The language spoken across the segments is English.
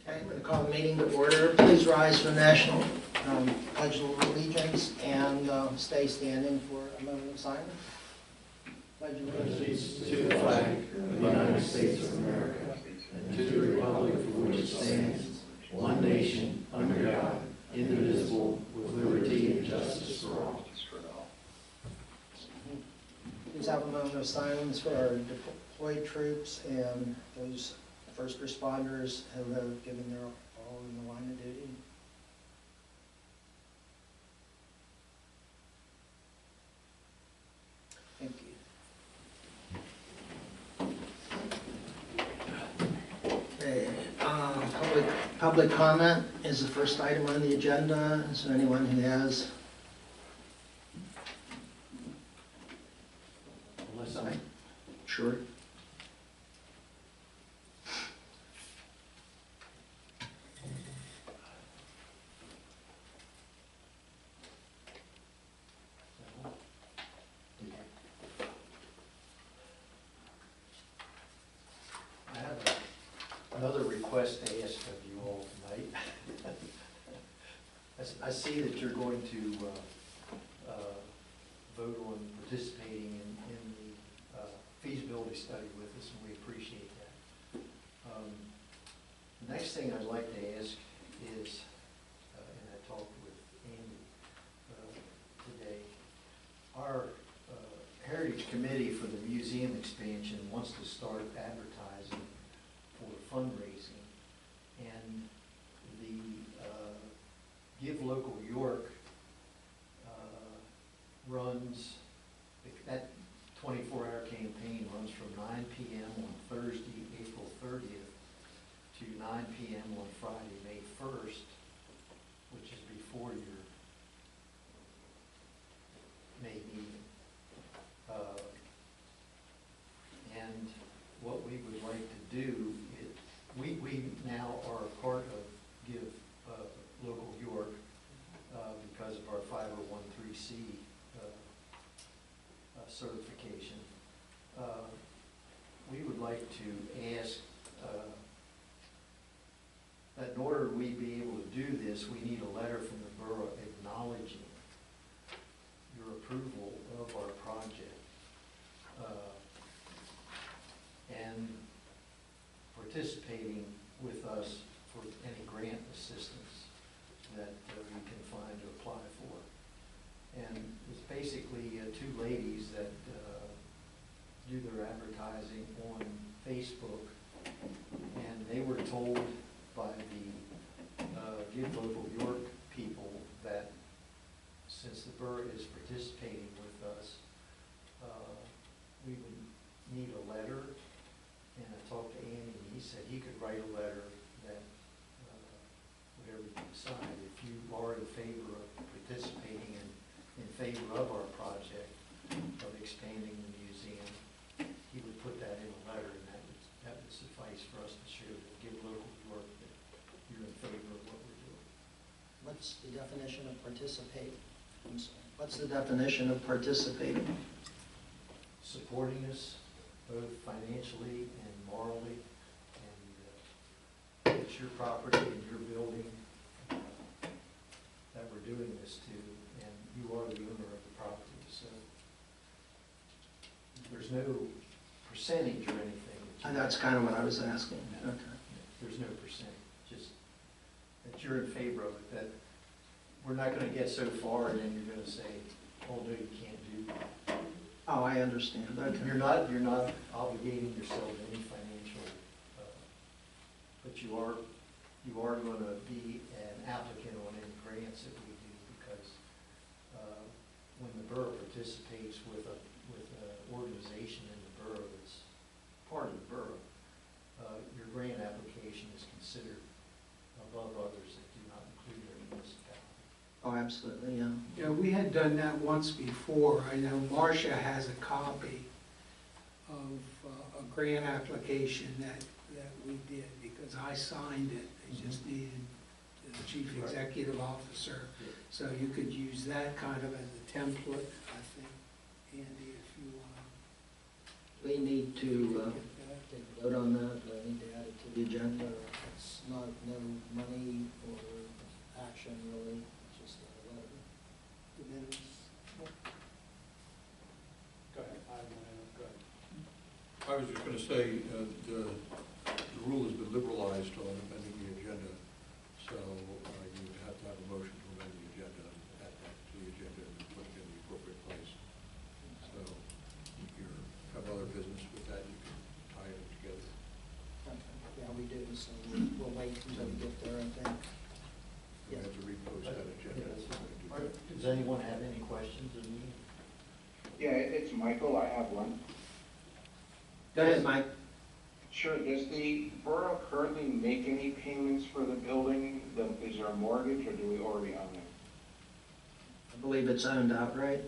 Okay, I'm going to call the meeting to order. Please rise for the National Pledge of Allegiance and stay standing for a moment of silence. Pledge of Allegiance to the flag of the United States of America and to the republic for which it stands, one nation, under God, indivisible, with liberty and justice for all. Please have a moment of silence for our deployed troops and those first responders who have given their all in the line of duty. Thank you. Okay, public comment is the first item on the agenda. Is there anyone who has? Unless I... Sure. Another request to ask of you all tonight. I see that you're going to vote on participating in the feasibility study with us, and we appreciate that. The next thing I'd like to ask is, and I talked with Andy today, our Heritage Committee for the museum expansion wants to start advertising for fundraising, and the Give Local York runs, that 24-hour campaign runs from 9 p.m. on Thursday, April 30th to 9 p.m. on Friday, May 1st, which is before your May meeting. And what we would like to do is, we now are a part of Give Local York because of our 501(c) certification. We would like to ask that in order we be able to do this, we need a letter from the borough acknowledging your approval of our project. And participating with us for any grant assistance that we can find to apply for. And it's basically two ladies that do their advertising on Facebook, and they were told by the Give Local York people that since the borough is participating with us, we would need a letter. And I talked to Andy, and he said he could write a letter that, whatever you decide, if you are in favor of participating in favor of our project of expanding the museum, he would put that in a letter, and that would suffice for us to show that Give Local York that you're in favor of what we're doing. What's the definition of participate? I'm sorry. What's the definition of participating? Supporting us both financially and morally, and it's your property and your building that we're doing this to, and you are the owner of the property, so there's no percentage or anything. And that's kind of what I was asking. No, okay. There's no percentage, just that you're in favor of it, that we're not going to get so far and then you're going to say, oh no, you can't do that. Oh, I understand. Okay. You're not obligating yourself to any financial, but you are going to be an applicant on any grants that we do, because when the borough participates with an organization in the borough that's part of the borough, your grant application is considered above others that do not include their municipality. Oh, absolutely, yeah. Yeah, we had done that once before. I know Marcia has a copy of a grant application that we did, because I signed it. They just needed the chief executive officer. Yeah. So you could use that kind of as a template, I think, Andy, if you want. We need to Take a vote on that, do I need to add it to the agenda? It's not, no money or action really, it's just a letter. The minutes. Go ahead, go ahead. I was just gonna say, the rule has been liberalized on amending the agenda, so you would have to have a motion to amend the agenda, add that to the agenda and put it in the appropriate place. So if you have other business with that, you can tie it together. Okay. Yeah, we do, so we'll wait until we get there, I think. You have to repost that agenda. Does anyone have any questions of me? Yeah, it's Michael, I have one. Go ahead, Mike. Sure, does the borough currently make any payments for the building? Is there a mortgage, or do we already own it? I believe it's owned outright.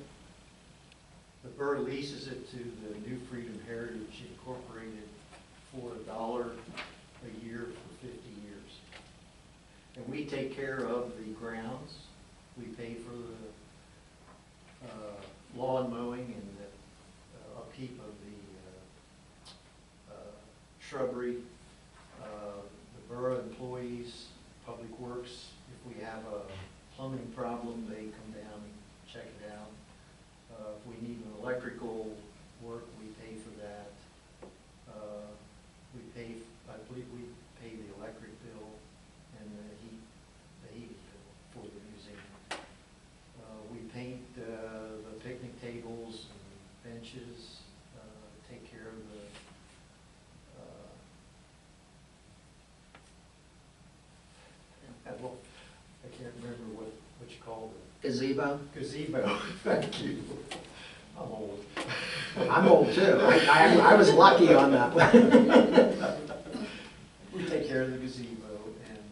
The borough leases it to the New Freedom Heritage Incorporated for $1 a year for 50 years. And we take care of the grounds. We pay for the lawn mowing and the upkeep of the shrubbery. The borough employees, Public Works, if we have a plumbing problem, they come down and check it out. If we need an electrical work, we pay for that. We pay, I believe we pay the electric bill and the heating bill for the museum. We paint the picnic tables and benches, take care of the well, I can't remember what you call it. Gazebo. Gazebo, thank you. I'm old. I'm old too. I was lucky on that one. We take care of the gazebo and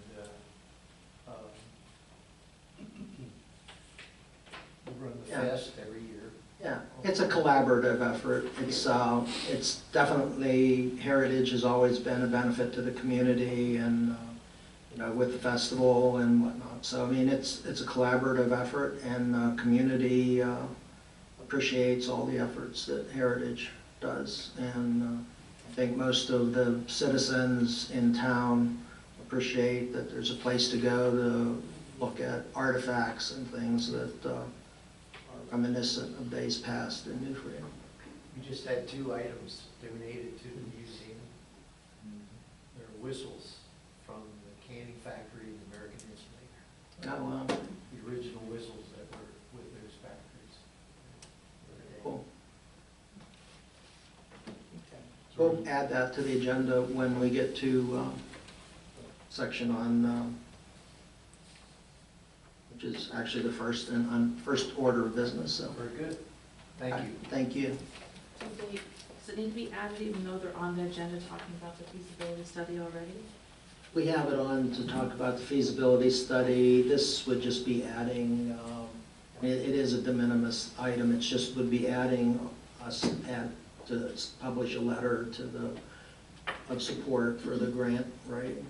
we run the Yeah. fest every year. Yeah, it's a collaborative effort. It's definitely, heritage has always been a benefit to the community and, you know, with the festival and whatnot. So, I mean, it's a collaborative effort and community appreciates all the efforts that Heritage does. And I think most of the citizens in town appreciate that there's a place to go to look at artifacts and things that are reminiscent of days past in New Freedom. We just had 2 items donated to the museum. They're whistles from the canning factory and the American Insulator. Oh, wow. The original whistles that were with those factories. Cool. We'll add that to the agenda when we get to section on, which is actually the first order of business, so. Very good. Thank you. Thank you. Does it need to be added even though they're on the agenda talking about the feasibility study already? We have it on to talk about the feasibility study. This would just be adding, I mean, it is a de minimis item, it's just would be adding us to publish a letter of support for the grant writing.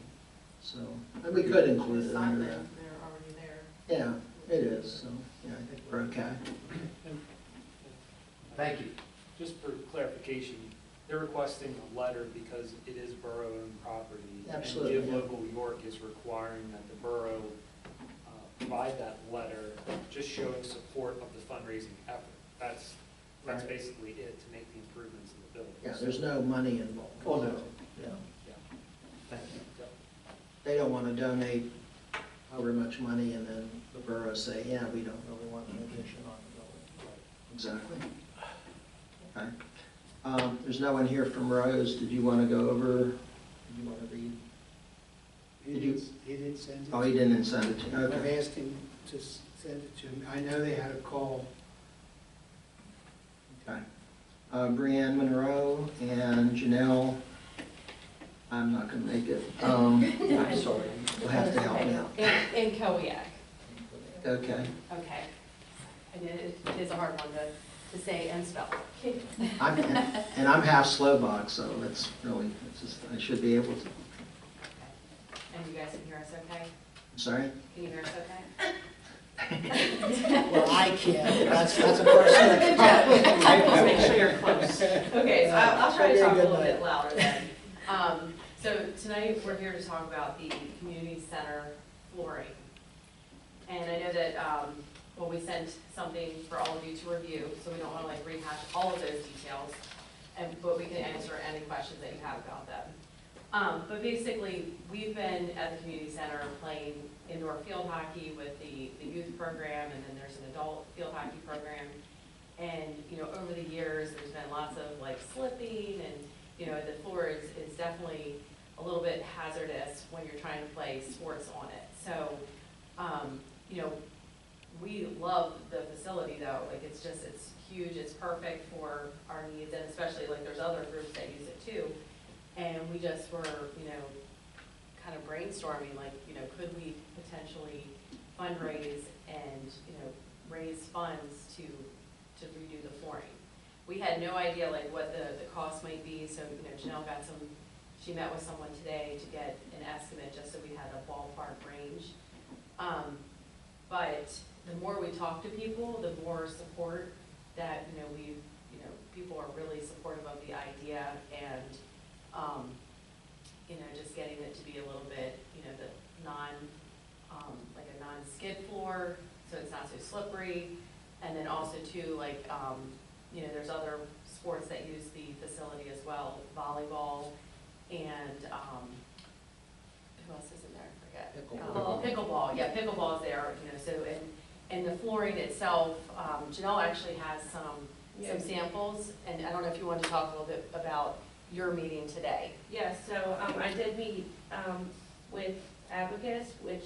So, and we could include it under that. They're already there. Yeah, it is, so, yeah, I think we're okay. Thank you. Just for clarification, they're requesting a letter because it is borough-owned property. Absolutely, And yeah. Give Local York is requiring that the borough provide that letter, just showing support of the fundraising effort. That's Right. basically it, to make the improvements in the building. Yeah, there's no money involved. Oh, no. Yeah. Yeah. Thank you. They don't want to donate however much money and then the borough say, yeah, we don't really want an addition on the building. Exactly. Okay. There's no one here from Rose. Did you want to go over, did you want to read? Did you? He didn't send it. Oh, he didn't send it to you. I've Okay. asked him to send it to me. I know they had a call. Okay. Brianne Monroe and Janelle, I'm not going to make it. I'm sorry. You'll have to help me out. In Kowiak. Okay. Okay. And it is a hard one to say and spell. And I'm half Slovak, so it's really, it's just, I should be able to. And you guys can hear us okay? Sorry? Can you hear us okay? Well, I can't, that's a personal comment. Just make sure you're close. Okay, so I'll try to Very talk a good little night. bit louder then. So tonight, we're here to talk about the community center flooring. And I know that, well, we sent something for all of you to review, so we don't want to like rehash all of those details, but we can answer any questions that you have about them. But basically, we've been at the community center playing indoor field hockey with the youth program, and then there's an adult field hockey program. And, you know, over the years, there's been lots of like slipping, and, you know, the floor is definitely a little bit hazardous when you're trying to play sports on it. So, you know, we love the facility though, like it's huge, it's perfect for our needs, and especially like there's other groups that use it too. And we just were, you know, kind of brainstorming, like, you know, could we potentially fundraise and, you know, raise funds to redo the flooring. We had no idea like what the cost might be, so, you know, Janelle she met with someone today to get an estimate just so we had a ballpark range. But the more we talk to people, the more support that, you know, people are really supportive of the idea, and, you know, just getting it to be a little bit, you know, the like a non-skid floor, so it's not so slippery. And then also too, like, you know, there's other sports that use the facility as well, volleyball, and, who else is in there, I forget. Pickleball, yeah, pickleball is there, you know, so, and the flooring itself, Janelle actually has some samples, and I don't know if you want to talk a little bit about your meeting today. Yes, so I did meet with Abacus, which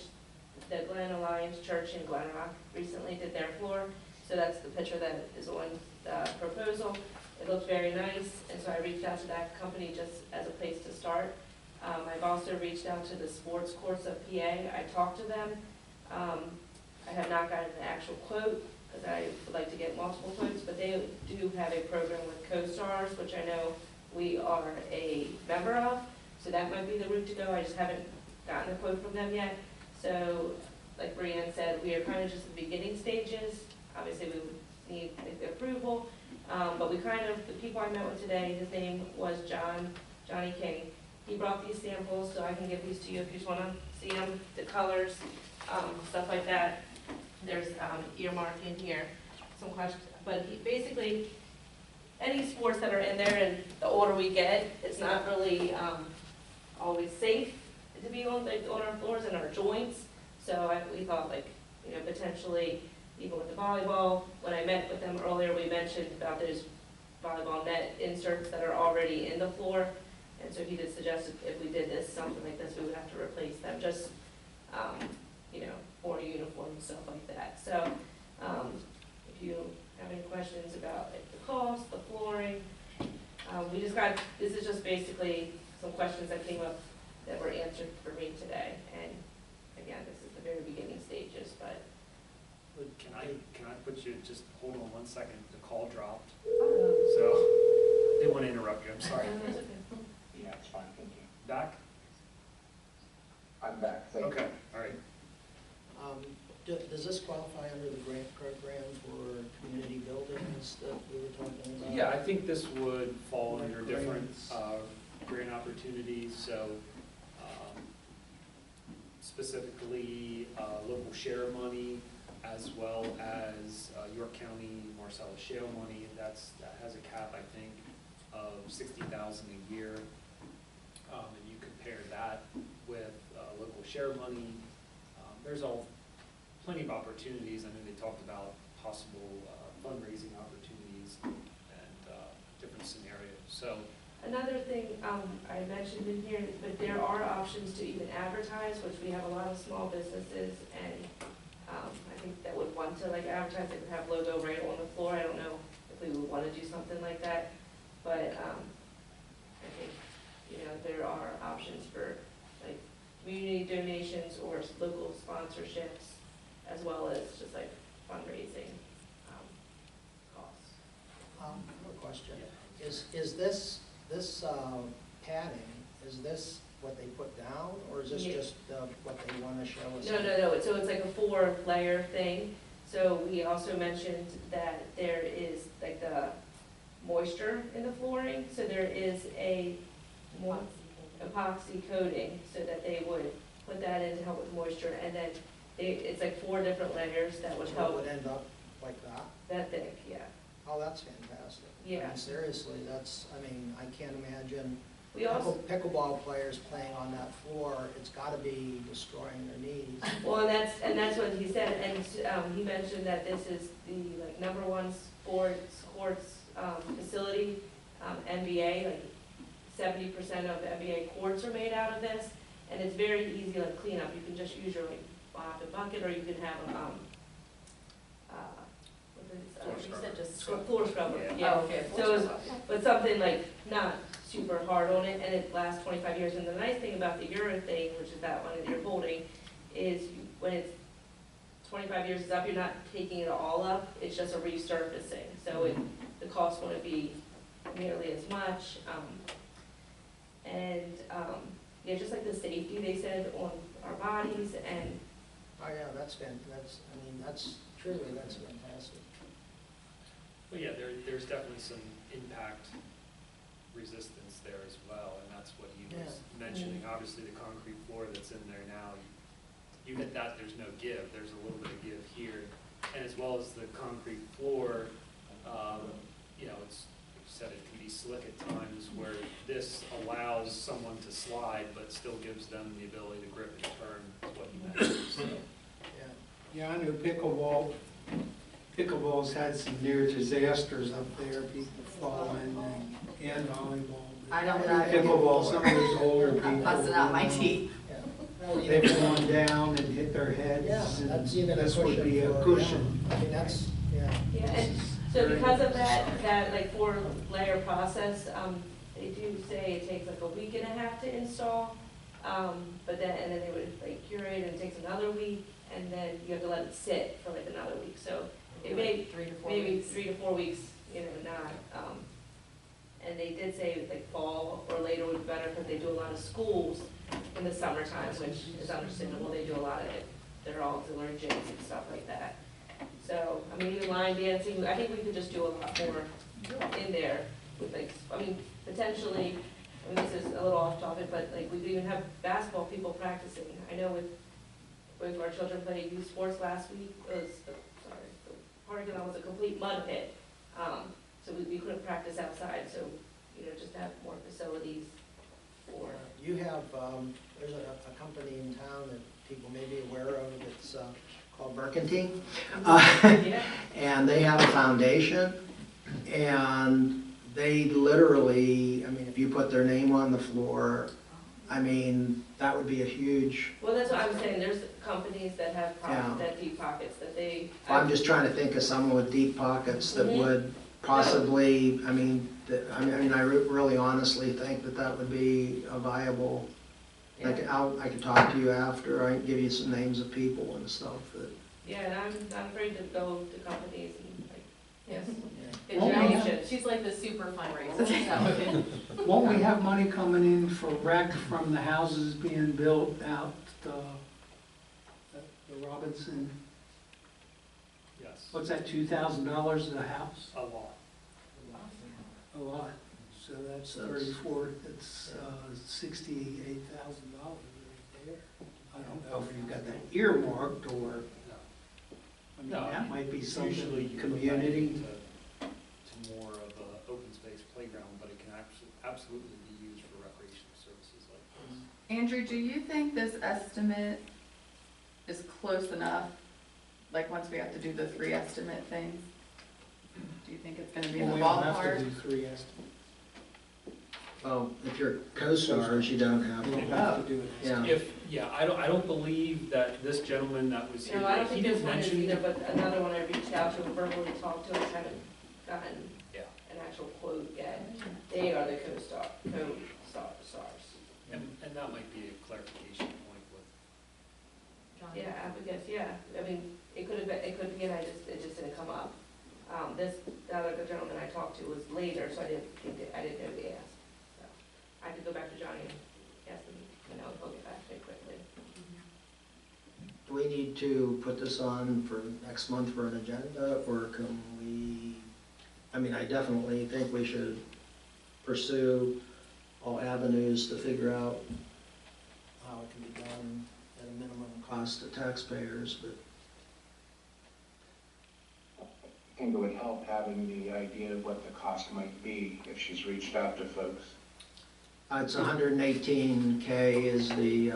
the Glen Alliance Church in Glen Rock recently did their floor. So that's the picture that is on the proposal. It looks very nice, and so I reached out to that company just as a place to start. I've also reached out to the sports courts of PA. I talked to them. I have not gotten an actual quote, because I would like to get multiple quotes, but they do have a program with CoStars, which I know we are a member of, so that might be the route to go. I just haven't gotten a quote from them yet. So, like Brianne said, we are kind of just in the beginning stages. Obviously, we would need the approval, but we kind of, the people I met with today, his name was Johnny King. He brought these samples, so I can give these to you if you just want to see them, the colors, stuff like that. There's earmark in here, some questions, but basically, any sports that are in there, and the older we get, it's not really always safe to be on our floors and our joints. So we thought, like, you know, potentially even with the volleyball. When I met with them earlier, we mentioned about those volleyball net inserts that are already in the floor. And so he did suggest if we did something like this, we would have to replace them, just, you know, for uniform and stuff like that. So if you have any questions about like, the cost, the flooring, this is just basically some questions that came up that were answered for me today. And again, this is the very beginning stages, but. Can I put you, just hold on 1 second, the call dropped. Oh. So, didn't want to interrupt you, I'm sorry. Yeah, it's fine, thank you. Back? I'm back, thank you. Okay, all right. Does this qualify under the grant program for community buildings that we were talking about? Yeah, I think this would fall under different Grants. grant opportunities, so specifically local share money, as well as York County Marcellus Shale money. That has a cap, I think, of $60,000 a year. And you compare that with local share money. There's plenty of opportunities. I know they talked about possible fundraising opportunities and different scenarios. So Another thing I mentioned in here, but there are options to even advertise, which we have a lot of small businesses, and I think that would want to like advertise. They could have logo right on the floor. I don't know if we would want to do something like that, but I think, you know, there are options for like community donations or local sponsorships, as well as just like fundraising costs. I have a question. Is this padding, is this what they put down, or is this Yeah. just what they want to show us? No. So it's like a 4-layer thing. So we also mentioned that there is like the moisture in the flooring, so there is a epoxy coating, so that they would put that in to help with moisture, and then it's like 4 different layers that would So it help would end up like that? that thick, yeah. Oh, that's fantastic. I Yeah. mean, seriously, that's, I mean, I can't imagine We also, pickleball players playing on that floor, it's gotta be destroying their knees. well, and that's what he said, and he mentioned that this is the like #1 courts facility, NBA, like 70% of NBA courts are made out of this, and it's very easy to clean up. You can just use your like mop and bucket, or you can have what is it? You said just. Floor scrubber, Oh, yeah. okay. So it's, but something like not super hard on it, and it lasts 25 years. And the nice thing about the urethane, which is that one that you're holding, is when it's 25 years is up, you're not taking it all up, it's just a resurfacing. So the cost won't be nearly as much. Yeah, just like the safety they said on our bodies, and Oh, yeah, that's I mean, that's fantastic. Well, yeah, there's definitely some impact resistance there as well, and that's what he was mentioning. Obviously, the concrete floor that's in there now, you hit that, there's no give, there's a little bit of give here. And as well as the concrete floor, you know, it's, like you said, it can be slick at times where this allows someone to slide, but still gives them the ability to grip and turn, is what he mentioned, so. Yeah, I know pickleball's had some near disasters up there, people falling and volleyball. I know that. Pickleball, some of those older people. I'm busting out my teeth. They've gone down and hit their heads. Yeah, and that's even a this would cushion be a for- cushion. I mean, that's, yeah. yeah, and so because of that like 4-layer process, they do say it takes like a week and a half to install. But then, and then they would like cure it, and it takes another week, and then you have to let it sit for like another week. So it may, 3 to 4 maybe weeks. 3 to 4 weeks, you know, not. And they did say like fall or later would be better, because they do a lot of schools in the summertime, which is understandable. They do a lot of it. They're all auxiliary gyms and stuff like that. So, I mean, even line dancing, I think we could just do a lot more in there with like, I mean, potentially, I mean, this is a little off topic, but like we could even have basketball people practicing. I know with our children played youth sports last week, it was, the parking lot was a complete mud pit. So we couldn't practice outside, so, you know, just to have more facilities for. You have, there's a company in town that people may be aware of, it's called Burkentine. Yeah. And they have a foundation, and they literally, I mean, if you put their name on the floor, I mean, that would be a huge, Well, that's what I was saying, there's companies that have Yeah. that deep pockets that they. I'm just trying to think of someone with deep pockets that Mhm. would possibly, I mean, I really honestly think that would be a viable, Yeah. I could talk to you after, I can give you some names of people and stuff that. Yeah, and I'm not afraid to go to companies and like, yes. Hey, Well, Jenny, yeah. she's like the super fundraiser. So, Won't we have money coming in for rec from the houses being built out, the Robinson? Yes, What's that, $2,000 a house? a lot. A lot. So that's So 34, that's $68,000 right there. I don't know if you've got that earmarked or, No. I mean, No, that might be Usually something, you put that community. to more of an open space playground, but it can absolutely be used for recreational services like this. Andrew, do you think this estimate is close enough? Like, once we have to do the 3 estimate things? Do you think it's gonna be in Well, the we don't have to ballpark? do 3 estimates. Well, if you're co-stars, you don't have We don't to. have to do it. Yeah. I don't believe that this gentleman that was here, No, I don't he think this did one is mention. either, but another one I reached out to and verbally talked to, and haven't gotten Yeah, an actual quote yet. They are the co-stars. and that might be a clarification point with, Yeah, advocates, yeah. I mean, it could be, and it just didn't come up. The other gentleman I talked to was later, so I didn't know the ask. So I could go back to Johnny and ask him, he'll get back to me quickly. Do we need to put this on for next month for an agenda, or can we, I mean, I definitely think we should pursue all avenues to figure out how it can be done at a minimum cost to taxpayers, but I think it would help having the idea of what the cost might be if she's reached out to folks. it's 118K is the,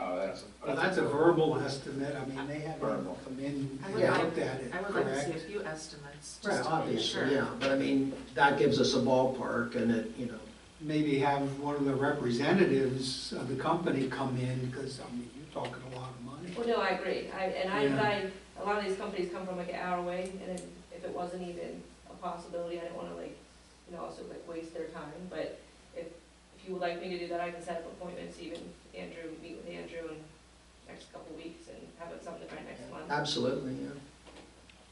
Oh, Well, that's a verbal estimate, I mean, they haven't Verbal. come in I and would Yeah. like, looked at it, I would like to see a correct? few estimates, right, just to be obviously, sure. yeah, but I mean, that gives us a ballpark, and it, you know, Maybe have one of the representatives of the company come in, because, I mean, you're talking a lot of money. Well, no, I agree, Yeah. a lot of these companies come from like an hour away, and if it wasn't even a possibility, I didn't wanna like, also like waste their time, but if you would like me to do that, I can set up appointments, even Andrew, meet with Andrew in next couple weeks and have it something by next month. absolutely, yeah.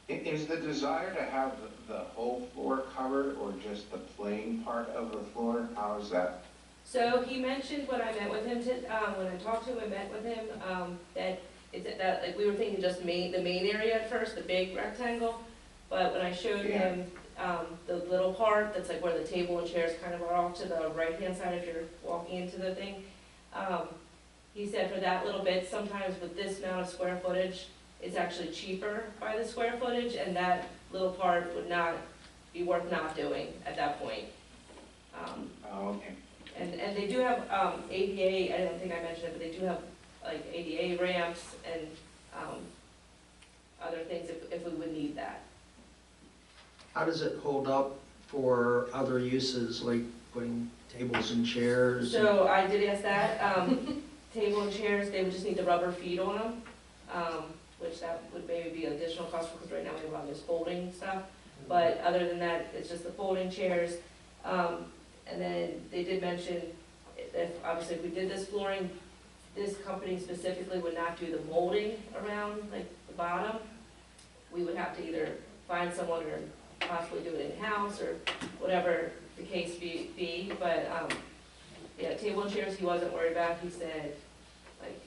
Is the desire to have the whole floor covered or just the plain part of the floor? How is that? So he mentioned when I met with him, when I talked to him and met with him, that like, we were thinking just the main area at first, the big rectangle, but when I showed Yeah. him, the little part that's like where the table and chairs kind of are off to the right-hand side if you're walking into the thing, he said for that little bit, sometimes with this amount of square footage, it's actually cheaper by the square footage, and that little part would not be worth not doing at that point. Oh, okay. And they do have ADA, I don't think I mentioned it, but they do have like ADA ramps and other things if we would need that. How does it hold up for other uses, like putting tables and chairs? So I did ask that, table and chairs, they would just need the rubber feet on them, which that would maybe be an additional cost because right now we have a lot of this folding stuff. But other than that, it's just the folding chairs. And then they did mention if, obviously, if we did this flooring, this company specifically would not do the molding around, like, the bottom. We would have to either find someone or possibly do it in-house or whatever the case be. But, yeah, table and chairs he wasn't worried about. He said, like,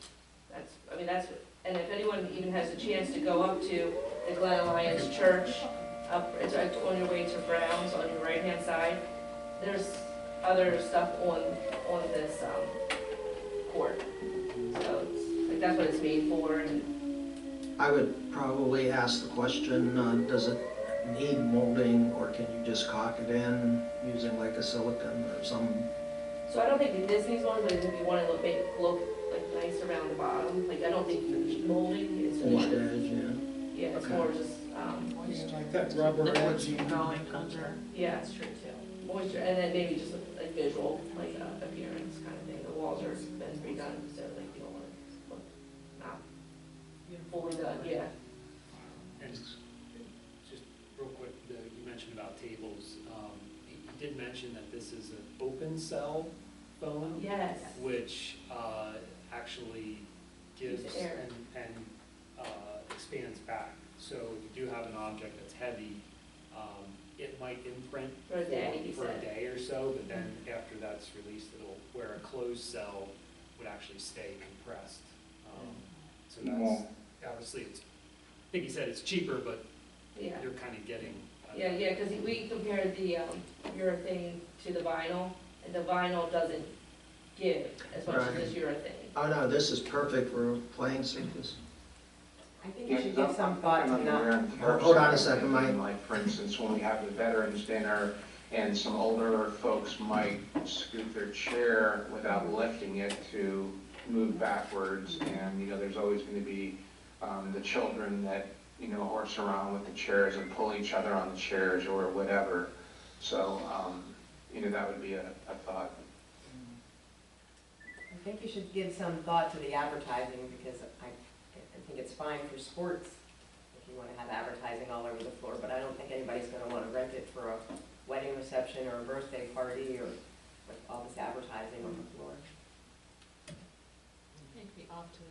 that's, and if anyone even has a chance to go up to the Glen Alliance Church, it's like on your way to Brown's on your right-hand side, there's other stuff on this, court. So it's, like, that's what it's made for, and I would probably ask the question, does it need molding, or can you just caulk it in using like a silicone or some? so I don't think this needs one, but if you want to make it look like nice around the bottom, like, I don't think you need molding, it's more, Finished edge, yeah. yeah, it's Okay. more just, Yeah, like that rubber Liquids edge. going under. yeah, it's true too. Moisture, and then maybe just a visual, like, appearance kind of thing. The walls are been redone, so like, you don't want to look not fully done, yeah. And just real quick, you mentioned about tables. He did mention that this is an open cell foam, Yes. which actually gives Gives air. and expands back. So if you do have an object that's heavy, it might imprint For a day, he for a said. day or so, but then after that's released, it'll, where a closed cell would actually stay compressed. So that's, obviously, it's, I think he said it's cheaper, but Yeah. you're kind of getting. Yeah, because we compared the urethane to the vinyl, and the vinyl doesn't give as much as Right. this urethane. Oh, no, this is perfect for playing surface. I think you should give some thought to that. Hold on a second, Mike. Like, for instance, when we have the veterans dinner and some older folks might scoot their chair without lifting it to move backwards, and, there's always going to be the children that, horse around with the chairs and pull each other on the chairs or whatever. So, that would be a thought. I think you should give some thought to the advertising, because I think it's fine for sports if you want to have advertising all over the floor, but I don't think anybody's going to want to rent it for a wedding reception or a birthday party or with all this advertising on the floor. Maybe off to the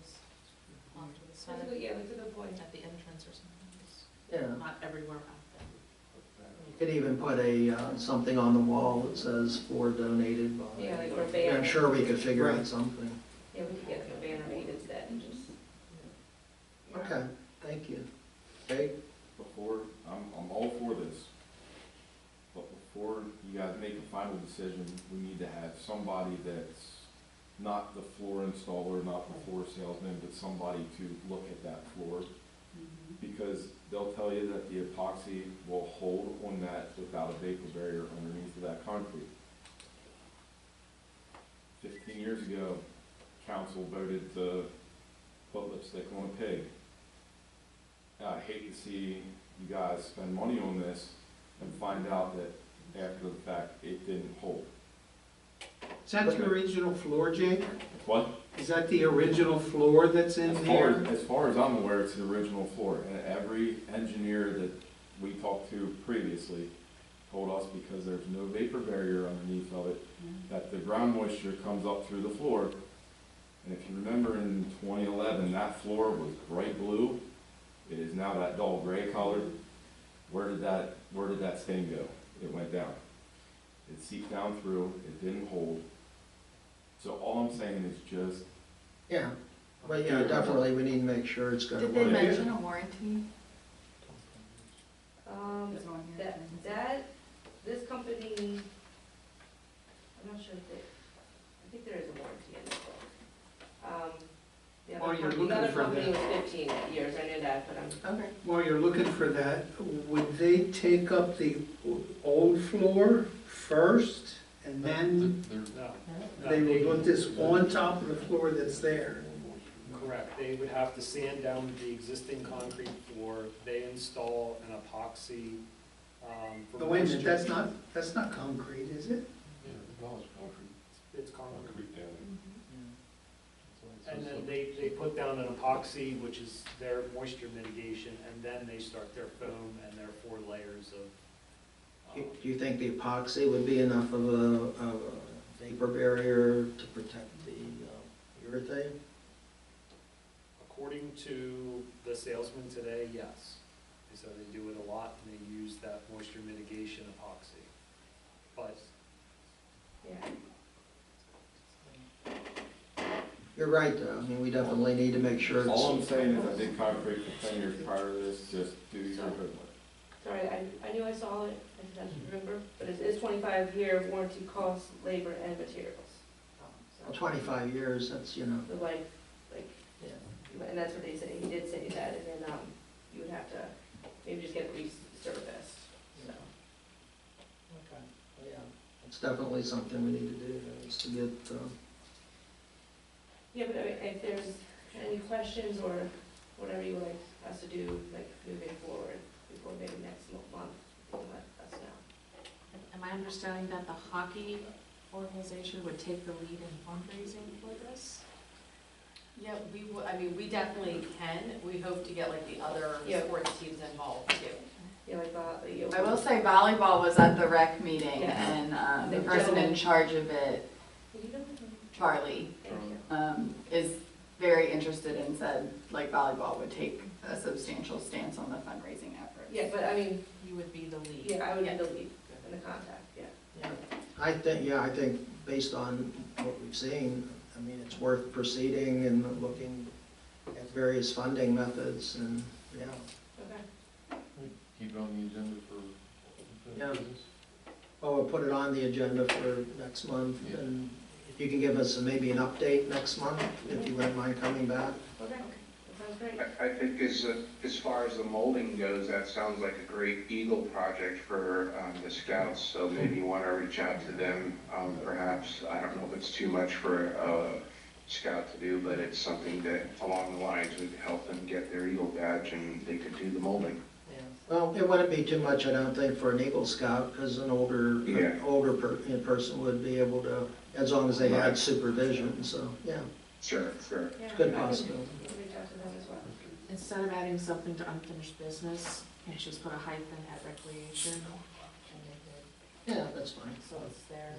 That's side, a good, yeah, that's a good point. at the entrance or something. Just Yeah. Not everywhere out there. You could even put something on the wall that says "for donated by." Yeah, like, or a Yeah, I'm banner. sure we could figure Right. out something. Yeah, we could get like a banner made instead and just, Okay, thank you. Okay, Before, I'm all for this, but before you guys make a final decision, we need to have somebody that's not the floor installer, not the floor salesman, but somebody to look at that floor. Because they'll tell you that the epoxy will hold on that without a vapor barrier underneath of that concrete. 15 years ago, council voted to put lipstick on a pig. I hate to see you guys spend money on this and find out that after the fact, it didn't hold. Is that the original floor, Jake? What? Is that the original floor that's in there? As far as I'm aware, it's the original floor, and every engineer that we talked to previously told us because there's no vapor barrier underneath of it, that the ground moisture comes up through the floor. And if you remember in 2011, that floor was bright blue. It is now that dull gray color. Where did that stain go? It went down. It seeped down through, it didn't hold. So all I'm saying is just, yeah, but yeah, definitely, we need to make sure it's gonna Did they work. mention a warranty? Is one here? This company, I'm not sure if they, I think there is a warranty in this book. While you're The looking other for company that. was 15 years, I knew that, but I'm, Okay. While you're looking for that, would they take up the old floor first and then No. they would put this on top of the floor that's there? Correct, they would have to sand down the existing concrete floor, they install an epoxy, for No, wait a minute, moisture. that's not concrete, is it? It's concrete. Concrete down. And then they put down an epoxy, which is their moisture mitigation, and then they start their foam and their 4 layers of. Do you think the epoxy would be enough of a vapor barrier to protect the urethane? According to the salesman today, yes. They said they do it a lot, and they use that moisture mitigation epoxy. But yeah. You're right, though, I mean, we definitely need to make sure all I'm it's, saying is I did concrete for 10 years prior to this, just do your homework. Sorry, I knew I saw it, I just remember, but it is 25-year warranty, costs, labor, and materials. So, 25 years, that's, you know, the life, yeah. and that's what they said, he did say that, and then, you would have to maybe just get it resurfaced, so. Okay, well, yeah, it's definitely something we need to do, is to get, Yeah, but I mean, if there's any questions or whatever you would like us to do, like moving forward, before maybe next month, you can let us know. Am I understanding that the hockey organization would take the lead in fundraising for this? Yeah, we definitely can. We hope to get like the other Yeah. sports teams involved too. Yeah, like, I will say volleyball was at the rec meeting Yeah. and the The person in gentleman- charge of it, Charlie, Thank you. is very interested and said like volleyball would take a substantial stance on the fundraising effort. Yeah, but I mean, You would be the lead. yeah, I would be the lead in the contact, yeah. yeah. I think based on what we've seen, I mean, it's worth proceeding and looking at various funding methods, and, yeah. Okay. Keep it on the agenda for Yeah. business. Oh, we'll put it on the agenda for next month, Yeah. and if you can give us maybe an update next month, if you wouldn't mind coming back. Okay, that sounds great. I think as far as the molding goes, that sounds like a great Eagle project for the scouts, so maybe you want to reach out to them, perhaps. I don't know if it's too much for a scout to do, but it's something that along the lines would help them get their Eagle badge and they could do the molding. Well, it wouldn't be too much, I don't think, for an Eagle Scout, because an older person would be able to, as long as they had Right. supervision, so, yeah, Sure. Yeah, good I can possibility. reach out to them as well. Instead of adding something to unfinished business, you should just put a hyphen at recreation. And they Yeah, that's fine, could- So it's there.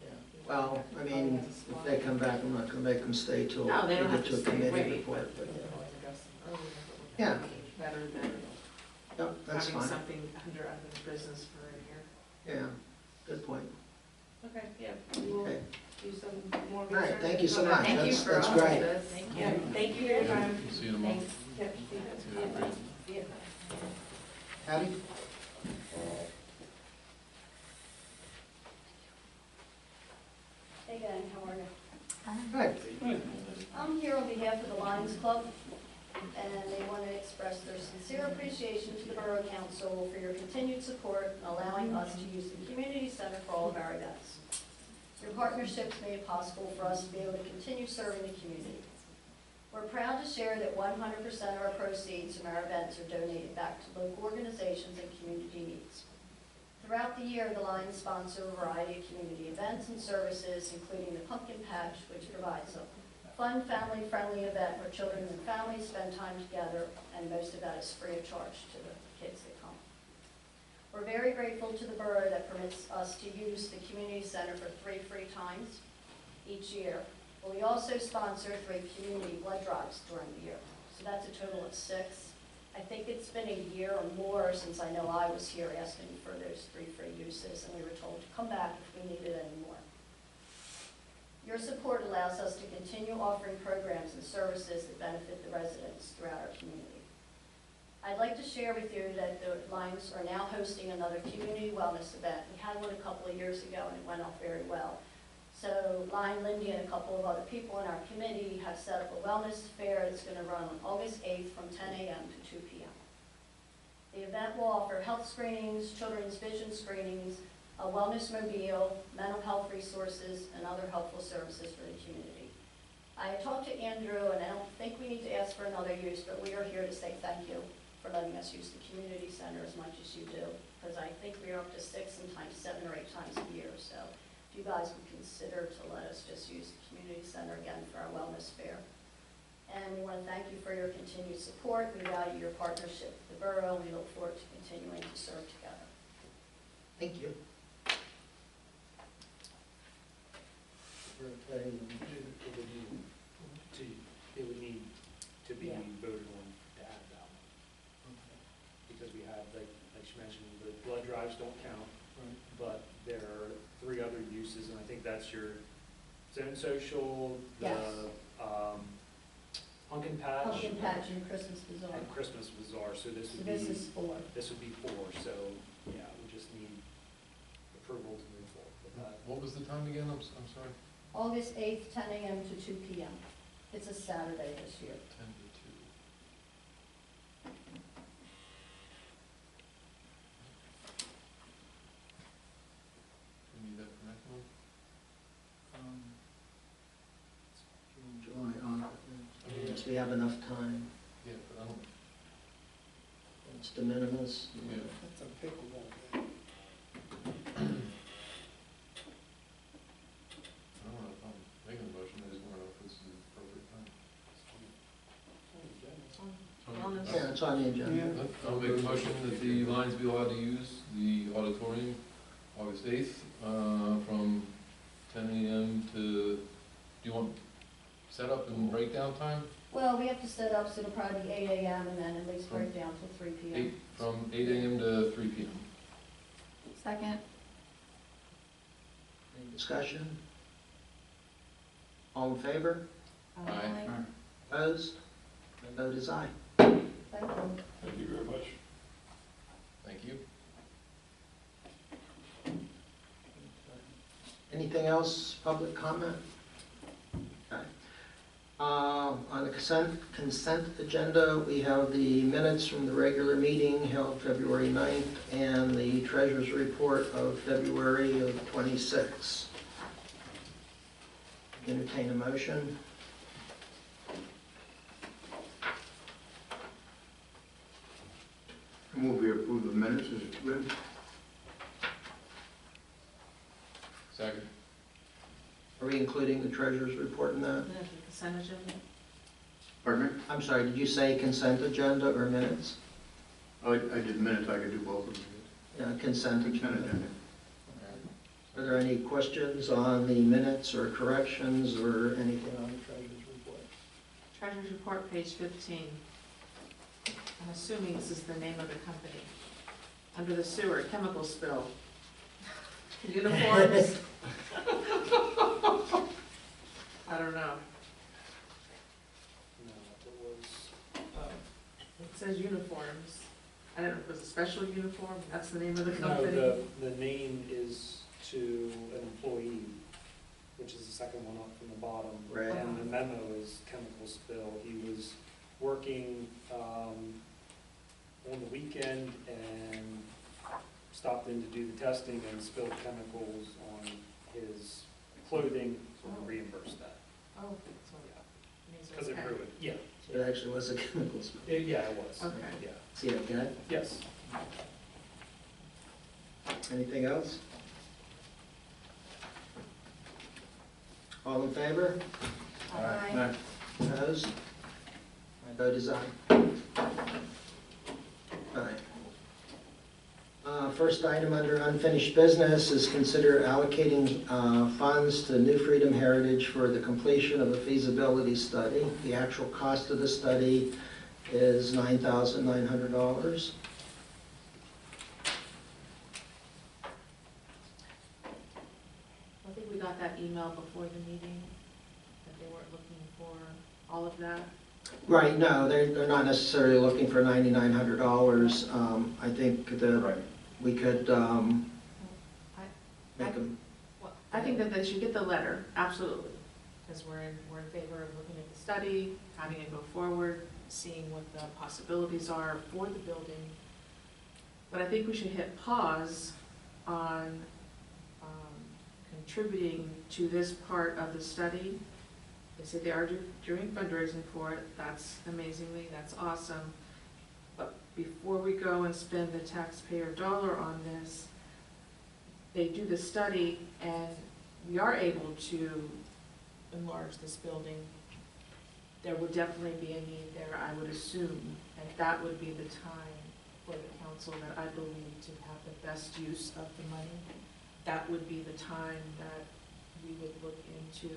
yeah. Well, I mean, if they come back, I'm not gonna make them stay till No, they we don't have get to to a stay, committee right, report, but, You yeah. can always address them earlier, but Yeah. it would be better than Yep, that's having fine, something under unfinished business for a year. yeah, good point. Okay, yeah, we will Okay. do some more All research. right, thank you so and much, come back. Thank you that's for all of great. this. Yeah, thank you for your time. See you tomorrow. Thanks. Patty? Hey gang, how are you? Good. I'm here on behalf of the Lions Club, and they want to express their sincere appreciation to the Borough Council for your continued support in allowing us to use the community center for all of our events. Your partnerships made it possible for us to be able to continue serving the community. We're proud to share that 100% of our proceeds from our events are donated back to local organizations and community needs. Throughout the year, the Lions sponsor a variety of community events and services, including the Pumpkin Patch, which provides a fun, family-friendly event where children and families spend time together, and most of that is free of charge to the kids that come. We're very grateful to the borough that permits us to use the community center for 3 free times each year. But we also sponsor 3 community blood drives during the year, so that's a total of 6. I think it's been a year or more since I know I was here asking for those 3 free uses, and we were told to come back if we needed any more. Your support allows us to continue offering programs and services that benefit the residents throughout our community. I'd like to share with you that the Lions are now hosting another community wellness event. We had one a couple of years ago and it went off very well. So Lion, Lindy, and a couple of other people in our committee have set up a wellness fair that's going to run on August 8th from 10 a.m. to 2 p.m. The event will offer health screenings, children's vision screenings, a wellness mobile, mental health resources, and other helpful services for the community. I talked to Andrew, and I don't think we need to ask for another use, but we are here to say thank you for letting us use the community center as much as you do, because I think we are up to 6, sometimes 7 or 8 times a year. So if you guys would consider to let us just use the community center again for our wellness fair. And we want to thank you for your continued support. We value your partnership with the borough, and we look forward to continuing to serve together. Thank you. It would need to be Yeah. voted on to add that one. Because we have, like she mentioned, the blood drives don't count, but there are 3 other uses, and I think that's your Zone Social, the Yes. Pumpkin Patch. Pumpkin Patch and Christmas Bazaar. And Christmas Bazaar, so this So would this be, is 4. this would be 4, so, yeah, we just need approval to move forward with that. What was the time again? I'm sorry. August 8th, 10 a.m. to 2 p.m. It's a Saturday this year. 10 to 2. We need that for next month? June, July, August. We have enough time. Yeah, but I don't, It's de minimis. yeah. That's a pickleball game. I don't know if I'm making a motion, I just want to know if this is the appropriate time. Yeah, it's on the agenda. I'll make a motion that the Lions be allowed to use the auditorium August 8th, from 10 a.m. to, do you want setup and breakdown time? Well, we have to set up, so it'll probably be 8 a.m. and then at least break down till 3 p.m. From 8 a.m. to 3 p.m. Second. Any discussion? All in favor? Aye. Opposed? My vote is aye. Thank you. Thank you very much. Thank you. Anything else, public comment? Okay. On the consent agenda, we have the minutes from the regular meeting held February 9th and the treasurer's report of February of 26. Entertain a motion. Move we approve the minutes as written. Second. Are we including the treasurer's report in that? The consent agenda? Pardon me? I'm sorry, did you say consent agenda or minutes? Oh, I did minutes, I could do both of them. Yeah, consent Consent agenda. agenda. Are there any questions on the minutes or corrections or anything on the treasurer's report? Treasurer's report, page 15. I'm assuming this is the name of the company. Under the sewer, chemical spill. Uniforms. I don't know. No, it was, says uniforms. I don't know if it was a special uniform, that's the name of the No, company. the name is to an employee, which is the second one up from the bottom. Right. And the memo is chemical spill. He was working on the weekend and stopped in to do the testing and spilled chemicals on his clothing, so we reimbursed that. Oh, so it means Because it okay. ruined, yeah. So it actually was a chemical spill. Yeah, it was. Okay. Yeah. See, okay? Yes. Anything else? All in favor? Aye. Opposed? My vote is aye. Aye. First item under unfinished business is consider allocating funds to New Freedom Heritage for the completion of a feasibility study. The actual cost of the study is $9,900. I think we got that email before the meeting, that they weren't looking for all of that. Right, no, they're not necessarily looking for $9,900. I think that we could make them, Well, I think that they should get the letter, absolutely, because we're in favor of looking at the study, having it go forward, seeing what the possibilities are for the building. But I think we should hit pause on contributing to this part of the study. They say they are doing fundraising for it, that's that's awesome. But before we go and spend the taxpayer dollar on this, they do the study and we are able to enlarge this building. There would definitely be a need there, I would assume, and that would be the time for the council that I believe to have the best use of the money. That would be the time that we would look into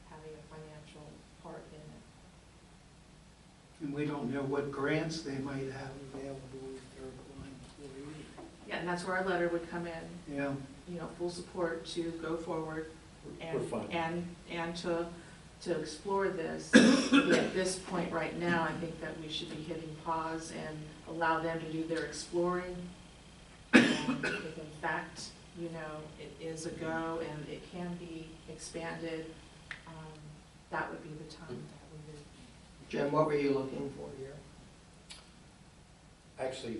having a financial part in it. And we don't know what grants they might have available if they're applying for either. Yeah, and that's where our letter would come in, Yeah. you know, full support to go forward We're fine. and to explore this. But at this point right now, I think that we should be hitting pause and allow them to do their exploring. And if in fact, you know, it is a go and it can be expanded, that would be the time that we would. Jim, what were you looking for here? Actually,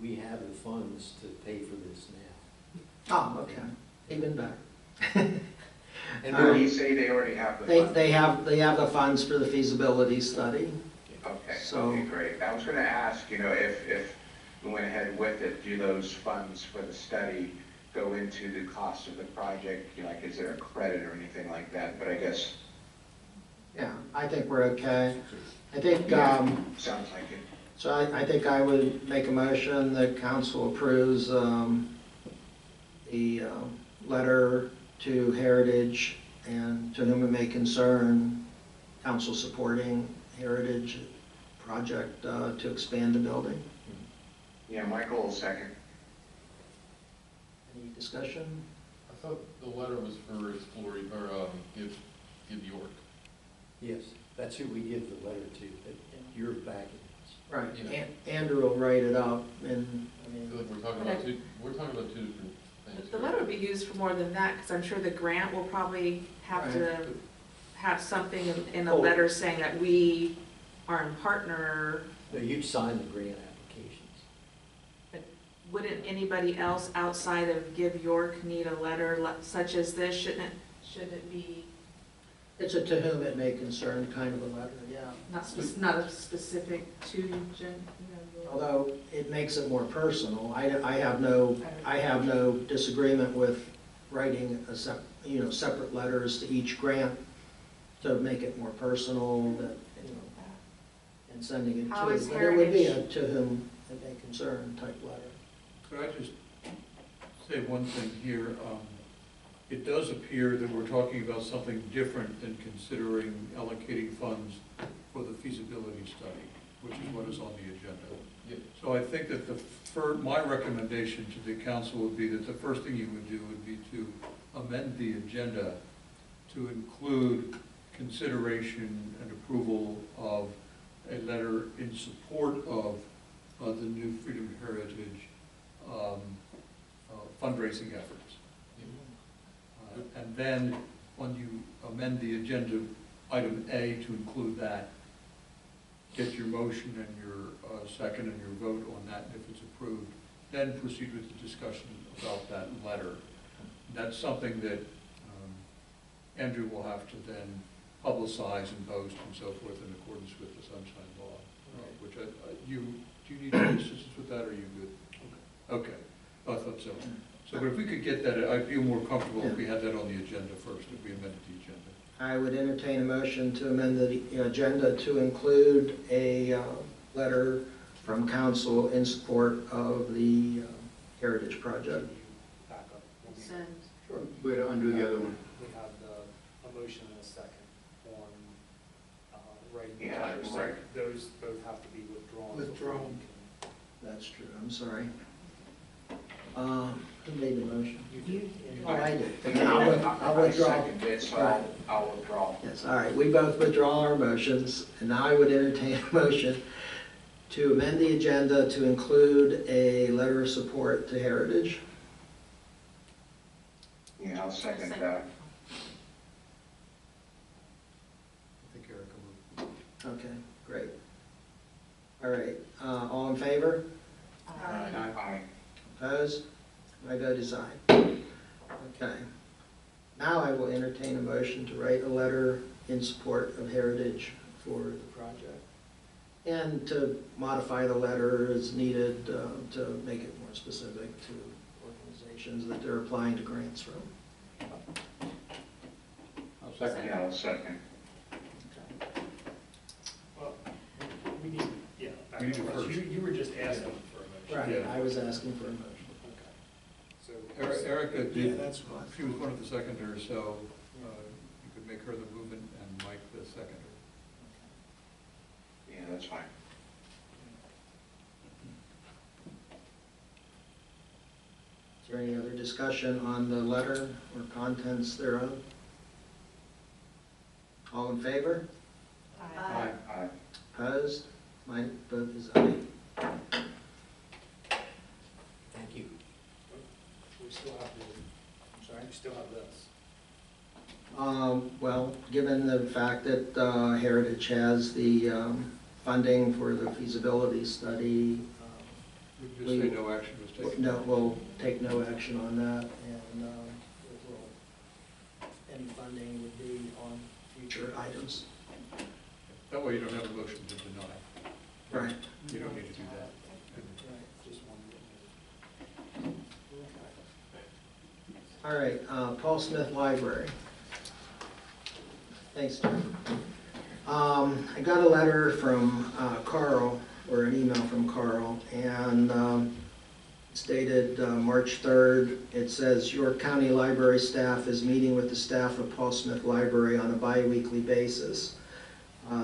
we have the funds to pay for this now. Oh, okay, even better. And Did we're, you say they already have the They, funds? they have the funds for the feasibility study. Okay, So- okay, great. I was gonna ask, you know, if we went ahead with it, do those funds for the study go into the cost of the project? You know, like, is there a credit or anything like that? But I guess, Yeah, I think we're okay. I think, sounds like it. so I think I would make a motion that council approves the letter to Heritage and to whom it may concern, council supporting Heritage project to expand the building. Yeah, Michael will second. Any discussion? I thought the letter was for exploring, or give York. yes, that's who we give the letter to, but you're backing us. Right, Yeah. Andrew will write it up and, I I feel mean, like we're talking about two different things. The letter would be used for more than that, because I'm sure the grant will probably have to have something in a Oh. letter saying that we are in partner. No, you'd sign the grant applications. Wouldn't anybody else outside of Give York need a letter such as this? Shouldn't it be it's a to whom it may concern kind of a letter, yeah. not a specific to Jen, you know, York? Although it makes it more personal. I have no disagreement with writing separate letters to each grant to make it more personal, that, you know, and sending it to. How is But it would be a Heritage- to whom it may concern type letter. Could I just say one thing here? It does appear that we're talking about something different than considering allocating funds for the feasibility study, which is what is on the agenda. Yep. So I think that my recommendation to the council would be that the first thing you would do would be to amend the agenda to include consideration and approval of a letter in support of the New Freedom Heritage fundraising efforts. And then, when you amend the agenda, item A to include that, get your motion and your second and your vote on that, and if it's approved, then proceed with the discussion about that letter. That's something that Andrew will have to then publicize and post and so forth in accordance with the Sunshine Law, which do you need any assistance with that, or are you good? Okay, I thought so. So, but if we could get that, I'd feel more comfortable if we had that on the agenda first, if we amended the agenda. I would entertain a motion to amend the agenda to include a letter from council in support of the Heritage Project. Back up. Send. Sure. We had to undo the other one. We have a motion and a second on writing the Yeah, letters. right. Those both have to be withdrawn. Withdrawn. That's true, I'm sorry. Who made the motion? You Oh, I did. I'll withdraw. second it, so I'll withdraw. Yes, all right, we both withdraw our motions, and now I would entertain a motion to amend the agenda to include a letter of support to Heritage. Yeah, I'll second that. I think Erica moved. Okay, great. All right, all in favor? Aye. Opposed? My vote is aye. Okay. Now I will entertain a motion to write a letter in support of Heritage for the project. And to modify the letter as needed to make it more specific to organizations that they're applying to grants from. I'll second. Yeah, I'll second. Well, we need, yeah, back We need to to first. first. You were just asking for a motion. Right, I was asking for a motion. Okay. So, Erica Yeah, did, that's fine. she was one of the seconders, so you could make her the movement and Mike the seconder. Yeah, that's fine. Is there any other discussion on the letter or contents thereof? All in favor? Aye. Opposed? My vote is aye. Thank you. we still have the, I'm sorry? we still have this. Well, given the fact that Heritage has the funding for the feasibility study, We can just say no action was taken. no, we'll take no action on that, and any funding would be on future items. That way you don't have a motion to deny. Right. You don't need to do that. Just one. All right, Paul Smith Library. Thanks, Jim. I got a letter from Carl, or an email from Carl, and it's dated March 3rd. It says, York County Library staff is meeting with the staff of Paul Smith Library on a bi-weekly basis.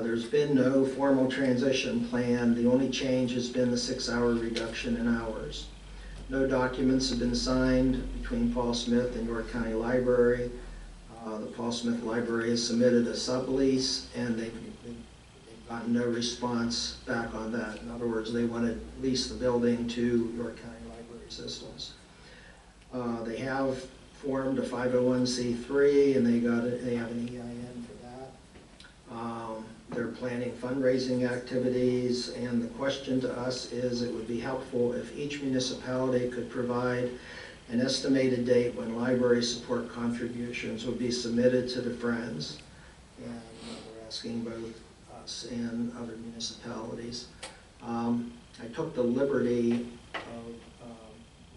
There's been no formal transition plan. The only change has been the 6-hour reduction in hours. No documents have been signed between Paul Smith and York County Library. The Paul Smith Library has submitted a sublease, and they've gotten no response back on that. In other words, they want to lease the building to York County Library Systems. They have formed a 501c3, and they have an EIN for that. They're planning fundraising activities, and the question to us is, it would be helpful if each municipality could provide an estimated date when library support contributions would be submitted to the Friends. And we're asking both us and other municipalities. I took the liberty of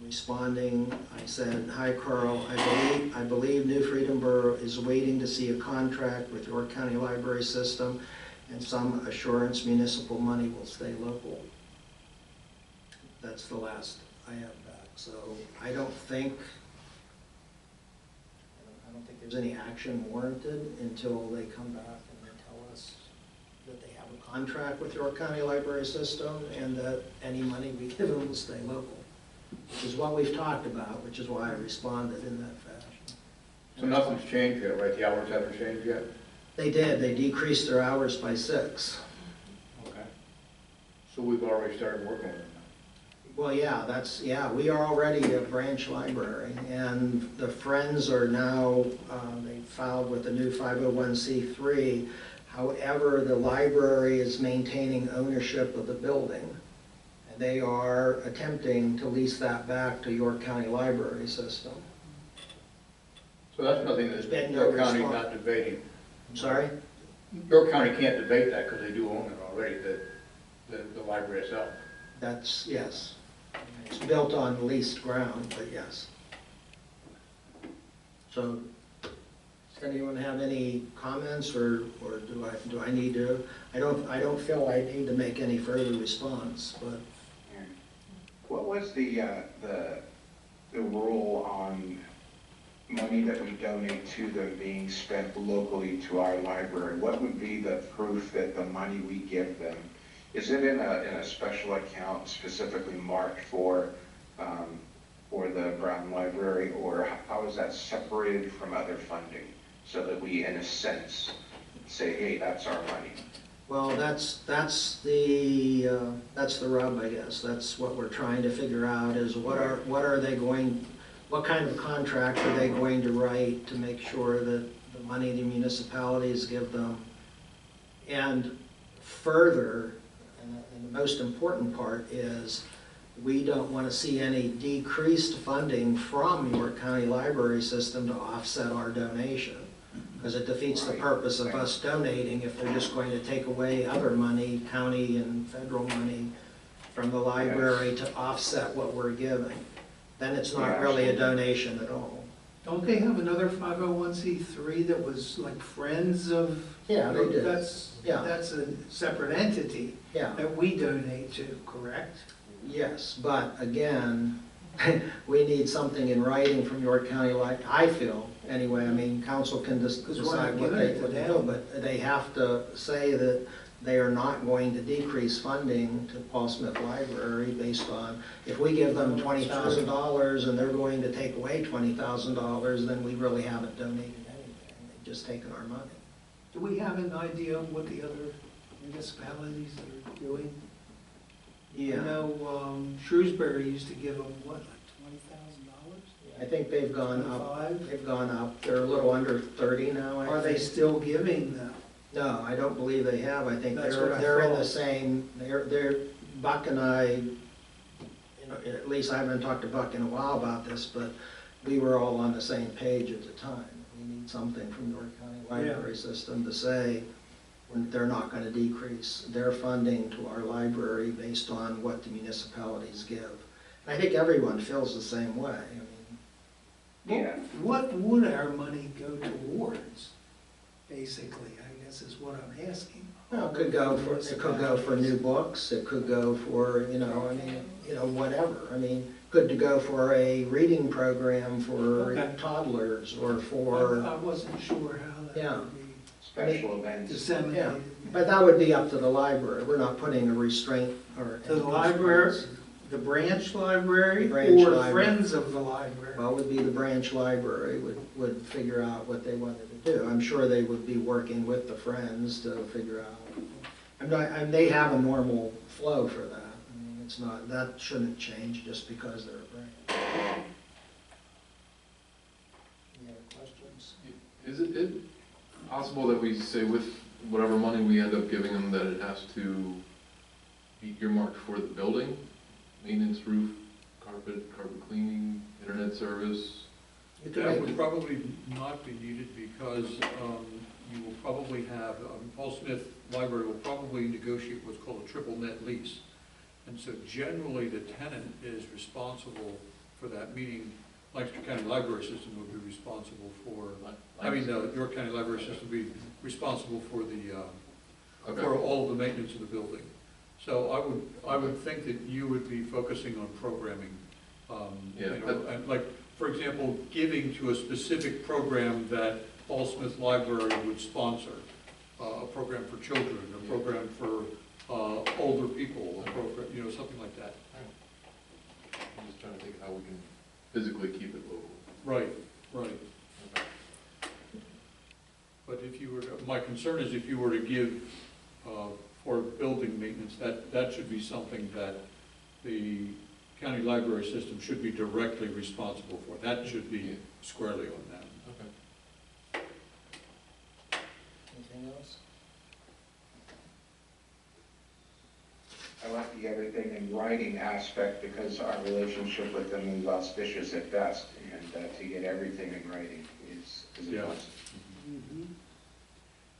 responding. I said, hi Carl, I believe New Freedom Borough is waiting to see a contract with York County Library System and some assurance municipal money will stay local. That's the last I have back. So I don't think there's any action warranted until they come back and they tell us that they have a contract with York County Library System and that any money we give them will stay local, which is what we've talked about, which is why I responded in that fashion. So nothing's changed yet, right? The hours haven't changed yet? They did. They decreased their hours by 6. Okay. So we've already started working with them now. Well, yeah, we are already a branch library, and the Friends are now, they filed with the new 501c3. However, the library is maintaining ownership of the building, and they are attempting to lease that back to York County Library System. So that's nothing There's that been no York County's response. not debating. I'm sorry? York County can't debate that because they do own it already, the library itself. That's, yes. It's built on leased ground, but yes. So, does anyone have any comments, or do I need to? I don't feel I need to make any further response, but. What was the rule on money that we donate to them being spent locally to our library? What would be the proof that the money we give them, is it in a special account specifically marked for the Brown Library, or how is that separated from other funding so that we, in a sense, say, hey, that's our money? Well, that's the rub, I guess. That's what we're trying to figure out, is what kind of contract are they going to write to make sure that the money the municipalities give them. And further, and the most important part is, we don't want to see any decreased funding from York County Library System to offset our donation, because it defeats the purpose of us donating if they're just going to take away other money, county and federal money, from the library to offset what we're giving. Then it's not really a donation at all. Don't they have another 501c3 that was like Friends of? Yeah, they do. That's a separate entity Yeah. that we donate to, correct? Yes, but again, we need something in writing from York County, I feel, anyway. I mean, council can decide what they do, but they have to say that they are not going to decrease funding to Paul Smith Library based on, if we give them $20,000 and they're going to take away $20,000, then we really haven't donated anything. They've just taken our money. Do we have an idea of what the other municipalities are doing? I know Shrewsbury used to give them, what, like $20,000? I think they've gone up. They've gone up. They're a little under 30 now, I think. Are they still giving them? No, I don't believe they have. I think That's what I they're in the thought. same, Buck and I, you know, at least I haven't talked to Buck in a while about this, but we were all on the same page at the time. We need something from York County Library System to say when they're not going to decrease their funding to our library based on what the municipalities give. And I think everyone feels the same way. I mean, What would our money go towards, basically, I guess is what I'm asking. well, it could go for new books. It could go for, whatever. I mean, could go for a reading program for toddlers or for. I wasn't sure how that would be Special events. disseminated. But that would be up to the library. We're not putting a restraint or. To the library, the branch library, The branch or library. Friends of the library? Well, it would be the branch library would figure out what they wanted to do. I'm sure they would be working with the Friends to figure out. They have a normal flow for that. I mean, it's not, that shouldn't change just because they're a branch. Any other questions? Is it possible that we say with whatever money we end up giving them that it has to be earmarked for the building? Maintenance, roof, carpet cleaning, internet service? That would probably not be needed because you will probably have, Paul Smith Library will probably negotiate what's called a triple net lease. And so generally the tenant is responsible for that, meaning Lancaster County Library System would be responsible for, the York County Library System would be responsible for the, for all of the maintenance of the building. So I would think that you would be focusing on programming, and like, for example, giving to a specific program that Paul Smith Library would sponsor, a program for children, a program for older people, a program, something like that. I'm just trying to think how we can physically keep it local. Right. But if you were, my concern is if you were to give or building maintenance, that should be something that the county library system should be directly responsible for. That should be squarely on them. Okay. Anything else? I like the everything in writing aspect because our relationship with them is auspicious at best, and to get everything in writing is a Yeah. plus.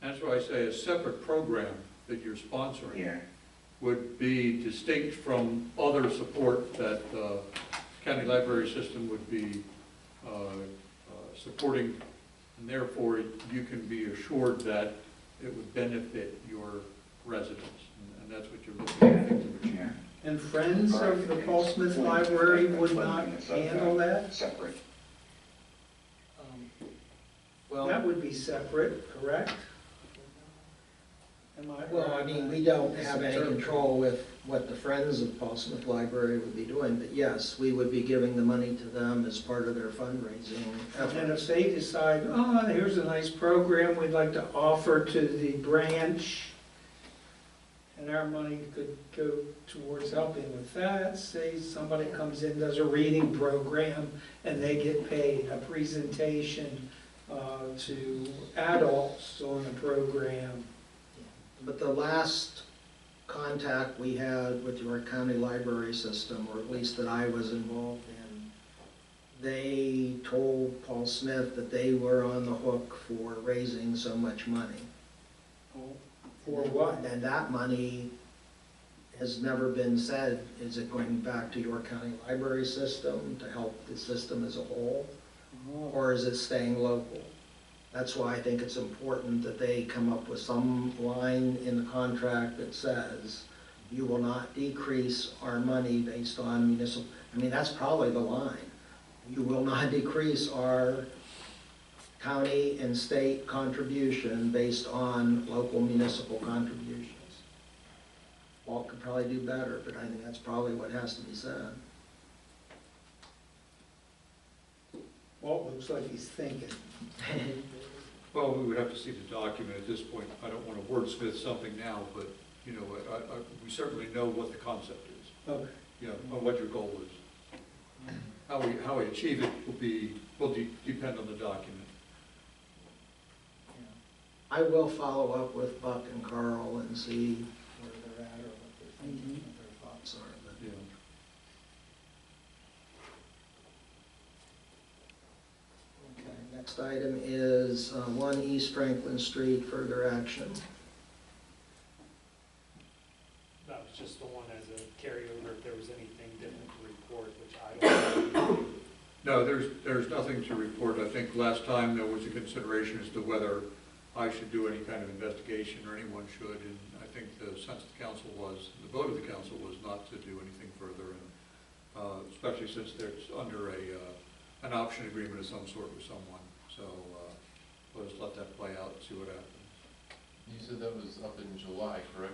That's why I say a separate program that you're sponsoring Yeah. would be distinct from other support that county library system would be supporting, and therefore you can be assured that it would benefit your residents, and that's what you're looking at things to achieve. Yeah. And Friends of the Paul Smith Library would not handle that? Separate. Well, That would be separate, correct? Am I? well, I mean, we don't have any control with what the Friends of Paul Smith Library would be doing, but yes, we would be giving the money to them as part of their fundraising And if efforts. they decide, oh, here's a nice program we'd like to offer to the branch, and our money could go towards helping with that, say somebody comes in, does a reading program, and they get paid a presentation to adults on the program. But the last contact we had with your county library system, or at least that I was involved in, they told Paul Smith that they were on the hook for raising so much money. For what? And that money has never been said, is it going back to your county library system to help the system as a whole? Or is it staying local? That's why I think it's important that they come up with some line in the contract that says, you will not decrease our money based on municipal, I mean, that's probably the line. You will not decrease our county and state contribution based on local municipal contributions. Walt could probably do better, but I think that's probably what has to be said. Walt looks like he's thinking. Well, we would have to see the document at this point. I don't want to wordsmith something now, but, you know, we certainly know what the concept is. Okay. Yeah, or what your goal is. How we achieve it will depend on the document. I will follow up with Buck and Carl and see where they're at or what they're thinking, what their thoughts are. But Yeah. okay, next item is 1 East Franklin Street, further action. That was just the one as a carryover, if there was anything different to report, which I don't. No, there's nothing to report. I think last time there was a consideration as to whether I should do any kind of investigation or anyone should, and I think the sense of the council was, the vote of the council was not to do anything further, and especially since there's under an option agreement of some sort with someone. So we'll just let that play out and see what happens. You said that was up in July, correct?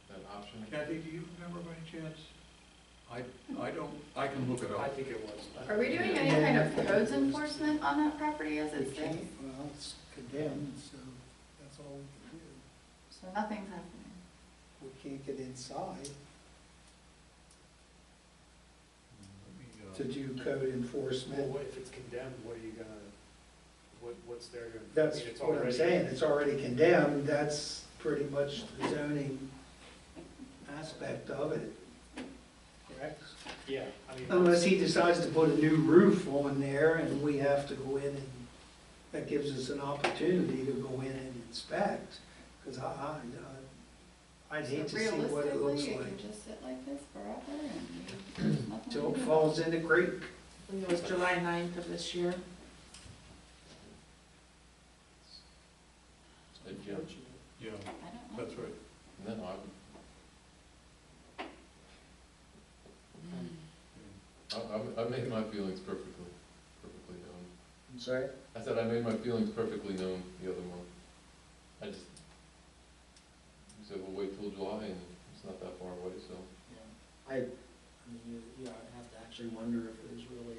That option? Kathy, do you remember by any chance? I can look it I up. think it was. Are we doing any kind of codes enforcement on that property as We it can't, stands? well, it's condemned, so that's all we can do. So nothing's happening. We can't get inside to Let me, do code enforcement. Well, if it's condemned, what are you gonna, what's there to? That's I mean, it's what I'm already- saying, it's already condemned, that's pretty much the zoning aspect of it, correct? Yeah, I mean. Unless he decides to put a new roof on there and we have to go in and, that gives us an opportunity to go in and inspect, because I'd hate to see what it looks Realistically, it like. can just sit like this forever and there's nothing Till to it do. falls in the creek. I think it was July 9th of this year. Yeah. yeah, I don't know. that's right. No, I would. I made my feelings perfectly known. I'm sorry? I said I made my feelings perfectly known the other month. You said we'll wait till July and it's not that far away, so. Yeah. I mean, you have to actually wonder if there's really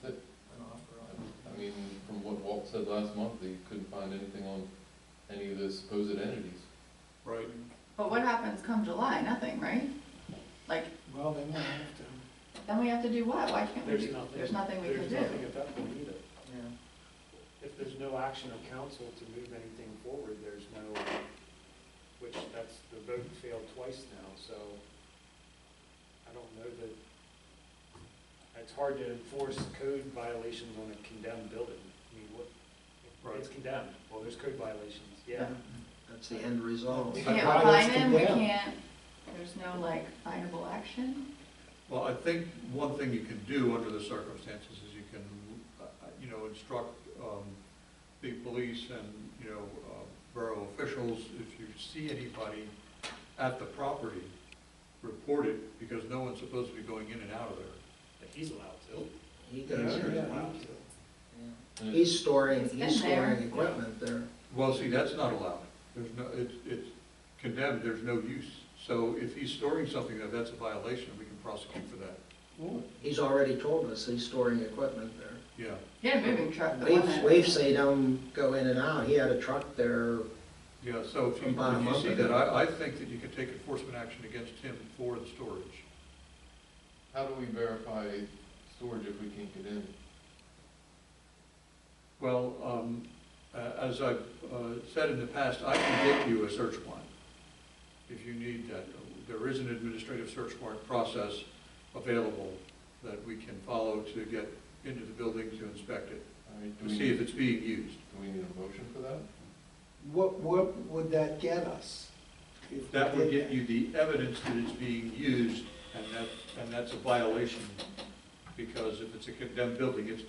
an offer on it. I mean, from what Walt said last month, he couldn't find anything on any of the supposed entities. right? But what happens come July? Nothing, right? Like, Well, then we'll have to. then we have to do what? Why can't we There's do? nothing. There's nothing we can do. There's nothing at that point either. Yeah. If there's no action of council to move anything forward, there's no, which that's, the vote failed twice now, so I don't know that, it's hard to enforce code violations on a condemned building. I mean, what, it's condemned, well, there's code violations, yeah. That's the end result. We can't Why fine it's him, we condemned. can't, there's no like finable action? Well, I think one thing you can do under the circumstances is you can, instruct the police and, borough officials, if you see anybody at the property, report it, because no one's supposed to be going in and out of there. But he's allowed to. He Yeah, does. yeah. Allowed to. And He's storing, It's been he's storing there. equipment there. Well, see, that's not allowed. There's no, it's condemned, there's no use. So if he's storing something that's a violation, we can prosecute for that. He's already told us he's storing equipment there. Yeah. He had a moving truck, the one that. We've seen him go in and out. He had a truck there. Yeah, so if you, About a if you month see ago. that, I think that you can take enforcement action against him for the storage. how do we verify storage if we can't get in? Well, as I've said in the past, I can get you a search warrant if you need that. There is an administrative search warrant process available that we can follow to get into the building to inspect it, All right, do to we see need, if it's being used. do we need a motion for that? What would that get us? if we That would did get you the evidence that it's being used, and that's a violation, because if it's a condemned building, it's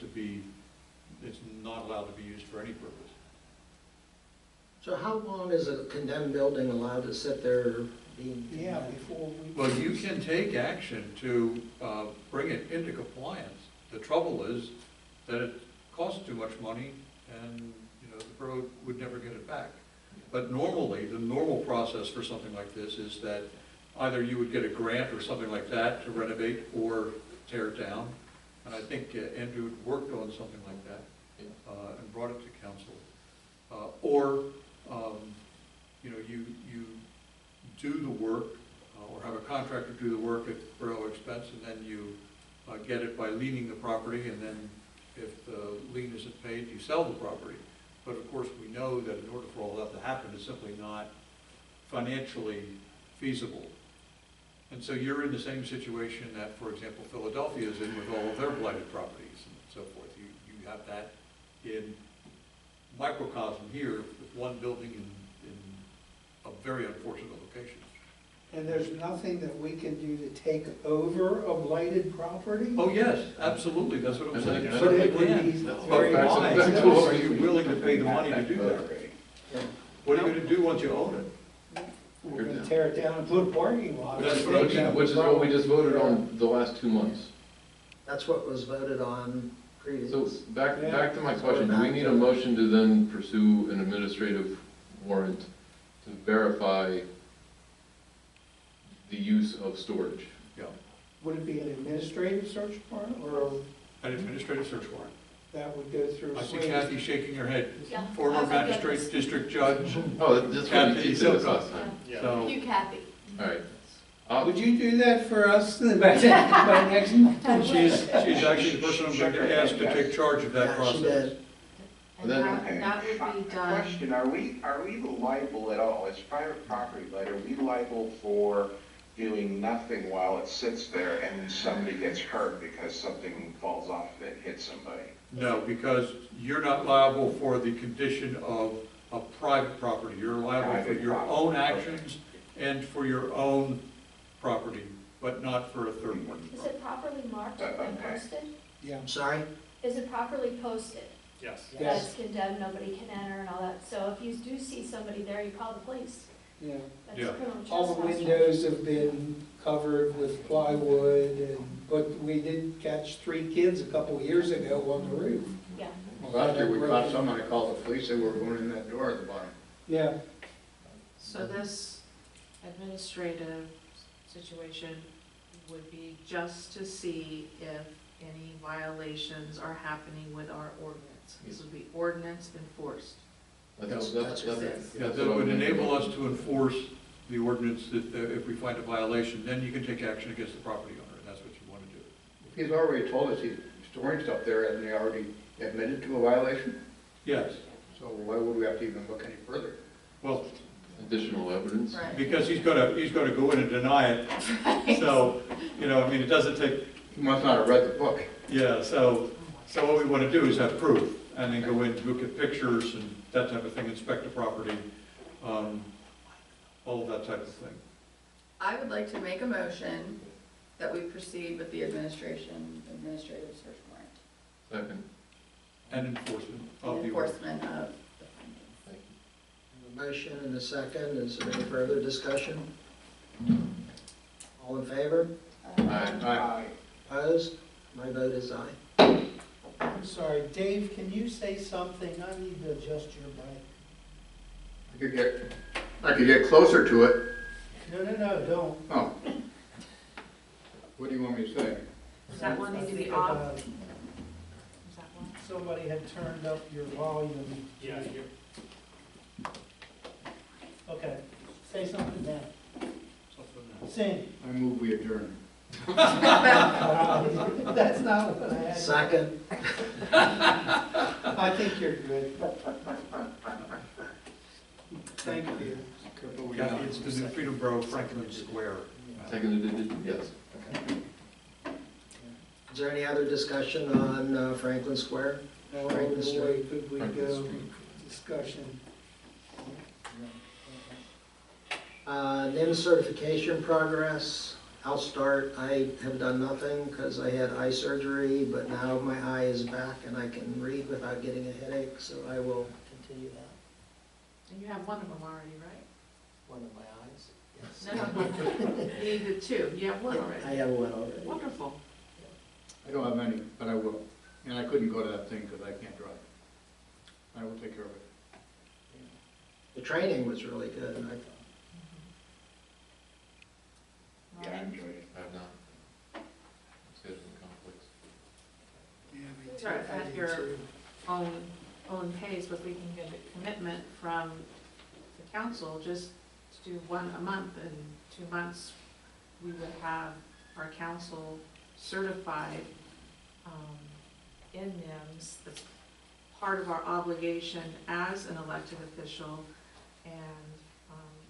not allowed to be used for any purpose. So how long is a condemned building allowed to sit there being Yeah, condemned? before we. Well, you can take action to bring it into compliance. The trouble is that it costs too much money, and, the borough would never get it back. But normally, the normal process for something like this is that either you would get a grant or something like that to renovate or tear it down. And I think Andrew worked on something like that and brought it to council. Or you do the work or have a contractor do the work at borough expense, and then you get it by liening the property, and then if the lien isn't paid, you sell the property. But of course, we know that in order for all that to happen, it's simply not financially feasible. And so you're in the same situation that, for example, Philadelphia is in with all of their blighted properties and so forth. You have that in microcosm here with one building in a very unfortunate location. And there's nothing that we can do to take over a blighted property? Oh, yes, absolutely, that's what I'm saying. You But certainly it would can. be But very why? nice. Are you willing to pay the money to do that? Yeah. What are you gonna do once you own it? We're gonna tear it down and put a parking lot. That's what I'm saying. Which is what we just voted on the last 2 months. That's what was voted on So previous. back to my question, do we need a motion to then pursue an administrative warrant to verify the use of storage? Yeah, Would it be an administrative search warrant, or an administrative search warrant. that would go through? I see Swayze? Kathy shaking her head. Yeah. Former Okay, good. magistrate, district judge. Oh, that's what we Kathy did this Silcock. last time. Yeah. So, Thank you, Kathy. All right. Would you do that for us by next month? she's actually the person I'm going to ask to take charge of that Yeah, she process. did. And Then- that would be done. Question, are we liable at all, as private property, but are we liable for doing nothing while it sits there and somebody gets hurt because something falls off and hits somebody? No, because you're not liable for the condition of a private property. You're liable for Private your property, own okay. actions and for your own property, but not for a third one. Is it properly marked and Okay. posted? Yeah. I'm sorry? Is it properly posted? Yes. Yes. That it's condemned, nobody can enter and all that. So if you do see somebody there, you call the police. Yeah. That's Yeah. criminal All the trespass. windows have been covered with plywood, but we did catch 3 kids a couple of years ago on the roof. Yeah. Well, last year we caught somebody, called the police, they were going in that door at the bottom. Yeah. So this administrative situation would be just to see if any violations are happening with our ordinance. This would be ordinance enforced. That's, Yes, that's, that's that's. it. Yeah, that's that what would I'm thinking. enable us to enforce the ordinance that, if we find a violation, then you can take action against the property owner, and that's what you want to do. He's already told us he's storing stuff there, and he already admitted to a violation, Yes, so why would we have to even look any further? well, Additional evidence. Right. because he's gonna go in and deny it, so, you know, I mean, it doesn't take, He must not have read the book. yeah, so what we want to do is have proof, and then go in, look at pictures and that type of thing, inspect the property, all of that type of thing. I would like to make a motion that we proceed with the administrative search warrant. Second. And enforcement of And the ordinance. enforcement of the Thank you. A motion and a second, is there any further discussion? All in favor? findings. Aye. Opposed? My vote is aye. I'm sorry, Dave, can you say something? I need to adjust your mic. I could get closer to it. No, don't. Oh. What do you want me to say? Does that one need to be off? Is that one? Somebody had turned up your volume. Yeah, you're, Okay, say something now. Sing. I move we adjourn. That's not what I had. Second? I think you're good. Thank you. Kathy, it's the new Freedom Borough, Franklin Square. Seconded, yes. Is there any other discussion on Franklin Square? Oh, Franklin boy, Street. could we Franklin go, Street. discussion. NIM certification progress, I'll start. I have done nothing because I had eye surgery, but now my eye is back and I can read without getting a headache, so I will continue that. And you have one of them already, right? One of my eyes. Yes. No, you need the two, you have one I already. have one already. Wonderful. I don't have any, but I will. And I couldn't go to that thing because I can't drive. I will take care of it. The training was really good, I thought. Yeah, I enjoyed it. I have not. Scheduling conflicts. These are at your own pace, but we can get a commitment from the council just to do one a month. In 2 months, we would have our council certified in NIMS. That's part of our obligation as an elected official. And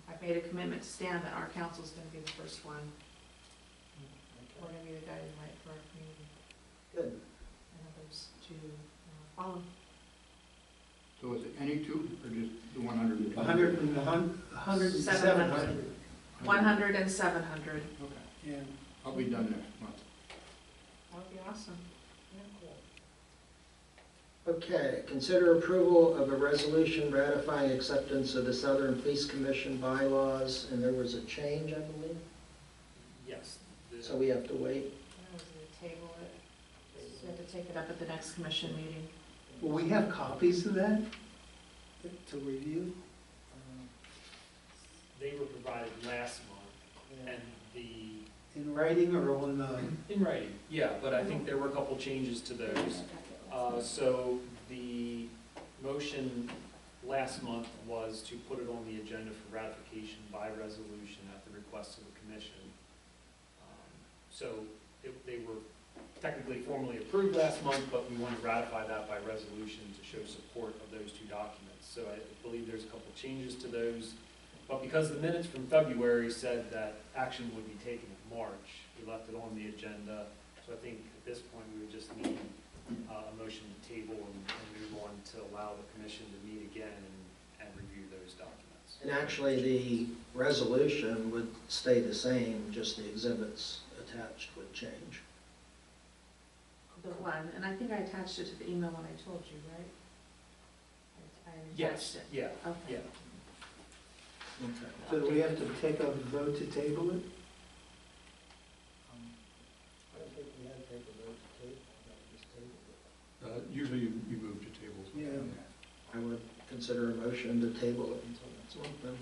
I've made a commitment to Stan that our council's gonna be the first one. We're gonna be the guiding light for our community Good. and others to follow. So is it any two or just the 100? 100 and 700. 100 and 700. Okay. Yeah. I'll be done next month. That would be awesome. Okay, consider approval of a resolution ratifying acceptance of the Southern Police Commission bylaws, and there was a change, I believe, yes. so we have to wait. I was gonna table it. So we have to take it up at the next commission meeting. Will we have copies of that to review? They were provided last month, and the, In writing or on, in writing, yeah, but I think there were a couple changes to those. So the motion last month was to put it on the agenda for ratification by resolution at the request of the commission. So they were technically formally approved last month, but we want to ratify that by resolution to show support of those two documents. So I believe there's a couple changes to those. But because the minutes from February said that action would be taken in March, we left it on the agenda. So I think at this point, we would just need a motion to table and move on to allow the commission to meet again and review those documents. And actually, the resolution would stay the same, just the exhibits attached would change. The one, and I think I attached it to the email when I told you, right? I Yes, attached it. yeah, Okay. yeah. Okay. so do we have to take a vote to table it? I don't think we had to take a vote to table, just table it. Usually you move to tables. Yeah. I would consider a motion to table it until next month then.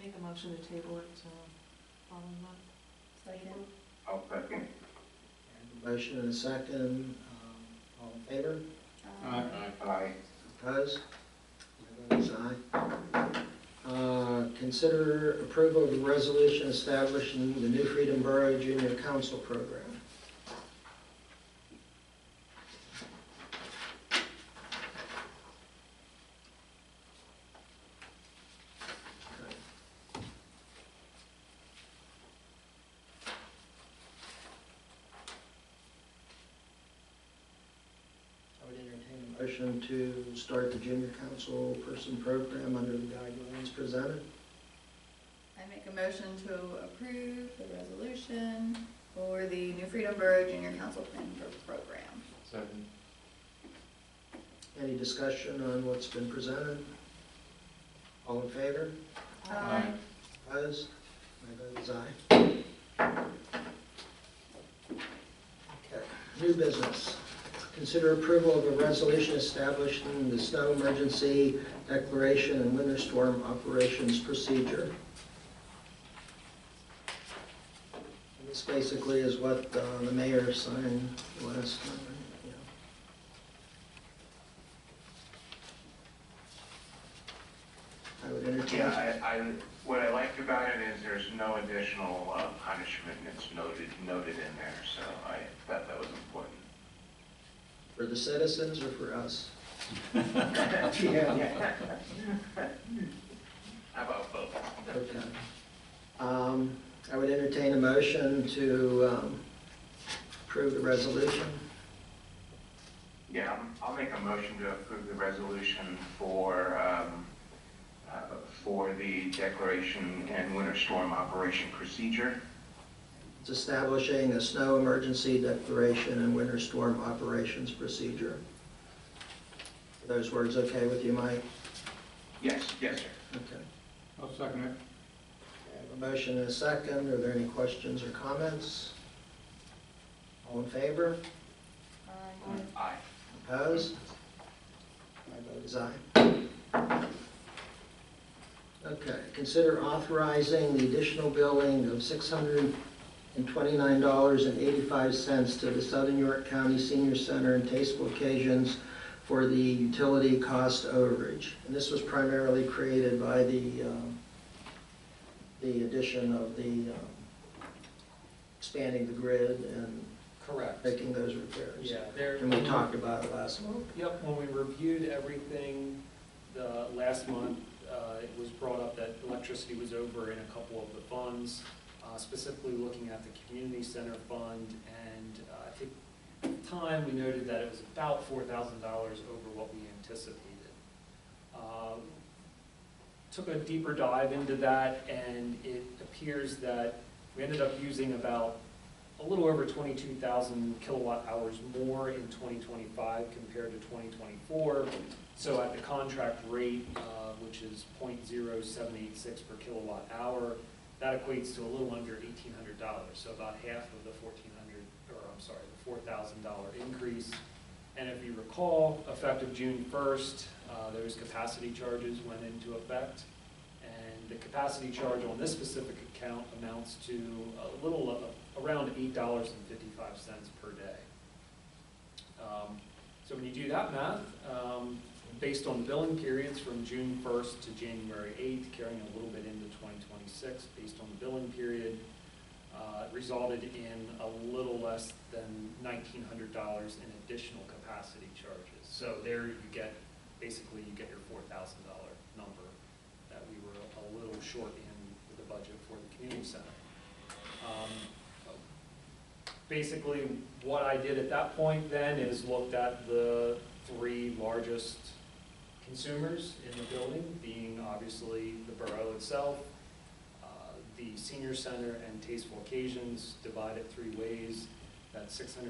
Make a motion to table it following month. Second. I'll second. Motion and a second, All in favor? Aye. Aye. Opposed? My vote is aye. Consider approval of the resolution establishing the New Freedom Borough Junior Council Program. I would entertain a motion to start the junior council person program under the guidelines presented. I make a motion to approve the resolution for the New Freedom Borough Junior Council Member Program. Second. Any discussion on what's been presented? All in favor? Aye. Opposed? My vote is aye. Okay, new business. Consider approval of a resolution establishing the snow emergency declaration and winter storm operations procedure. And this basically is what the mayor signed last time. Yeah. I would entertain. Yeah, what I liked about it is there's no additional punishment, and it's noted in there, so I thought that was important. For the citizens or for us? Yeah. How about both? Okay. I would entertain a motion to approve the resolution. Yeah, I'll make a motion to approve the resolution for the declaration and winter storm operation procedure. It's establishing a snow emergency declaration and winter storm operations procedure. Are those words okay with you, Mike? Yes, sir. Okay. I'll second it. I have a motion and a second. Are there any questions or comments? All in favor? Aye. Opposed? My vote is aye. Okay, consider authorizing the additional billing of $629.85 to the Southern York County Senior Center and Tasteful Occasions for the utility cost overage. And this was primarily created by the addition of the expanding the grid and Correct. making those repairs. Yeah, there. And we talked about it last month. Yep, when we reviewed everything last month, it was brought up that electricity was over in a couple of the funds, specifically looking at the community center fund, and I think at the time we noted that it was about $4,000 over what we anticipated. Took a deeper dive into that, and it appears that we ended up using about a little over 22,000 kilowatt hours more in 2025 compared to 2024. So at the contract rate, which is 0.0786 per kilowatt hour, that equates to a little under $1,800. So about half of the the $4,000 increase. And if you recall, effective June 1st, those capacity charges went into effect. And the capacity charge on this specific account amounts to a little around $8.55 per day. So when you do that math, based on billing periods from June 1st to January 8th, carrying a little bit into 2026, based on the billing period, resulted in a little less than $1,900 in additional capacity charges. So there you get, basically you get your $4,000 number that we were a little short in with the budget for the community center. Basically, what I did at that point then is looked at the three largest consumers in the building, being obviously the borough itself, the senior center and Tasteful Occasions, divided three ways. That's $629.85.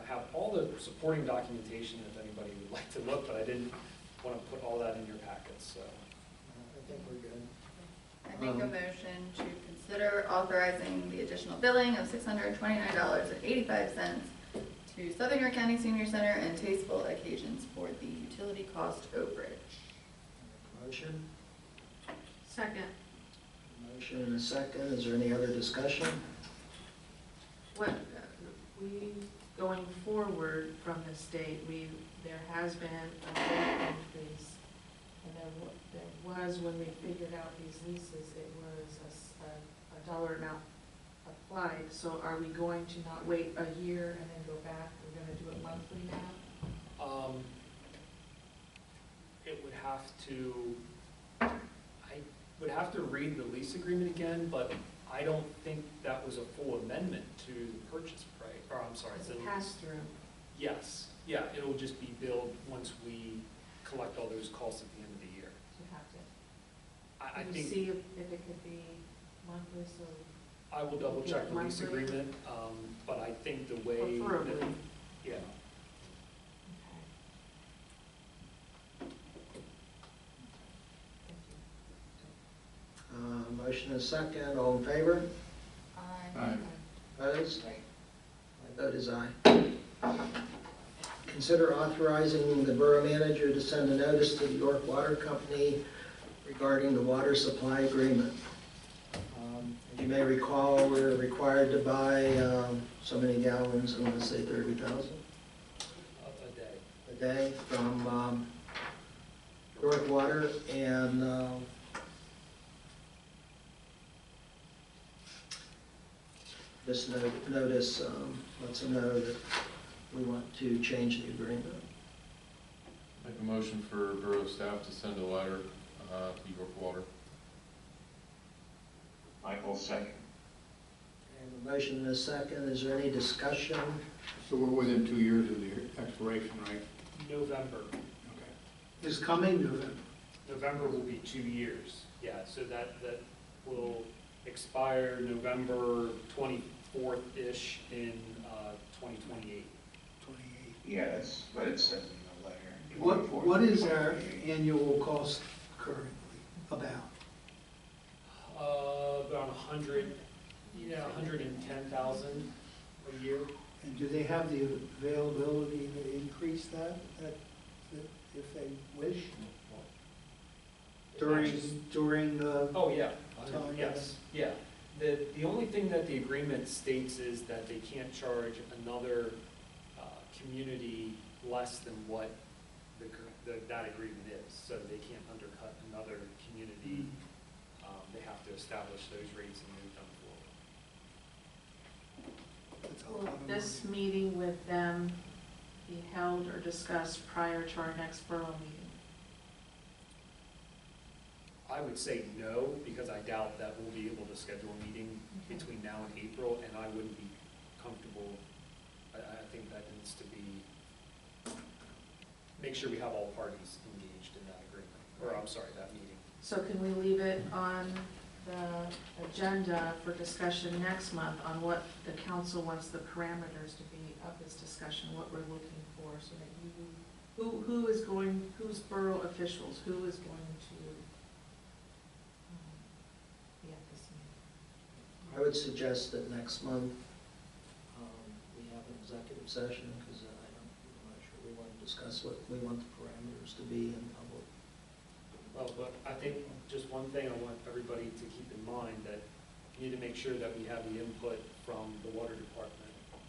I have all the supporting documentation if anybody would like to look, but I didn't want to put all that in your packets, so. I think we're good. I make a motion to consider authorizing the additional billing of $629.85 to Southern York County Senior Center and Tasteful Occasions for the utility cost overage. Motion? Second. Motion and a second. Is there any other discussion? what, we, going forward from this date, there has been a rate increase. And there was, when we figured out these leases, it was a dollar amount applied. So are we going to not wait a year and then go back? We're gonna do it monthly now? It would have to, I would have to read the lease agreement again, but I don't think that was a full amendment to the purchase price, or I'm sorry. It's so- a pass-through. Yes, yeah, it'll just be billed once we collect all those costs at the end of the year. You have to. I Can you think, see if it could be monthly, so I will double check the lease monthly? agreement, but I think the way. that- preferably? Yeah, Motion is second, all in favor? Aye. Opposed? My vote is aye. Consider authorizing the borough manager to send a notice to the York Water Company regarding the water supply agreement. As you may recall, we're required to buy so many gallons, I want to say 30,000 a day. a day from York Water, and this notice lets them know that we want to change the agreement. Make a motion for borough staff to send a letter to York Water. Michael, second. And the motion is second, is there any discussion? So we're within 2 years of the expiration, right? November. Okay. Is coming November. November will be 2 years, yeah, so that will expire November 24th-ish in 2028. 28. Yeah, that's what it says in the letter. What is our annual cost currently about? About 110,000 a year. And do they have the availability to increase that if they wish? During the Oh, yeah, time? yes, yeah. The only thing that the agreement states is that they can't charge another community less than what that agreement is. So they can't undercut another community. They have to establish those rates and move them forward. That's a Will lot of this money. meeting with them be held or discussed prior to our next borough meeting? I would say no, because I doubt that we'll be able to schedule a meeting between now and April, and I wouldn't be comfortable. I think that needs to be, make sure we have all parties engaged in that agreement, or I'm sorry, that meeting. So can we leave it on the agenda for discussion next month on what the council wants the parameters to be of this discussion, what we're looking for, so that who's borough officials, who is going to be at this meeting? I would suggest that next month we have an executive session, because I'm not sure we want to discuss what we want the parameters to be in public. Well, but I think just one thing I want everybody to keep in mind, that we need to make sure that we have the input from the water department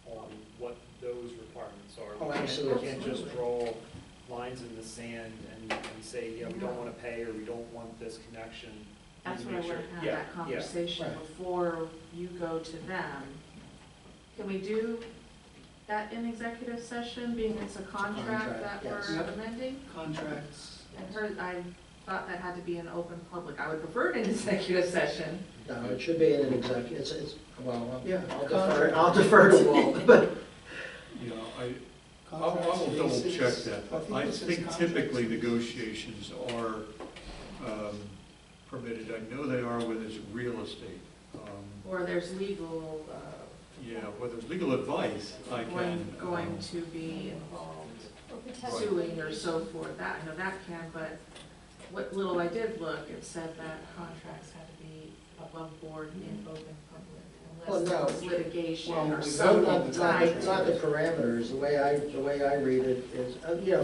on what those requirements are. Oh, We can't- absolutely. We can't just draw lines in the sand and say, yeah, we don't want to pay, or we don't want this connection. We need That's to what I make want sure- to have yeah, that yeah. conversation Right. before you go to them. Can we do that in executive session, being it's a contract that contract, we're yes. amending? Contracts. I thought that had to be an open public. I would prefer it in executive session. No, it should be in an executive, well, Yeah, I'll defer to Walt, but You know, I will double check that, but I think typically negotiations are permitted. I know they are when it's real estate. Or there's legal, Yeah, whether it's legal advice, I can. going to be involved, Or potential suing or so forth. That, I know that can, but what little I did look, it said that contracts had to be above board in open public, Well, unless no. it's litigation Well, or we something vote on the tied not to the it. parameters. The way I read it is,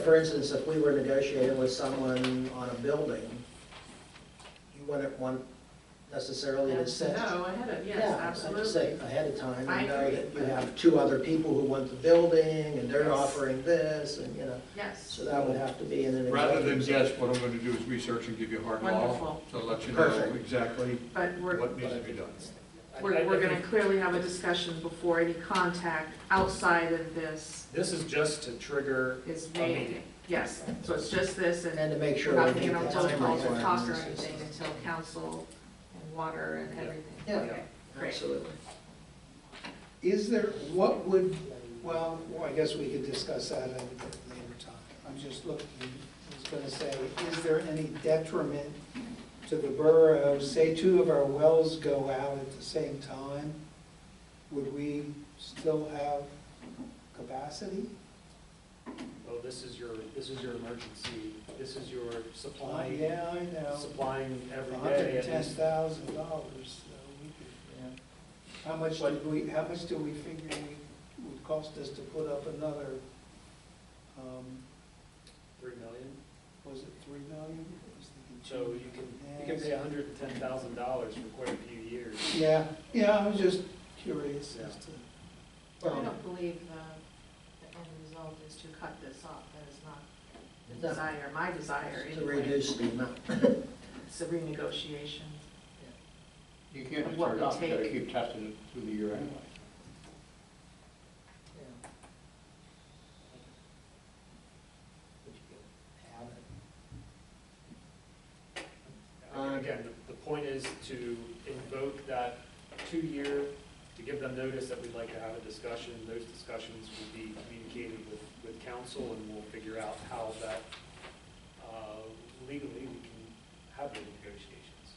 for instance, if we were negotiating with someone on a building, you wouldn't want necessarily to And set. to know ahead of, yes, Yeah, I'd absolutely. say ahead of time, I you know agree. that you have two other people who want the building, and they're Yes. offering this, and, you know, Yes, so that would have to be in an Rather than executive guess, what I'm gonna do is research and give you a hard law. Wonderful. To let you know Perfect. exactly but what needs to be done. we're gonna clearly have a discussion before any contact outside of this This is just to trigger is a made. meeting. Yes, so it's just this, and And to make sure we're we not meet thinking the of time phone calls or costs or requirements. anything until council and water and everything. Yeah. Okay, great. Absolutely. Is there, what would, well, I guess we could discuss that at a later time. I'm just looking, I was gonna say, is there any detriment to the borough? Say two of our wells go out at the same time, would we still have capacity? Well, this is your emergency, this is your supply, Yeah, I know. supplying every day at least. $110,000, so we could, yeah. How much do we figure it would cost us to put up another, 3 million. was it 3 million? I was thinking So two. you can pay $110,000 for quite a few years. Yeah, I was just curious as to. I don't believe the end result is to cut this off, that is not the No. desire, my desire To anyway. reduce the amount. It's a renegotiation. You can't Of just what turn it we off, you gotta take. keep testing it through the year anyway. Again, the point is to invoke that 2-year, to give them notice that we'd like to have a discussion. Those discussions will be communicated with council, and we'll figure out how that legally we can have the negotiations.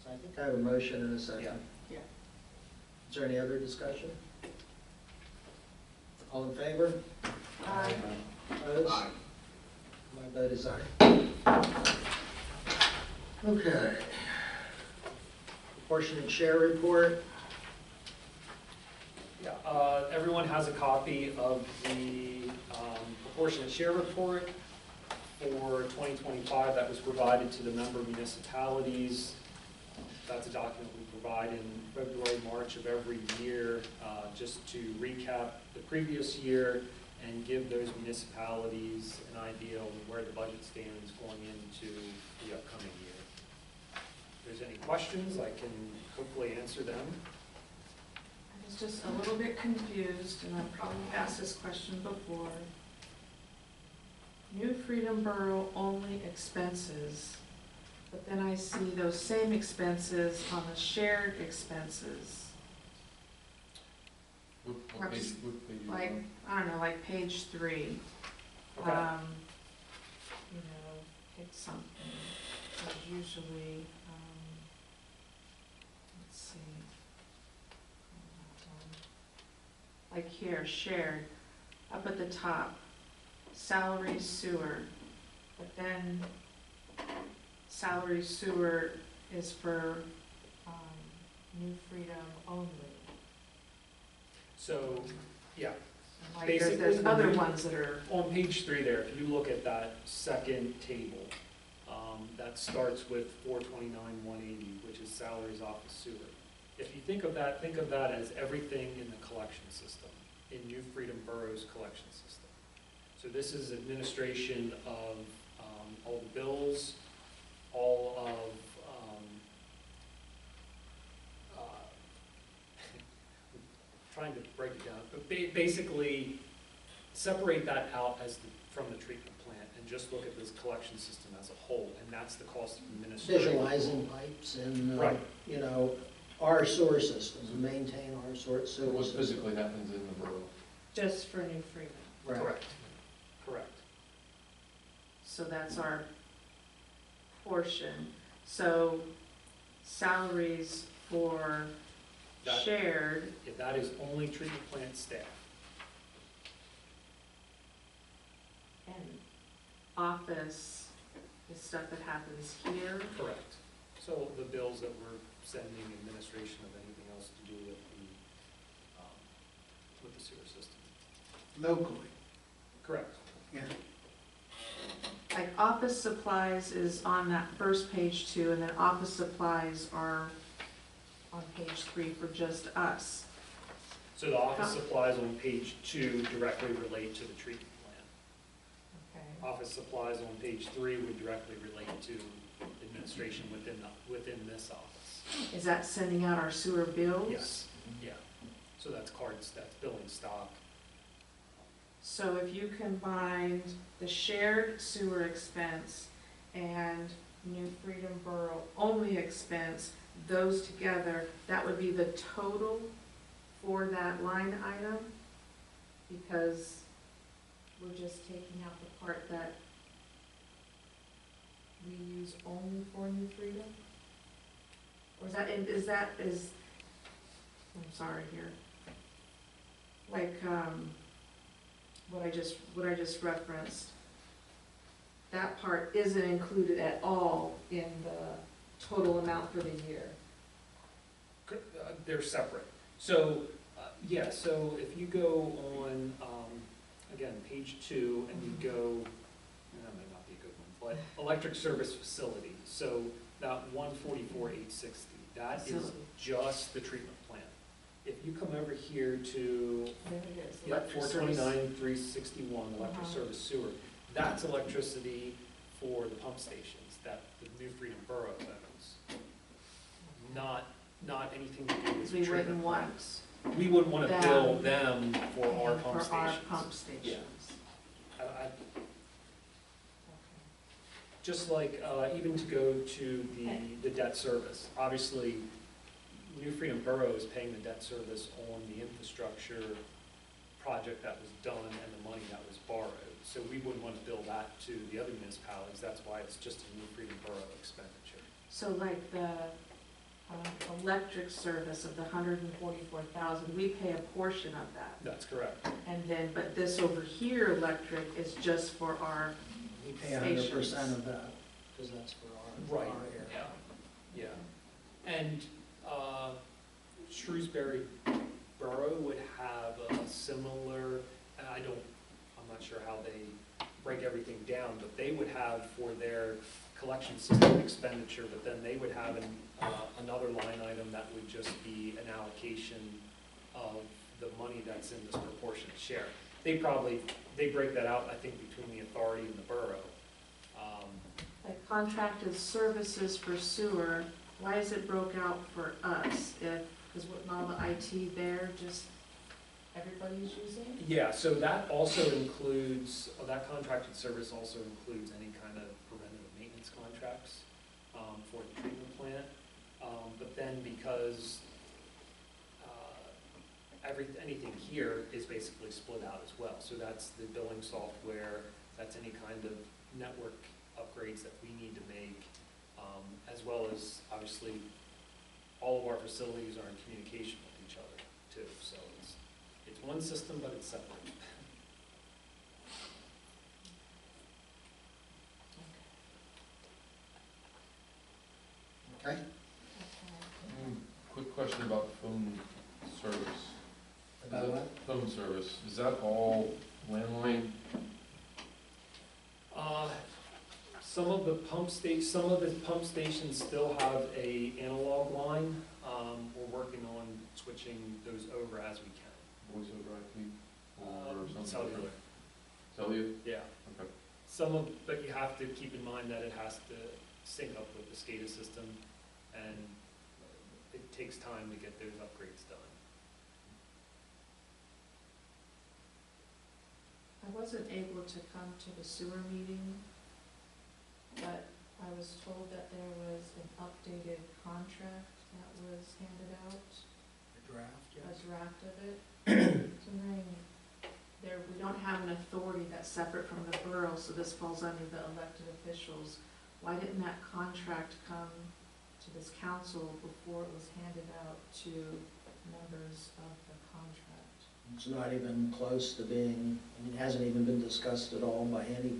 So I think I have a motion in a second. Yeah. Yeah. Is there any other discussion? All in favor? Opposed? My vote is aye. Okay. Proportionate share report. Yeah, everyone has a copy of the proportionate share report for 2025 that was provided to the member municipalities. That's a document we provide in February, March of every year, just to recap the previous year and give those municipalities an idea of where the budget stands going into the upcoming year. If there's any questions, I can hopefully answer them. I was just a little bit confused, and I've probably asked this question before. New Freedom Borough only expenses, but then I see those same expenses on the shared expenses. What page you Like, on? I don't know, like page 3. Okay. You know, pick something. There's usually, let's see. Like here, shared, up at the top, salary sewer, but then salary sewer is for, New Freedom only. So, yeah, Like there's Basically, other when you- ones that are, on page 3 there, if you look at that second table, that starts with 429,180, which is salaries office sewer. If you think of that as everything in the collection system, in New Freedom Borough's collection system. So this is administration of all the bills, all of, trying to break it down, but basically separate that out from the treatment plant and just look at this collection system as a whole, and that's the cost of administration. Visualizing pipes and, Right. you know, our sewer systems, maintain our sewer system. What physically happens in the borough? just for New Freedom. Right. Correct. So that's our portion. So salaries for That- shared, If that is only treatment plant staff. and office is stuff that happens here. Correct. So the bills that we're sending, administration of anything else to do with the sewer system. Locally, Correct. yeah. like office supplies is on that first page too, and then office supplies are on page 3 for just us. So the office supplies on page 2 directly relate to the treatment plan. Okay. Office supplies on page 3 would directly relate to administration within this office. Is that sending out our sewer bills? Yes, yeah. So that's cards, that's billing stock. So if you combined the shared sewer expense and New Freedom Borough only expense, those together, that would be the total for that line item? Because we're just taking out the part that we use only for New Freedom? Or is that, I'm sorry here. Like, what I just referenced, that part isn't included at all in the total amount for the year. They're separate. So, yeah, so if you go on, again, page 2, and you go, that might not be a good one, but electric service facility, so that 144,860, that is Facility. just the treatment plant. If you come over here to, There it is. yeah, electric service. 429,361, electric Uh-huh. service sewer, that's electricity for the pump stations that the New Freedom Borough owns. Not anything to do with the We treatment wouldn't want plants. We wouldn't want to bill them them for our pump for our stations. pump stations. Just like, even to go to the debt service, obviously, New Freedom Borough is paying the debt service on the infrastructure project that was done and the money that was borrowed. So we wouldn't want to bill that to the other municipalities, that's why it's just a New Freedom Borough expenditure. So like the electric service of the 144,000, we pay a portion of that. That's correct. And then, but this over here, electric, is just for our We pay 100% of that, because that's for our Right, area. yeah. And Shrewsbury Borough would have a similar, and I'm not sure how they break everything down, but they would have for their collection system expenditure, but then they would have another line item that would just be an allocation of the money that's in this proportionate share. They break that out, I think, between the authority and the borough. like contracted services for sewer. Why is it broke out for us? Because wouldn't all the IT there just everybody's using? Yeah, so that also includes, that contracted service also includes any kind of preventative maintenance contracts for the treatment plant. But then because anything here is basically split out as well. So that's the billing software, that's any kind of network upgrades that we need to make, as well as obviously all of our facilities are in communication with each other too. So it's one system, but it's separate. Okay? Quick question about phone service. About what? Phone service, is that all landline? Some of the pump stations still have a analog line. We're working on switching those over as we can. Voice over IP or something? Cellular. Cellular? Yeah. Okay. But you have to keep in mind that it has to sync up with the SCADA system, and it takes time to get those upgrades done. I wasn't able to come to the sewer meeting, but I was told that there was an updated contract that was handed out, The draft, a yes. draft of it. So I'm wondering, we don't have an authority that's separate from the borough, so this falls under the elected officials. Why didn't that contract come to this council before it was handed out to members of the contract? It's not even close to being, it hasn't even been discussed at all by anybody.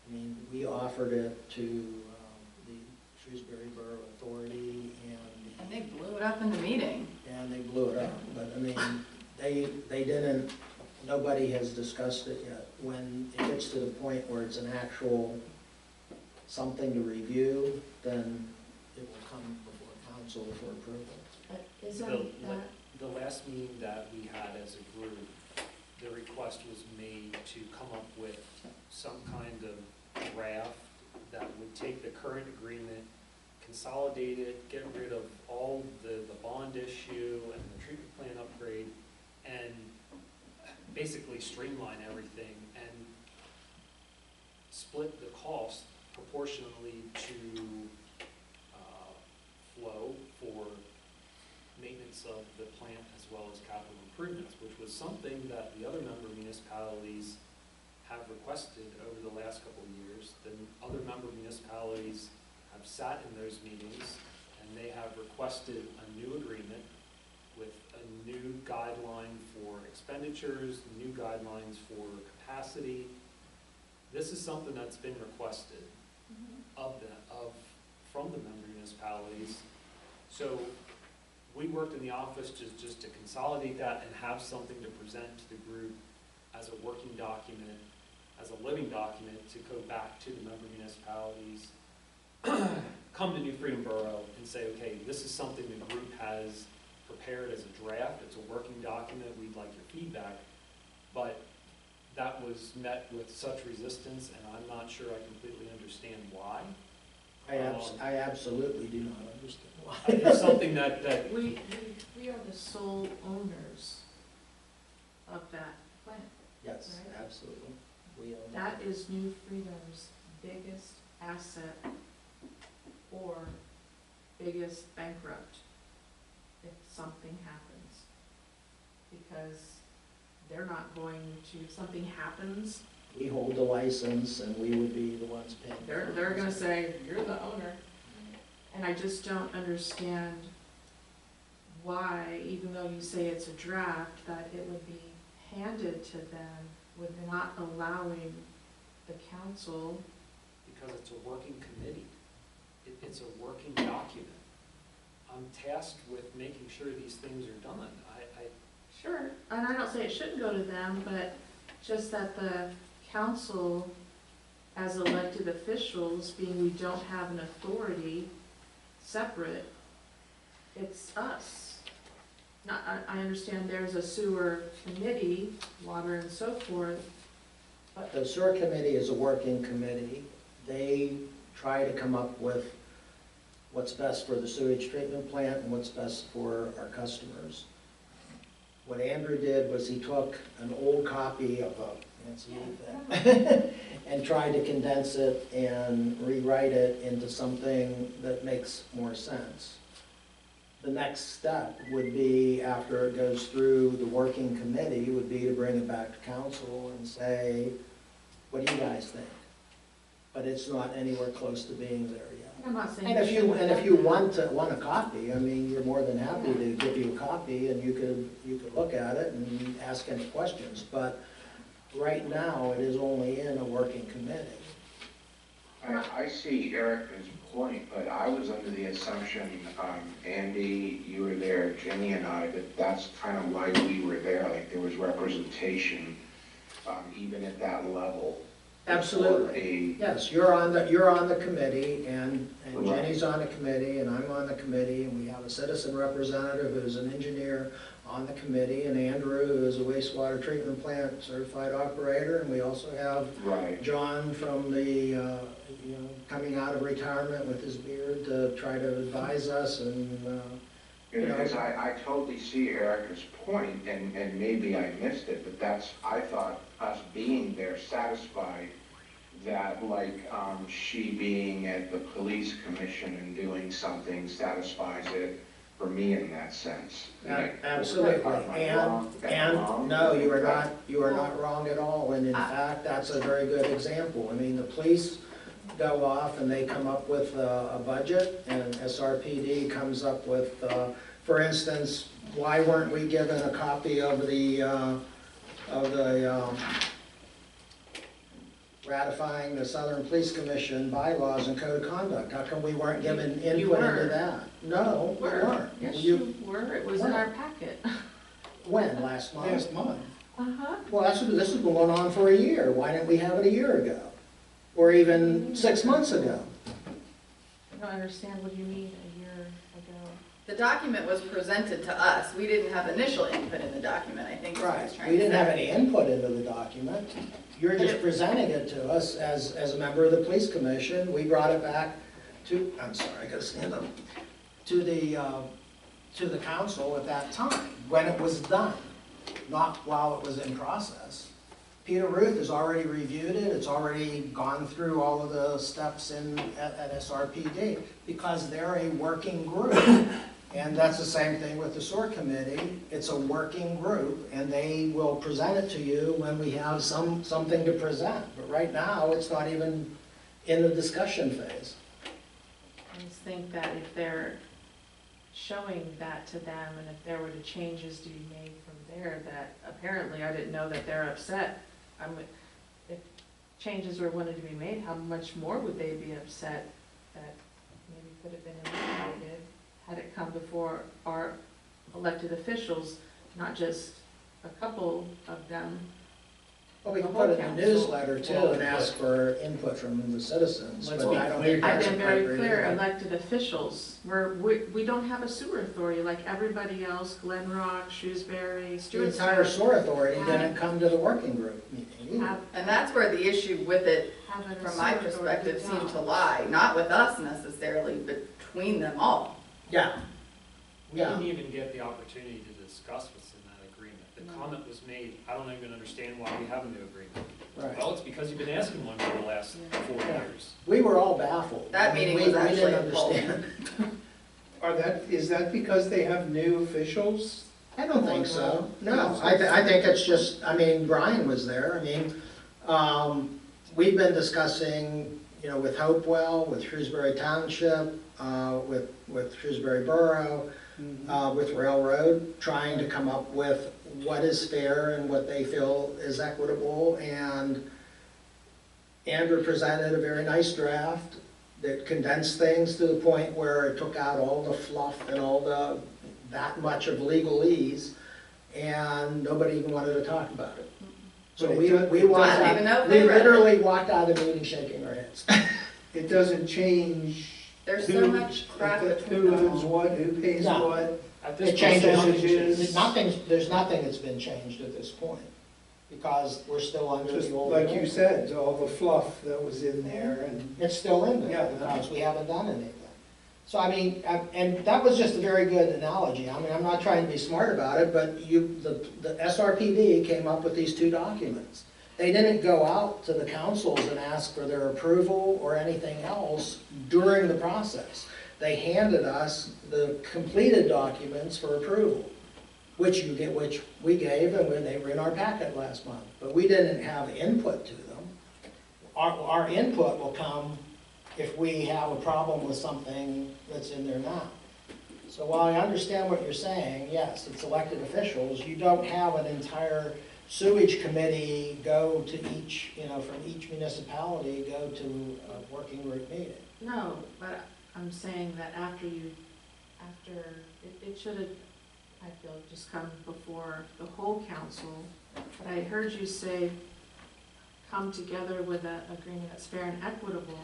I mean, we offered it to the Shrewsbury Borough Authority, And they blew it up in the meeting. and they blew it up. But I mean, they didn't, nobody has discussed it yet. When it gets to the point where it's an actual something to review, then it will come before council for approval. The last meeting that we had as a group, the request was made to come up with some kind of draft that would take the current agreement, consolidate it, get rid of all the bond issue and the treatment plan upgrade, and basically streamline everything and split the cost proportionally to flow for maintenance of the plant as well as capital improvements, which was something that the other member municipalities have requested over the last couple of years. The other member municipalities have sat in those meetings and they have requested a new agreement with a new guideline for expenditures, new guidelines for capacity. This is something that's been requested from the member municipalities. So we worked in the office just to consolidate that and have something to present to the group as a working document, as a living document to go back to the member municipalities, come to New Freedom Borough and say, okay, this is something the group has prepared as a draft. It's a working document. We'd like your feedback. But that was met with such resistance, and I'm not sure I completely understand why. I absolutely do not understand why. It's something that We are the sole owners of that plant. Yes, Right. absolutely. We own That is New Freedom's biggest asset or biggest bankrupt if something happens. Because they're not going to, if something happens, We hold the license and we would be the ones paying. they're gonna say, you're the owner. And I just don't understand why, even though you say it's a draft, that it would be handed to them with not allowing the council. because it's a working committee. It's a working document. I'm tasked with making sure these things are done. Sure, and I don't say it shouldn't go to them, but just that the council, as elected officials, being we don't have an authority separate, it's us. Not, I understand there's a sewer committee, water and so forth, but The sewer committee is a working committee. They try to come up with what's best for the sewage treatment plant and what's best for our customers. What Andrew did was he took an old copy of a thing and tried to condense it and rewrite it into something that makes more sense. The next step would be, after it goes through the working committee, would be to bring it back to council and say, what do you guys think? But it's not anywhere close to being there yet. I'm not saying. And if you want a copy, I mean, you're more than happy to give you a copy and you could look at it and ask any questions. But right now, it is only in a working committee. I see Erica's point, but I was under the assumption, Andy, you were there, Jenny and I, that that's kind of why we were there, like there was representation, even at that level. Absolutely. Yes, you're on the committee, and Jenny's on the committee, and I'm on the committee, and we have a citizen representative who's an engineer on the committee, and Andrew, who is a wastewater treatment plant certified operator, and we also have John from the, coming out of retirement with his beard to try to advise us, and, Because I totally see Erica's point, and maybe I missed it, but that's, I thought us being there satisfied that, like, she being at the police commission and doing something satisfies it for me in that sense. Absolutely, and no, you are not wrong at all, and in fact, that's a very good example. I mean, the police go off and they come up with a budget, and SRPD comes up with, for instance, why weren't we given a copy of the ratifying the Southern Police Commission bylaws and code of conduct? How come we weren't given input into that? No, we weren't. Yes, you were, it was in our packet. When, last month? Last month. Uh-huh. Well, this has been going on for a year. Why didn't we have it a year ago? Or even 6 months ago? I don't understand what you mean a year ago. The document was presented to us. We didn't have initial input in the document, I think is what he's trying to say. We didn't have any input into the document. You're just presenting it to us as a member of the police commission. We brought it back to, I'm sorry, I gotta stand up, to the council at that time, when it was done, not while it was in process. Peter Ruth has already reviewed it, it's already gone through all of the steps at SRPD, because they're a working group. And that's the same thing with the SOAR committee. It's a working group, and they will present it to you when we have something to present. But right now, it's not even in the discussion phase. I just think that if they're showing that to them, and if there were the changes to be made from there, that apparently I didn't know that they're upset. If changes were wanted to be made, how much more would they be upset that maybe could have been eliminated had it come before our elected officials, not just a couple of them. Well, we can The whole put it in the council. newsletter too and ask for input from the citizens, Let's but be I don't clear. think I've that's been very appropriate clear, either. elected officials, we don't have a sewer authority like everybody else, Glen Rock, Shrewsbury, The entire Stewartstown. SOAR authority didn't come to the working group meeting either. And that's where the issue with it, Having a from my sewer authority perspective, seemed to don't. lie. Not with us necessarily, but between them all. Yeah, We yeah. didn't even get the opportunity to discuss what's in that agreement. The comment was made, I don't even understand why we have a new agreement. Right. Well, it's because you've been asking one for the last 4 years. We were all baffled. That I mean, meeting we was didn't actually a poll. understand. Is that because they have new officials? I don't think so. No, I think it's just, I mean, Brian was there. I mean, we've been discussing, you know, with Hopewell, with Shrewsbury Township, with Shrewsbury Borough, with Railroad, trying to come up with what is fair and what they feel is equitable. And Andrew presented a very nice draft that condensed things to the point where it took out all the fluff and all that much of legalese, and nobody even wanted to talk about it. So we walked I don't even know out, if we they read it. literally walked out of the meeting shaking our heads. It doesn't change There's so much crap between who them owns all. what, who pays No. what. At It this changes, point, there's nothing that's been changed at this point, because we're still under Just the old. like you rules. said, all the fluff that was in there and. It's still in there, Yeah. because we haven't done anything. So I mean, and that was just a very good analogy. I mean, I'm not trying to be smart about it, but the SRPD came up with these two documents. They didn't go out to the councils and ask for their approval or anything else during the process. They handed us the completed documents for approval, which we gave, and when they were in our packet last month. But we didn't have input to them. Our input will come if we have a problem with something that's in there now. So while I understand what you're saying, yes, it's elected officials, you don't have an entire sewage committee go to each, you know, from each municipality, go to a working group meeting. No, but I'm saying that it should have, I feel, just come before the whole council. But I heard you say, come together with an agreement that's fair and equitable.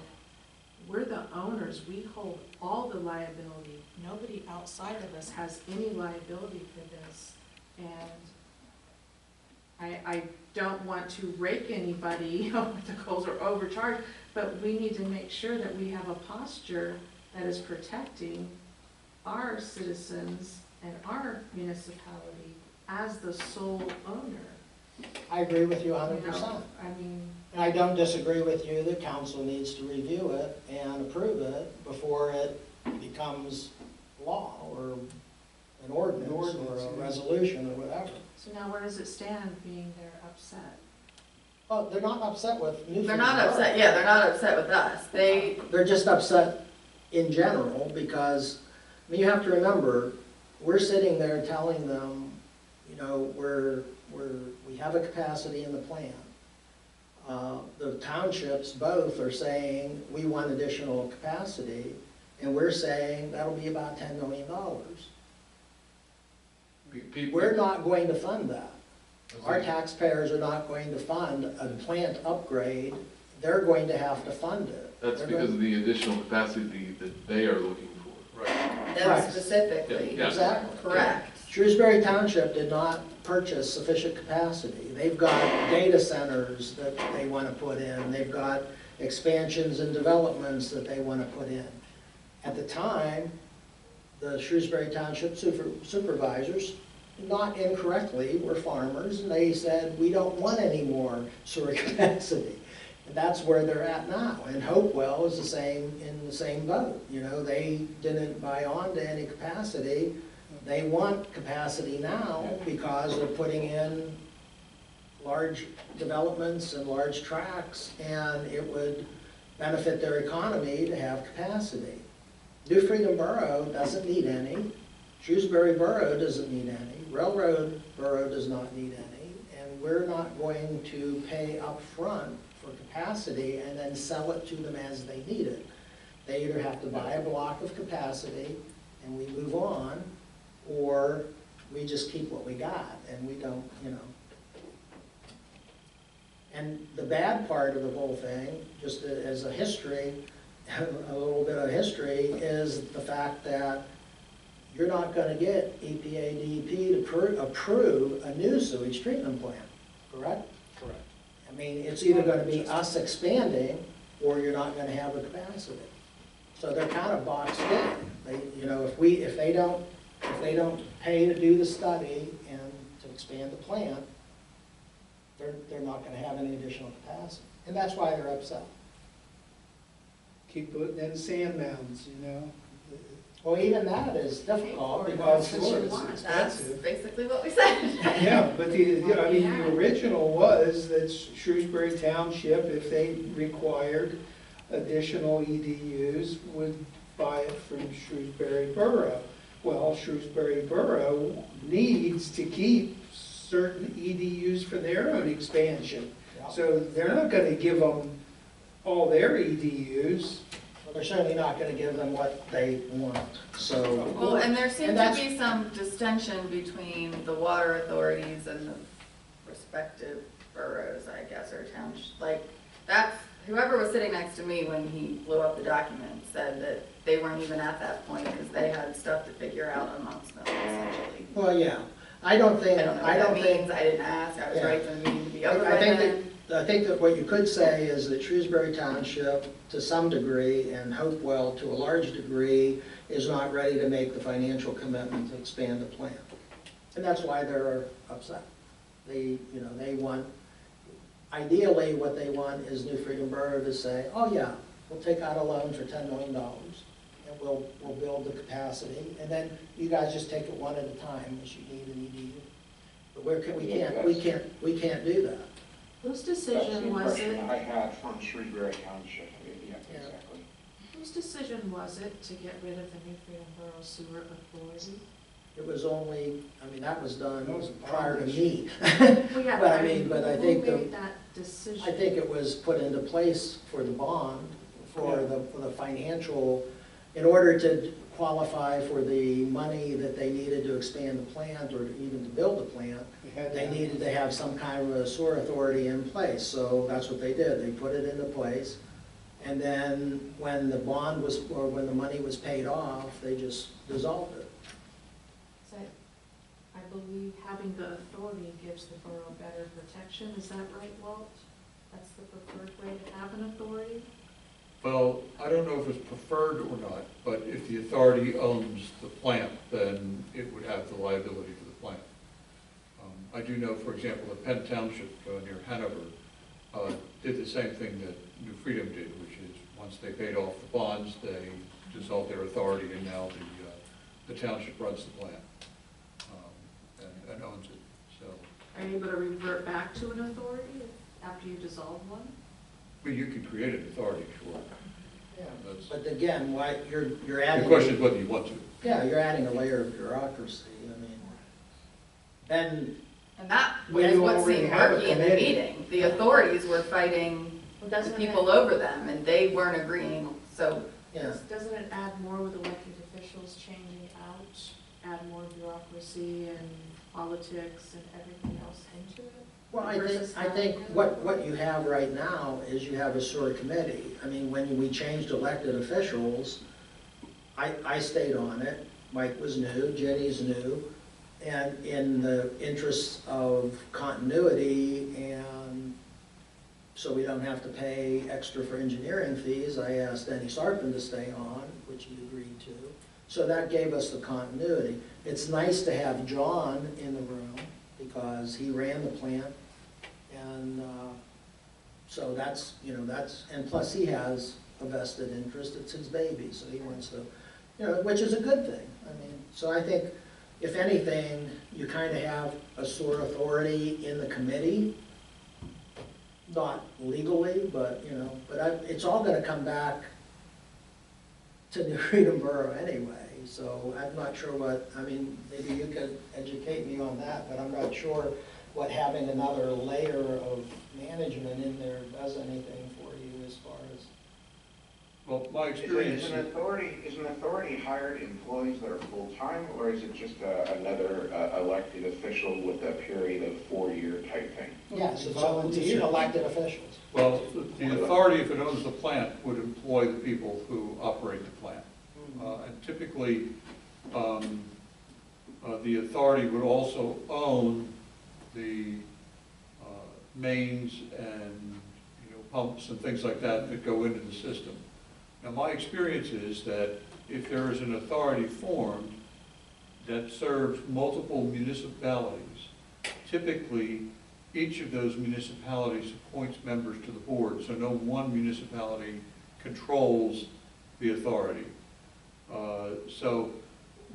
We're the owners, we hold all the liability. Nobody outside of us has any liability for this. And I don't want to rake anybody with the coals or overcharge, but we need to make sure that we have a posture that is protecting our citizens and our municipality as the sole owner. I agree with you You 100%. know, I mean, And I don't disagree with you that council needs to review it and approve it before it becomes law or an ordinance or a resolution or whatever. so now where does it stand being they're upset? Well, they're not upset with New. They're not upset, yeah, they're not upset with us. They're just upset in general because, I mean, you have to remember, we're sitting there telling them, you know, we have a capacity in the plan. The townships both are saying, we want additional capacity, and we're saying that'll be about $10 million. We're not going to fund that. Our taxpayers are not going to fund a plant upgrade, they're going to have to fund it. That's They're because going- of the additional capacity that they are looking for. Right. Them Right. specifically. Yeah. Exactly. Correct. Shrewsbury Township did not purchase sufficient capacity. They've got data centers that they want to put in. They've got expansions and developments that they want to put in. At the time, the Shrewsbury Township supervisors, not incorrectly, were farmers, and they said, we don't want any more sewer capacity. And that's where they're at now. And Hopewell is in the same boat. You know, they didn't buy on to any capacity. They want capacity now because they're putting in large developments and large tracts, and it would benefit their economy to have capacity. New Freedom Borough doesn't need any. Shrewsbury Borough doesn't need any. Railroad Borough does not need any. And we're not going to pay up front for capacity and then sell it to them as they need it. They either have to buy a block of capacity and we move on, or we just keep what we got and we don't, you know. And the bad part of the whole thing, just as a history, a little bit of history, is the fact that you're not gonna get EPA, DEP to approve a new sewage treatment plant, correct? Correct. I mean, it's either gonna be us expanding, or you're not gonna have the capacity. So they're kind of boxed in. They, you know, if they don't pay to do the study and to expand the plant, they're not gonna have any additional capacity. And that's why they're upset. Keep putting in sand mounds, you know? Well, even that is difficult Because because it's That's expensive. basically what we said. Yeah, but the original was that Shrewsbury Township, if they required additional EDUs, would buy it from Shrewsbury Borough. Well, Shrewsbury Borough needs to keep certain EDUs for their own expansion. So they're not gonna give them all their EDUs. Well, they're certainly not gonna give them what they want, so. Well, and there seems to that's- be some distension between the water authorities and the respective boroughs, I guess, or towns. Like, that's, whoever was sitting next to me when he blew up the document said that they weren't even at that point because they had stuff to figure out amongst them, essentially. Well, yeah, I don't think, I don't know what that means, I didn't ask, I was Yeah. ready for the meeting to be over I by think then. I think that what you could say is that Shrewsbury Township, to some degree, and Hopewell, to a large degree, is not ready to make the financial commitment to expand the plant. And that's why they're upset. They want, ideally, what they want is New Freedom Borough to say, oh yeah, we'll take out a loan for $10 million, and we'll build the capacity, and then you guys just take it one at a time as you need an EDU. But we can't do that. Whose That's decision the was it? impression I had from Shrewsbury Township, yeah, Yeah. exactly. Whose decision was it to get rid of the New Freedom Borough Sewer Authority? It was only, I mean, that was done That was a prior to bond me. Well, yeah, But I mean, but I think who made that decision? I think it was put into place for the bond, for the financial, in order to qualify for the money that they needed to expand the plant or even to build the plant. They needed to have some kind of a sewer authority in place, so that's what they did. They put it into place. And then when the bond was, or when the money was paid off, they just dissolved it. So I believe having the authority gives the borough better protection. Is that right, Walt? That's the preferred way to have an authority? Well, I don't know if it's preferred or not, but if the authority owns the plant, then it would have the liability for the plant. I do know, for example, that Penn Township near Hanover did the same thing that New Freedom did, which is once they paid off the bonds, they dissolved their authority, and now the township runs the plant and owns it. So, Are you able to revert back to an authority after you dissolve one? but you can create an authority, sure. Yeah. That's- But again, why, you're The adding. question is whether you want to. Yeah, you're adding a layer of bureaucracy, I mean. Then, And that Well, was you what already seemed have a murky in the committee. meeting. The authorities were fighting Well, the doesn't people it, over them, and they weren't agreeing, so yeah, doesn't it add more with elected officials changing out, add more bureaucracy and politics and everything else into it? Well, I Versus think having it? what you have right now is you have a sewer committee. I mean, when we changed elected officials, I stayed on it, Mike was new, Jenny's new, and in the interests of continuity and so we don't have to pay extra for engineering fees, I asked Denny Sarpin to stay on, which he agreed to. So that gave us the continuity. It's nice to have John in the room because he ran the plant. And so that's, you know, and plus he has a vested interest, it's his baby, so he wants to, you know, which is a good thing. I mean, so I think, if anything, you kind of have a sewer authority in the committee, not legally, but, you know, it's all gonna come back to New Freedom Borough anyway, so I'm not sure I mean, maybe you could educate me on that, but I'm not sure what having another layer of management in there does anything for you as far as. Well, my experience. Is an authority hired employees that are full-time, or is it just another elected official with a period of 4-year type thing? Yes, it's elected officials. Well, the authority, if it owns the plant, would employ the people who operate the plant. And typically, the authority would also own the mains and, you know, pumps and things like that that go into the system. Now, my experience is that if there is an authority formed that serves multiple municipalities, typically each of those municipalities appoints members to the board, so no one municipality controls the authority. So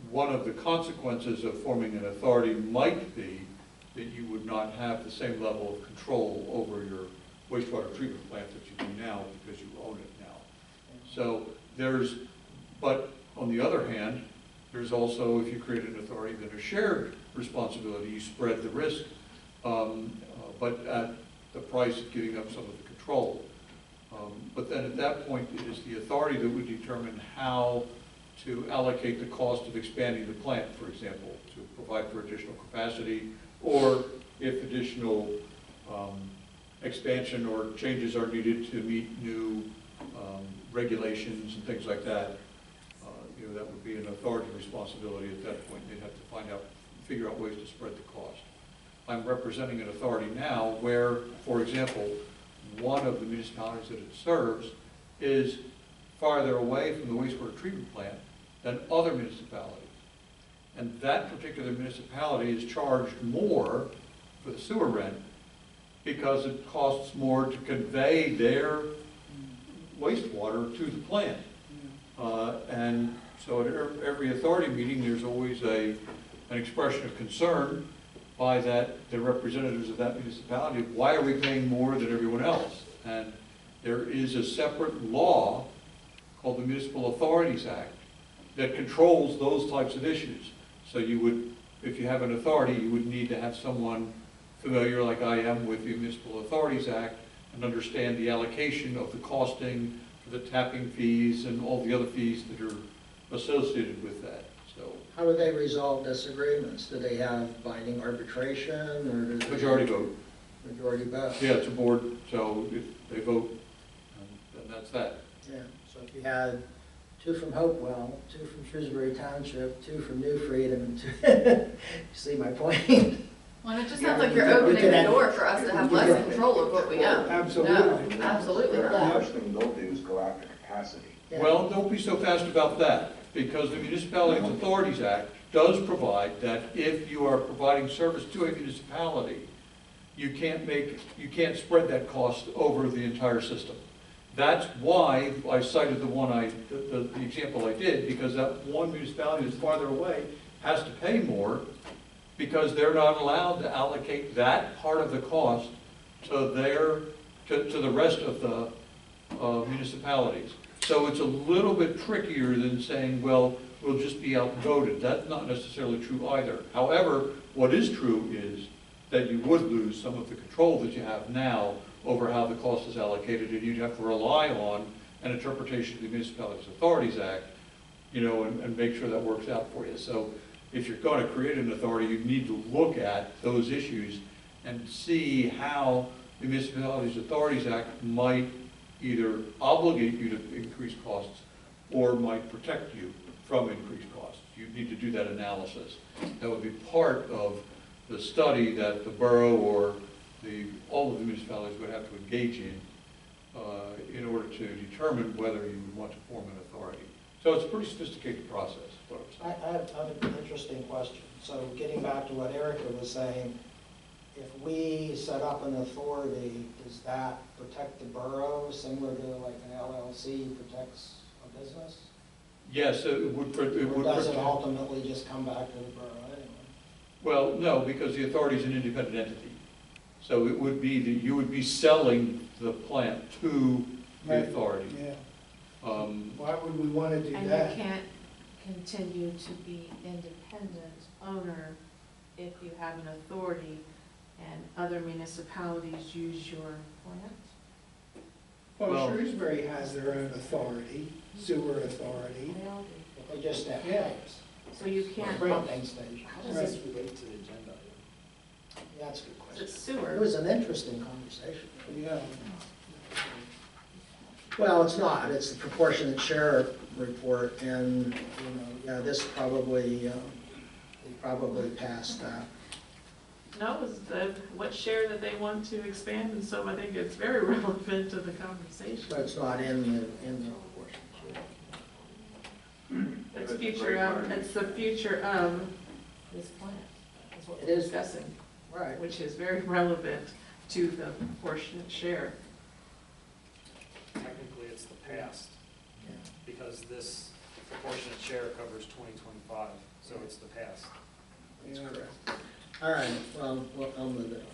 one of the consequences of forming an authority might be that you would not have the same level of control over your wastewater treatment plant that you do now because you own it now. So but on the other hand, there's also, if you create an authority, then a shared responsibility. You spread the risk, but at the price of giving up some of the control. But then at that point, it is the authority that would determine how to allocate the cost of expanding the plant, for example, to provide for additional capacity, or if additional expansion or changes are needed to meet new regulations and things like that. You know, that would be an authority responsibility at that point. They'd have to figure out ways to spread the cost. I'm representing an authority now where, for example, one of the municipalities that it serves is farther away from the wastewater treatment plant than other municipalities. And that particular municipality is charged more for the sewer rent because it costs more to convey their wastewater to the plant. And so at every authority meeting, there's always an expression of concern by the representatives of that municipality. Why are we paying more than everyone else? And there is a separate law called the Municipal Authorities Act that controls those types of issues. So you would, if you have an authority, you would need to have someone familiar, like I am, with the Municipal Authorities Act and understand the allocation of the costing for the tapping fees and all the other fees that are associated with that. So how do they resolve disagreements? Do they have binding arbitration or does majority vote? Majority vote. Yeah, it's a board, so if they vote, then that's that. Yeah, so if you had 2 from Hopewell, 2 from Shrewsbury Township, 2 from New Freedom, and 2, you see my point? Well, it just sounds like you're opening the door for us to have less control of what we own. Absolutely. No, absolutely The not. first thing they'll do is go after capacity. Yeah. Well, don't be so fast about that, because the Municipalities Authorities Act does provide that if you are providing service to a municipality, you can't spread that cost over the entire system. That's why I cited the example I did, because that one municipality that's farther away has to pay more because they're not allowed to allocate that part of the cost to the rest of the municipalities. So it's a little bit trickier than saying, well, we'll just be outvoted. That's not necessarily true either. However, what is true is that you would lose some of the control that you have now over how the cost is allocated, and you'd have to rely on an interpretation of the Municipalities Authorities Act, you know, and make sure that works out for you. So if you're going to create an authority, you need to look at those issues and see how the Municipalities Authorities Act might either obligate you to increase costs or might protect you from increased costs. You need to do that analysis. That would be part of the study that the borough or all of the municipalities would have to engage in order to determine whether you would want to form an authority. So it's a pretty sophisticated process, is what I'm saying. I have an interesting question. So getting back to what Erica was saying, if we set up an authority, does that protect the borough similar to like an LLC protects a business? Yes, it would. Or does it ultimately just come back to the borough anyway? Well, no, because the authority is an independent entity. So it would be that you would be selling the plant to the Right. authority. Yeah, Um, why would we want to do And that? you can't continue to be independent owner if you have an authority and other municipalities use your plant? Well, Well- Shrewsbury has their own authority, sewer authority. They all do. They just have Yeah. pipes, So you can't, pumping station. How does this relate to the agenda item? Yeah, that's a good question. it's sewer. It was an interesting conversation. Yeah. Well, it's not, it's the proportionate share report, and, you know, yeah, this probably, we probably passed that. No, it's what share that they want to expand, and so I think it's very relevant to the conversation. But it's not in the proportionate share. It's it's the future of this plant, is what It we're is. discussing, Right. which is very relevant to the proportionate share. Technically, it's the past, Yeah. because this proportionate share covers 2025, so it's the past. That's correct. All right, well, I'll move it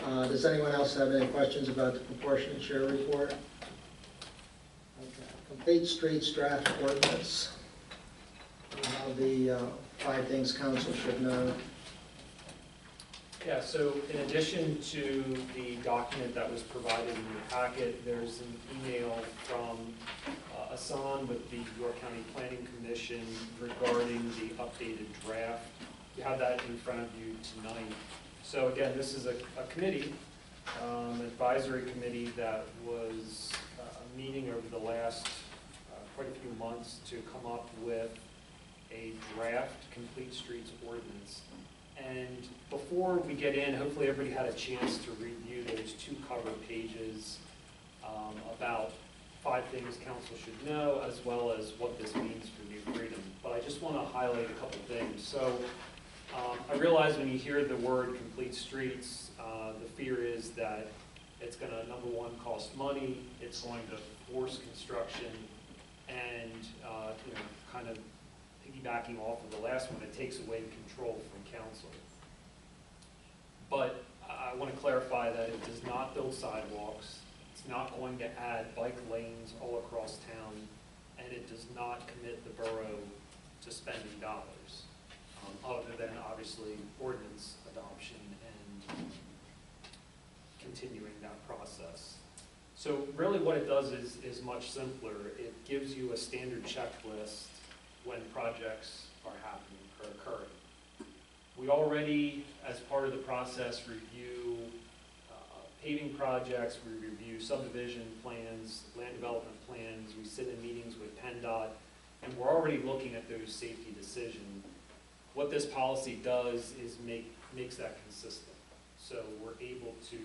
on. Does anyone else have any questions about the proportionate share report? Okay. Complete streets draft ordinance. The 5 things council should know. Yeah, so in addition to the document that was provided in your packet, there's an email from Asan with the York County Planning Commission regarding the updated draft. You have that in front of you tonight. So again, this is a committee, advisory committee that was meeting over the last quite a few months to come up with a draft complete streets ordinance. And before we get in, hopefully everybody had a chance to review those 2 cover pages about 5 things council should know, as well as what this means for New Freedom. But I just want to highlight a couple things. So I realize when you hear the word complete streets, the fear is that it's going to, number one, cost money, it's going to force construction, and you know, kind of piggybacking off of the last one, it takes away control from council. But I want to clarify that it does not build sidewalks, it's not going to add bike lanes all across town, and it does not commit the borough to spending dollars, other than obviously ordinance adoption and continuing that process. So really what it does is much simpler. It gives you a standard checklist when projects are happening or occurring. We already, as part of the process, review paving projects, we review subdivision plans, land development plans, we sit in meetings with PennDOT, and we're already looking at those safety decisions. What this policy does is makes that consistent. So we're able to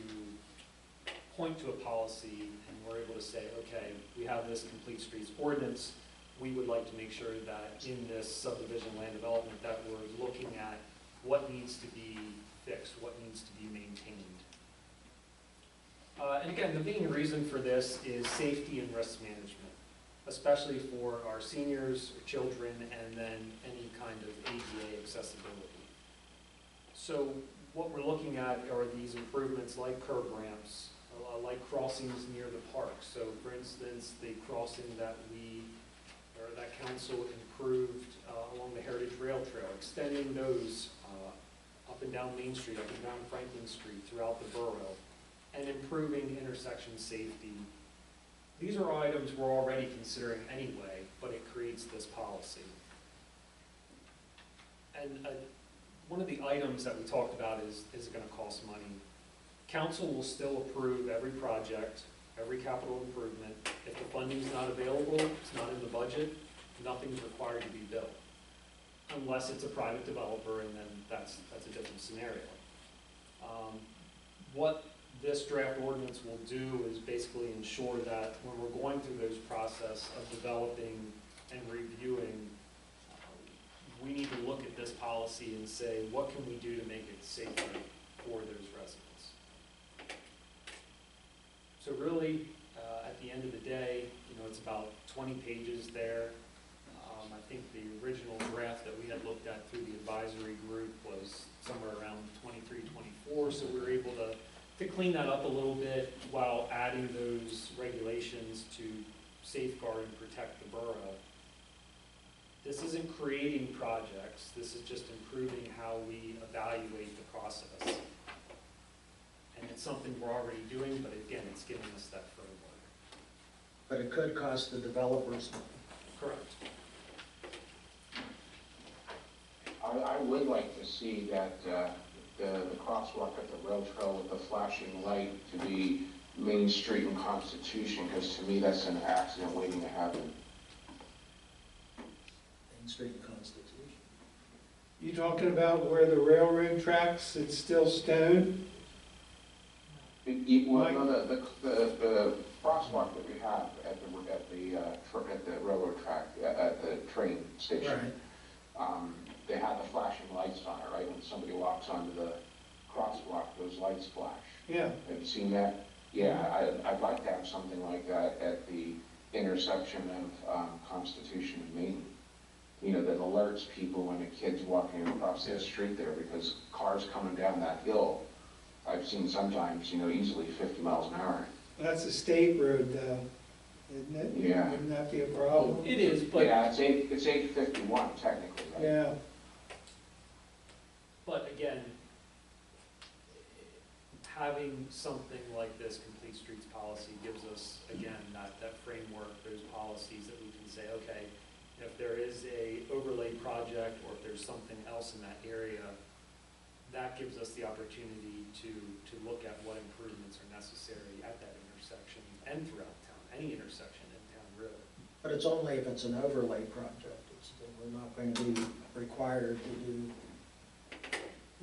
point to a policy and we're able to say, okay, we have this complete streets ordinance. We would like to make sure that in this subdivision land development that we're looking at what needs to be fixed, what needs to be maintained. And again, the main reason for this is safety and risk management, especially for our seniors, or children, and then any kind of ADA accessibility. So what we're looking at are these improvements like curb ramps, like crossings near the park. So for instance, the crossing that that council improved along the Heritage Rail Trail, extending those up and down Main Street, up and down Franklin Street, throughout the borough, and improving intersection safety. These are items we're already considering anyway, but it creates this policy. And one of the items that we talked about is it gonna cost money? Council will still approve every project, every capital improvement. If the funding's not available, it's not in the budget, nothing's required to be built. Unless it's a private developer, and then that's a different scenario. What this draft ordinance will do is basically ensure that when we're going through those process of developing and reviewing, we need to look at this policy and say, what can we do to make it safer for those residents? So really, at the end of the day, it's about 20 pages there. I think the original draft that we had looked at through the advisory group was somewhere around 23, 24, so we were able to clean that up a little bit while adding those regulations to safeguard and protect the borough. This isn't creating projects, this is just improving how we evaluate the process. And it's something we're already doing, but again, it's giving us that framework. But it could cost the developers money. Correct. I would like to see that the crosswalk at the rail trail with the flashing light to be Main Street and Constitution, because to me that's an accident waiting to happen. Main Street and Constitution. You talking about where the railroad tracks, it's still stone? Well, no, the crosswalk that we have at the railroad track, at the train station. Right. They have the flashing lights on it, right? When somebody walks onto the crosswalk, those lights flash. Yeah. Have you seen that? Yeah, I'd like to have something like that at the intersection of Constitution and Main. That alerts people when a kid's walking across the street there, because cars coming down that hill, I've seen sometimes, easily 50 miles an hour. That's a state road though, isn't it? Yeah. Wouldn't that be a problem? It is, but Yeah, it's 851 technically, right? Yeah. But again, having something like this complete streets policy gives us, again, that framework, those policies that we can say, okay, if there is a overlay project or if there's something else in that area, that gives us the opportunity to look at what improvements are necessary at that intersection and throughout town, any intersection in town, really. But it's only if it's an overlay project. We're not going to be required to do.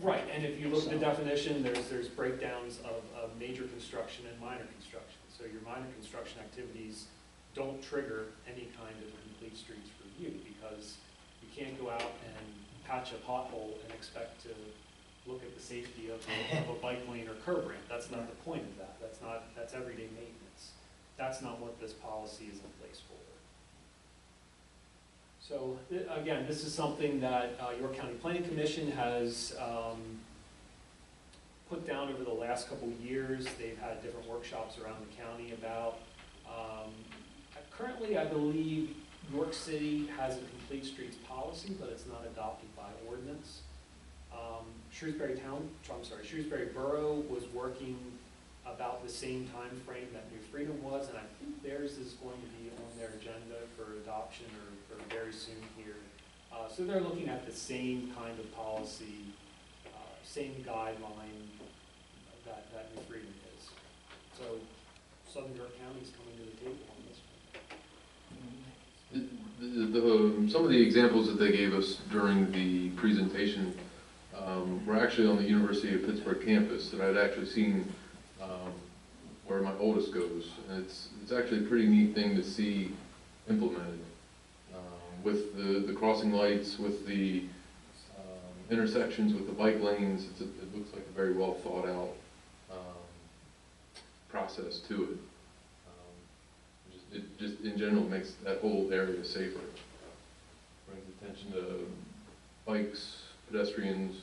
Right, and if you look at the definition, there's breakdowns of major construction and minor construction. So your minor construction activities don't trigger any kind of complete streets review, because you can't go out and patch a pothole and expect to look at the safety of a bike lane or curb ramp. That's not the point of that. That's everyday maintenance. That's not what this policy is in place for. So again, this is something that York County Planning Commission has put down over the last couple of years. They've had different workshops around the county about. Currently, I believe York City has a complete streets policy, but it's not adopted by ordinance. Shrewsbury Borough was working about the same time frame that New Freedom was, and I think theirs is going to be on their agenda for adoption or very soon here. So they're looking at the same kind of policy, same guideline that New Freedom is. So Southern York County is coming to the table on this one. Some of the examples that they gave us during the presentation were actually on the University of Pittsburgh campus that I'd actually seen where my oldest goes. And it's actually a pretty neat thing to see implemented with the crossing lights, with the intersections, with the bike lanes. It looks like a very well thought out process to it. It just in general makes that whole area safer. Brings attention to bikes, pedestrians.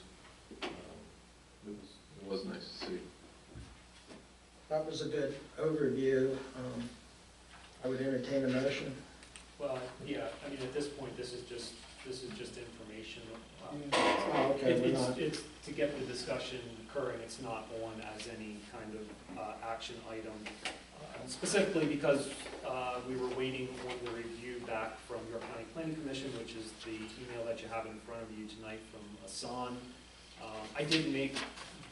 It was nice to see. That was a good overview. I would entertain a motion. Well, yeah, I mean, at this point, this is just information. Oh, okay, we're not. It's to get the discussion occurring. It's not on as any kind of action item. Specifically because we were waiting on the review back from York County Planning Planning Commission, which is the email that you have in front of you tonight from Asan. I did make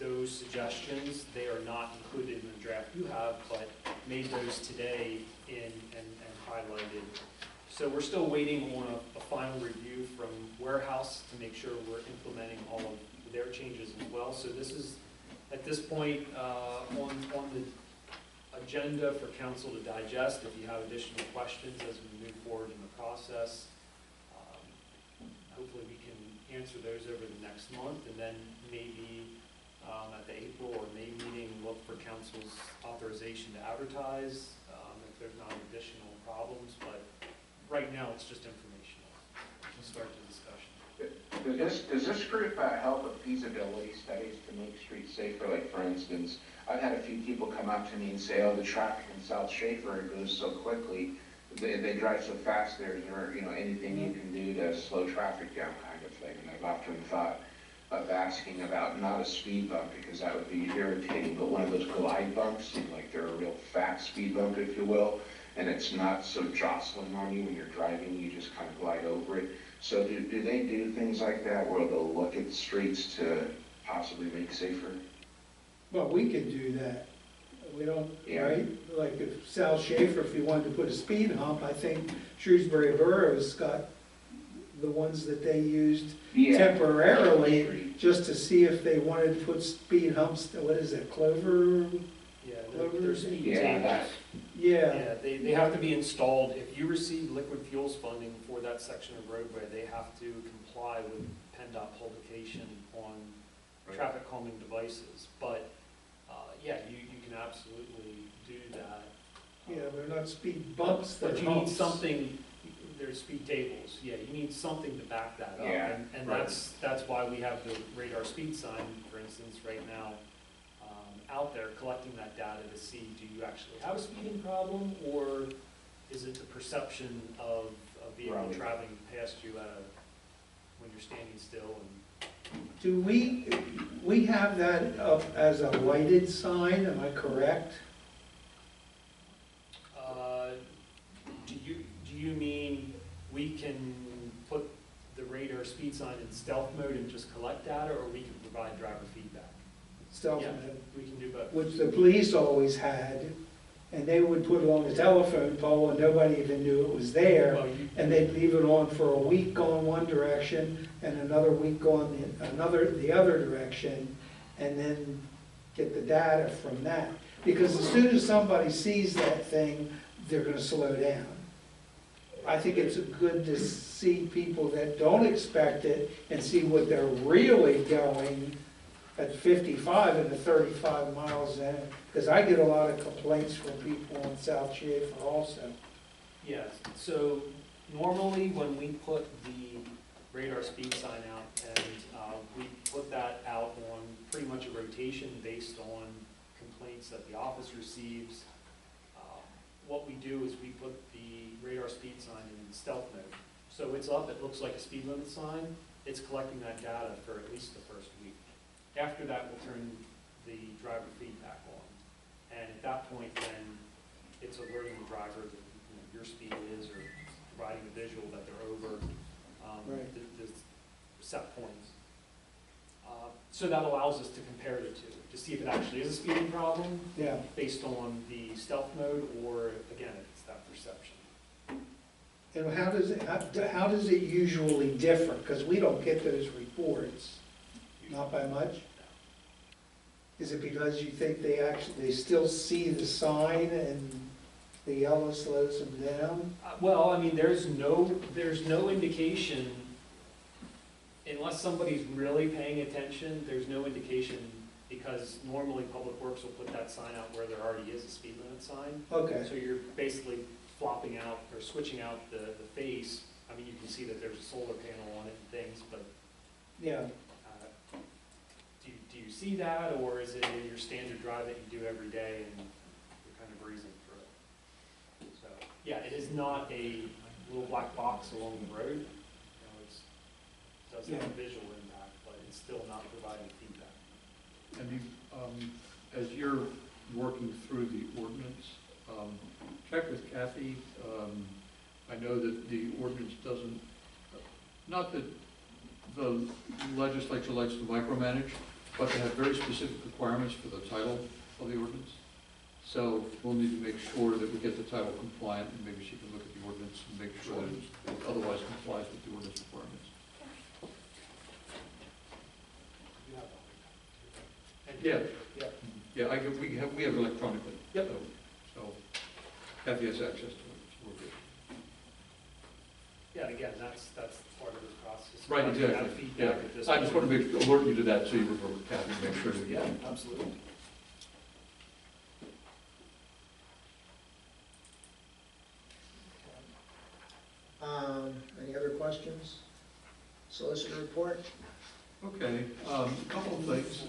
those suggestions. They are not included in the draft you have, but made those today and highlighted. So we're still waiting on a final review from Warehouse to make sure we're implementing all of their changes as well. So this is, at this point, on the agenda for council to digest. If you have additional questions as we move forward in the process, hopefully we can answer those over the next month, and then maybe at the April or May meeting, look for council's authorization to advertise if there's not additional problems. But right now, it's just informational. We'll start the discussion. Does this group help with feasibility studies to make streets safer? Like, for instance, I've had a few people come up to me and say, oh, the traffic in South Schaefer goes so quickly, they drive so fast, there's anything you can do to slow traffic down, kind of thing. And I've often thought of asking about not a speed bump, because that would be irritating, but one of those glide bumps, like they're a real fat speed bump, if you will, and it's not so jostling on you when you're driving, you just kind of glide over it. So do they do things like that where they'll look at streets to possibly make safer? Well, we could do that. We don't, Yeah. right? Like if South Schaefer, if you wanted to put a speed hump, I think Shrewsbury Borough's got the ones that they used Yeah. temporarily just to see if they wanted to put speed humps, what is it, Clover? Yeah, Clovers? there's speed Yeah, tables. that. Yeah, Yeah, they have to be installed. If you receive liquid fuels funding for that section of roadway, they have to comply with PennDOT publication on Right. traffic calming devices. But, yeah, you can absolutely do that. yeah, they're not speed bumps, they're But you need humps. something, there's speed tables, yeah, you need something to back that up. Yeah, And right. that's why we have the radar speed sign, for instance, right now, out there collecting that data to see, do you actually have a speeding problem, or is it the perception of a vehicle Right. traveling past you when you're standing still? And Do we have that up as a lighted sign, am I correct? Do you mean we can put the radar speed sign in stealth mode and just collect data, or we can provide driver feedback? Stealth Yeah, mode, we can do both. which the police always had, and they would put it on the telephone pole and nobody even knew it was there. Well, And they'd leave it on for a week going one direction and another week going the other direction, and then get the data from that. Because as soon as somebody sees that thing, they're gonna slow down. I think it's good to see people that don't expect it and see what they're really going at 55 and the 35 miles an hour. Because I get a lot of complaints from people on South Schaefer also. Yes, so normally when we put the radar speed sign out, and we put that out on pretty much a rotation based on complaints that the office receives, what we do is we put the radar speed sign in stealth mode. So it's up, it looks like a speed limit sign, it's collecting that data for at least the first week. After that, we'll turn the driver feedback on. And at that point, then, it's alerting the driver that your speed is, or providing a visual that they're over Right. the set points. So that allows us to compare the two, to see if it actually is a speeding problem Yeah. based on the stealth mode, or again, if it's that perception. And how does it usually differ? Because we don't get those reports, not by much? Is it because you think they still see the sign and the yellow slows them down? Well, I mean, there's no indication, unless somebody's really paying attention, there's no indication, because normally Public Works will put that sign out where there already is a speed limit sign. Okay, So you're basically flopping out or switching out the face. I mean, you can see that there's a solar panel on it and things, but yeah, do you see that, or is it your standard drive that you do every day and you're kind of breezing through it? So, yeah, it is not a little black box along the road. You know, it does have a visual impact, but it's still not providing feedback. And as you're working through the ordinance, check with Kathy, I know that the ordinance doesn't, not that the legislature likes to micromanage, but they have very specific requirements for the title of the ordinance. So we'll need to make sure that we get the title compliant, and maybe she can look at the ordinance and make sure that it otherwise complies with the ordinance requirements. You have all the Yeah. Yeah. Yeah, we have electronically. Yep. So Kathy has access to it, so we're good. Yeah, again, that's part of this process. Right, We have exactly, feedback yeah. at this I just want point. to alert you to that, so you refer to Kathy, and make sure that you Yeah, get it. absolutely. Any other questions? Solicitor report? Okay, a couple of things.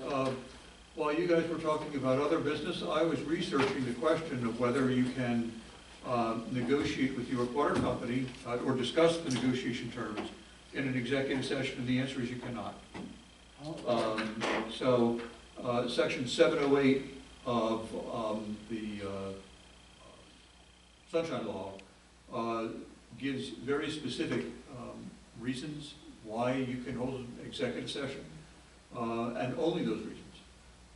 While you guys were talking about other business, I was researching the question of whether you can negotiate with your water company or discuss the negotiation terms in an executive session, and the answer is you cannot. So, section 708 of the Sunshine Law gives very specific reasons why you can hold an executive session, and only those reasons.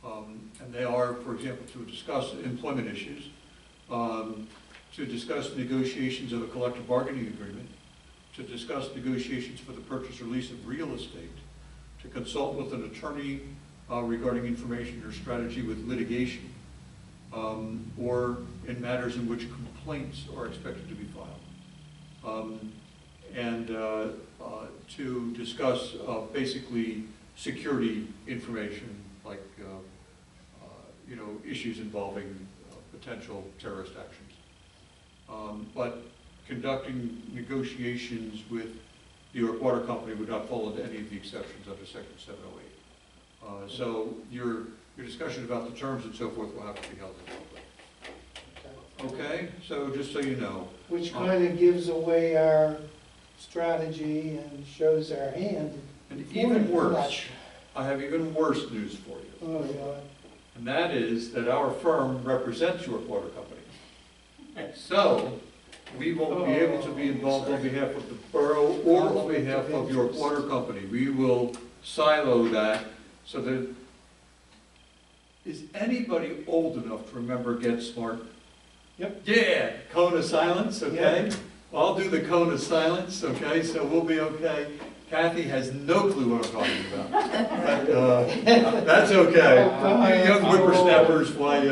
And they are, for example, to discuss employment issues, to discuss negotiations of a collective bargaining agreement, to discuss negotiations for the purchase or lease of real estate, to consult with an attorney regarding information or strategy with litigation, or in matters in which complaints are expected to be filed. And to discuss basically security information, like issues involving potential terrorist actions. But conducting negotiations with New York Water Company would not fall into any of the exceptions under section 708. So your discussion about the terms and so forth will have to be held in public. Okay, so just so you know. Which kind of gives away our strategy and shows our hand. And even worse, I have even worse news for you. Oh, God. And that is that our firm represents your water company. So, we won't be able to be involved on behalf of the borough or on behalf of your water company. We will silo that so that, is anybody old enough to remember Get Smart? Yep. Yeah, cone of silence, okay? I'll do the cone of silence, okay, so we'll be okay. Kathy has no clue what I'm talking about. But, that's okay. You young whippersnappers, why,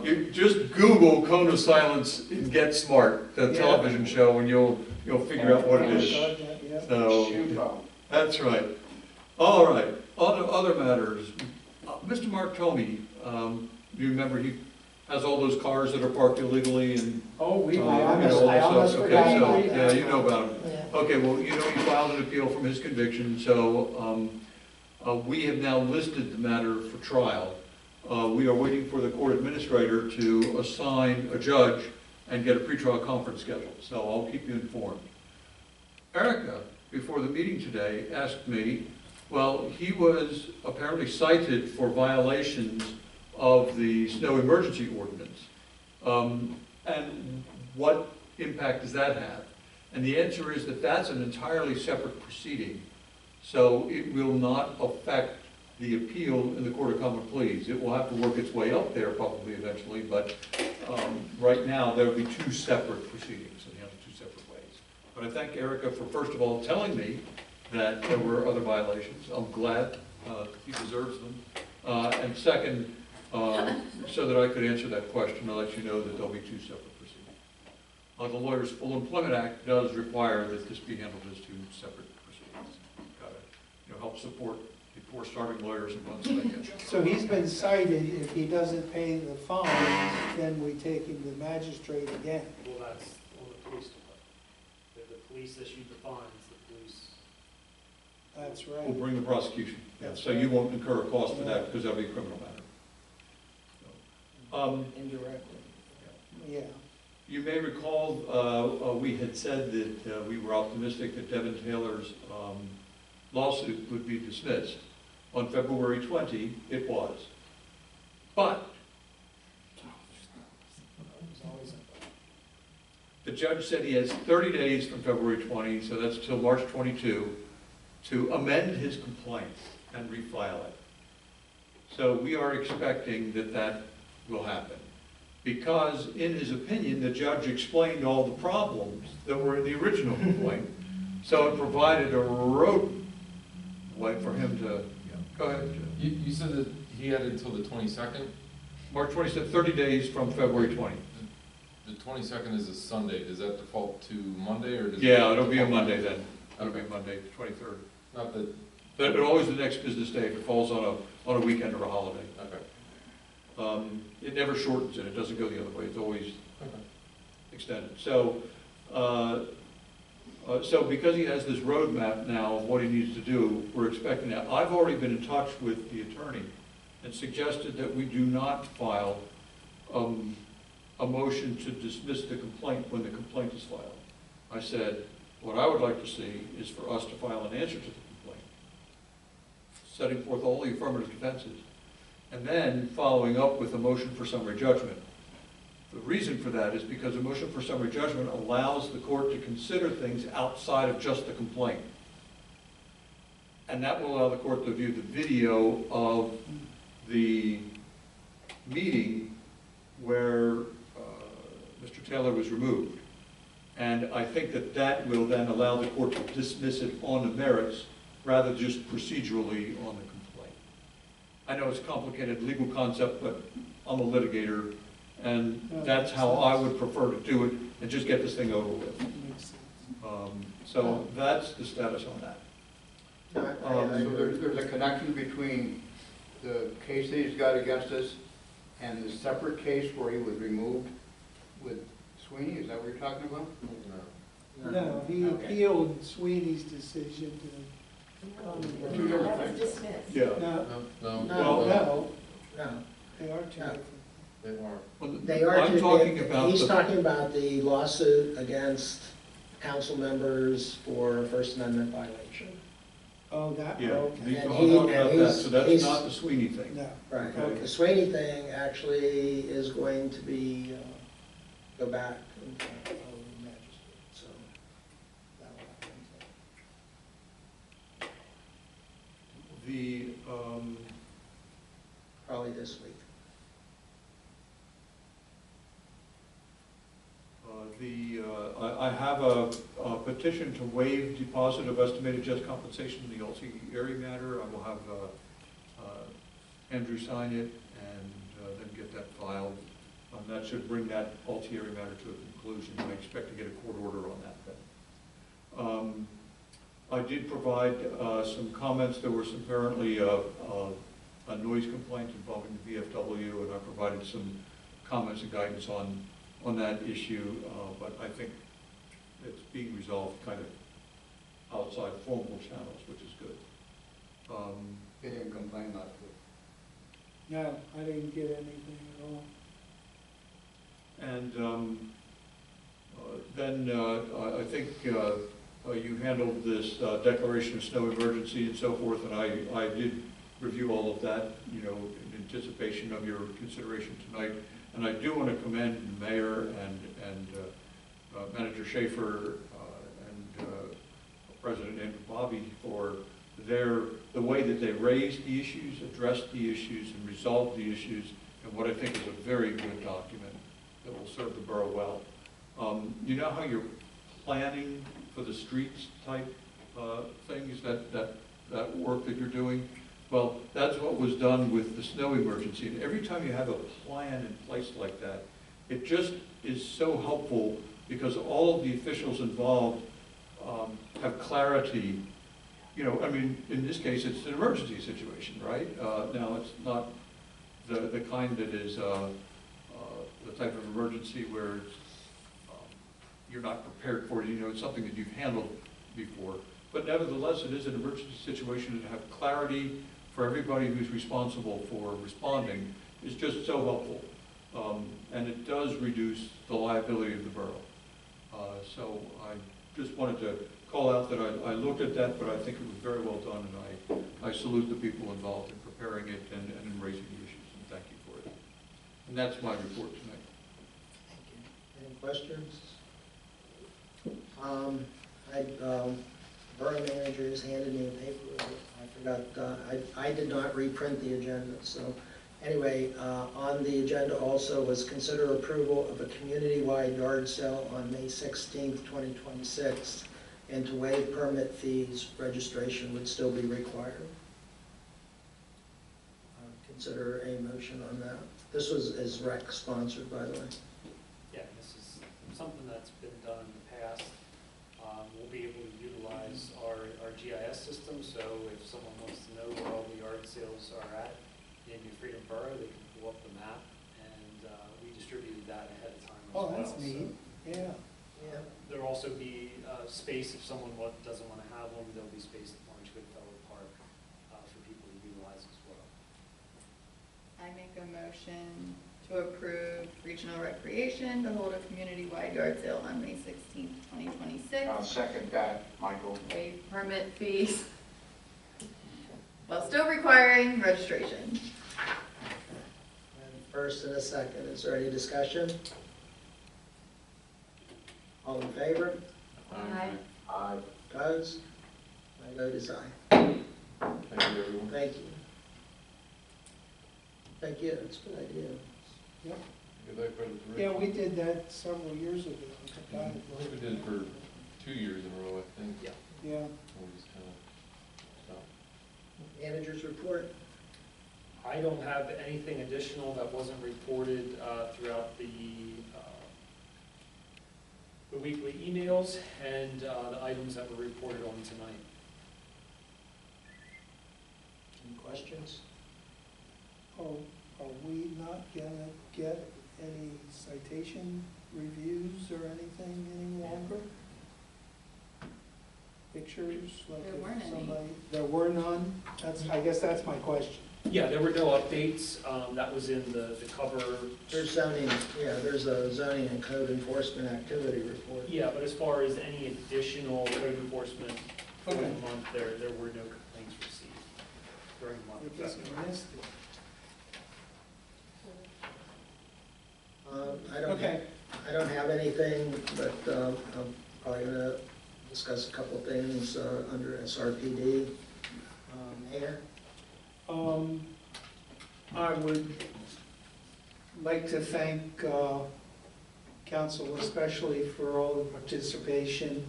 you just Google cone of silence and Get Smart, the television show, and you'll figure out what it is. So, that's right. All right, other matters. Mr. Martoni, you remember he has all those cars that are parked illegally and. I almost forgot about that. Yeah, you know about him. Okay, well, he filed an appeal from his conviction, so we have now listed the matter for trial. We are waiting for the court administrator to assign a judge and get a pretrial conference scheduled, so I'll keep you informed. Erica, before the meeting today, asked me, well, he was apparently cited for violations of the snow emergency ordinance. And what impact does that have? And the answer is that that's an entirely separate proceeding. So it will not affect the appeal in the Court of Common Pleas. It will have to work its way up there probably eventually, but right now there will be two separate proceedings and handled two separate ways. But I thank Erica for first of all telling me that there were other violations. I'm glad, he deserves them. And second, so that I could answer that question, I'll let you know that there'll be two separate proceedings. The Lawyers Full Employment Act does require that this be handled as two separate proceedings. Got to help support the poor starving lawyers in Pennsylvania. So he's been cited. If he doesn't pay the fine, then we take him to the magistrate again. Well, that's on the police department. If the police issued the fines, the police. That's right. We'll bring the prosecution. That's So you won't incur a cost for that because that'll be a criminal matter. Indirectly. Yeah. You may recall we had said that we were optimistic that Devin Taylor's lawsuit would be dismissed. On February 20, it was. But the judge said he has 30 days from February 20, so that's till March 22, to amend his complaint and refile it. So we are expecting that that will happen. Because in his opinion, the judge explained all the problems that were in the original complaint. So it provided a roadway for him to, go ahead. You said that he had until the 22nd? March 20 said 30 days from February 20. The 22nd is a Sunday. Does that default to Monday or does Yeah, it it'll be a default- Monday then. It'll be Monday, the 23rd. Not that, But always the next business day if it falls on a weekend or a holiday. okay. It never shortens it. It doesn't go the other way. It's always Okay. extended. So, so because he has this roadmap now of what he needs to do, we're expecting that. I've already been in touch with the attorney and suggested that we do not file a motion to dismiss the complaint when the complaint is filed. I said, what I would like to see is for us to file an answer to the complaint, setting forth all the affirmative defenses, and then following up with a motion for summary judgment. The reason for that is because a motion for summary judgment allows the court to consider things outside of just the complaint. And that will allow the court to view the video of the meeting where Mr. Taylor was removed. And I think that that will then allow the court to dismiss it on the merits rather than just procedurally on the complaint. I know it's a complicated legal concept, but I'm a litigator, and that's how I would prefer to do it, and just get this thing over with. So that's the status on that. So there's a connection between the case that he's got against us and the separate case where he was removed with Sweeney, is that what you're talking about? No, he appealed Sweeney's decision to. Two different things. Dismissed. Yeah. No, No, no, No, they are two different. they are. Well, they are. I'm talking about He's the, talking about the lawsuit against council members for First Amendment violation. Oh, that, yeah, okay. I'm And talking about that, he's- so that's he's- not the Sweeney thing. No. Right. Okay. The Sweeney thing actually is going to be, go back in front of the magistrate, so that will happen The, probably this week. I have a petition to waive deposit of estimated just compensation in the ulterior matter. I will have Andrew sign it and then get that filed. That should bring that ulterior matter to a conclusion. I expect to get a court order on that then. I did provide some comments. There was apparently a noise complaint involving the VFW, and I provided some comments and guidance on that issue, but I think it's being resolved kind of outside formal channels, which is good. He didn't complain last week. No, I didn't get anything at all. And then I think you handled this declaration of snow emergency and so forth, and I did review all of that, you know, in anticipation of your consideration tonight. And I do want to commend the mayor and Manager Schaefer and President Andrew Bobby for the way that they raised the issues, addressed the issues, and resolved the issues, and what I think is a very good document that will serve the borough well. You know how you're planning for the streets type things, that work that you're doing? Well, that's what was done with the snow emergency. And every time you have a plan in place like that, it just is so helpful because all of the officials involved have clarity. You know, I mean, in this case, it's an emergency situation, right? Now, it's not the kind that is the type of emergency where it's, you're not prepared for it. You know, it's something that you've handled before. But nevertheless, it is an emergency situation, and to have clarity for everybody who's responsible for responding is just so helpful. And it does reduce the liability of the borough. So I just wanted to call out that I looked at that, but I think it was very well done, and I salute the people involved in preparing it and in raising the issues, and thank you for it. And that's my report tonight. Thank you. Any questions? Borough managers handed me a paper, I forgot, I did not reprint the agenda, so. Anyway, on the agenda also was consider approval of a community-wide yard sale on May 16th, 2026, and to waive permit fees, registration would still be required. Consider a motion on that. This is rec sponsored, by the way. Yeah, this is something that's been done in the past. We'll be able to utilize our GIS system, so if someone wants to know where all the yard sales are at in New Freedom Borough, they can pull up the map, and we distributed that ahead of time as well. Oh, that's So, neat, yeah. Yeah. there'll also be space if someone doesn't want to have them, there'll be space at Orange Goodfellow Park for people to utilize as well. I make a motion to approve regional recreation to hold a community-wide yard sale on May 16th, 2026. I'll second that, Michael. Waive permit fees while still requiring registration. And first and a second, is there any discussion? All in favor? Aye. Aye. Opposed? My vote is aye. Thank you, everyone. Thank you. Thank you, it's a good idea. Give that credit to Rick. Yeah, we did that several years ago. I think we did it for 2 years in a row, I think. Yeah. Yeah. We just kind of stopped. Managers report? I don't have anything additional that wasn't reported throughout the weekly emails and the items that were reported on tonight. Any questions? Oh, are we not gonna get any citation reviews or anything any longer? Pictures, like There if weren't any. somebody, there were none? I guess that's my question. Yeah, there were no updates. That was in the cover. There's zoning, yeah, there's a zoning and code enforcement activity report. Yeah, but as far as any additional code enforcement for the Okay. month, there were no complaints received during the month. I of guess February. I missed it. I don't have anything, but I'm probably gonna discuss a couple of things under SRPD. Mayor? I would like to thank council especially for all the participation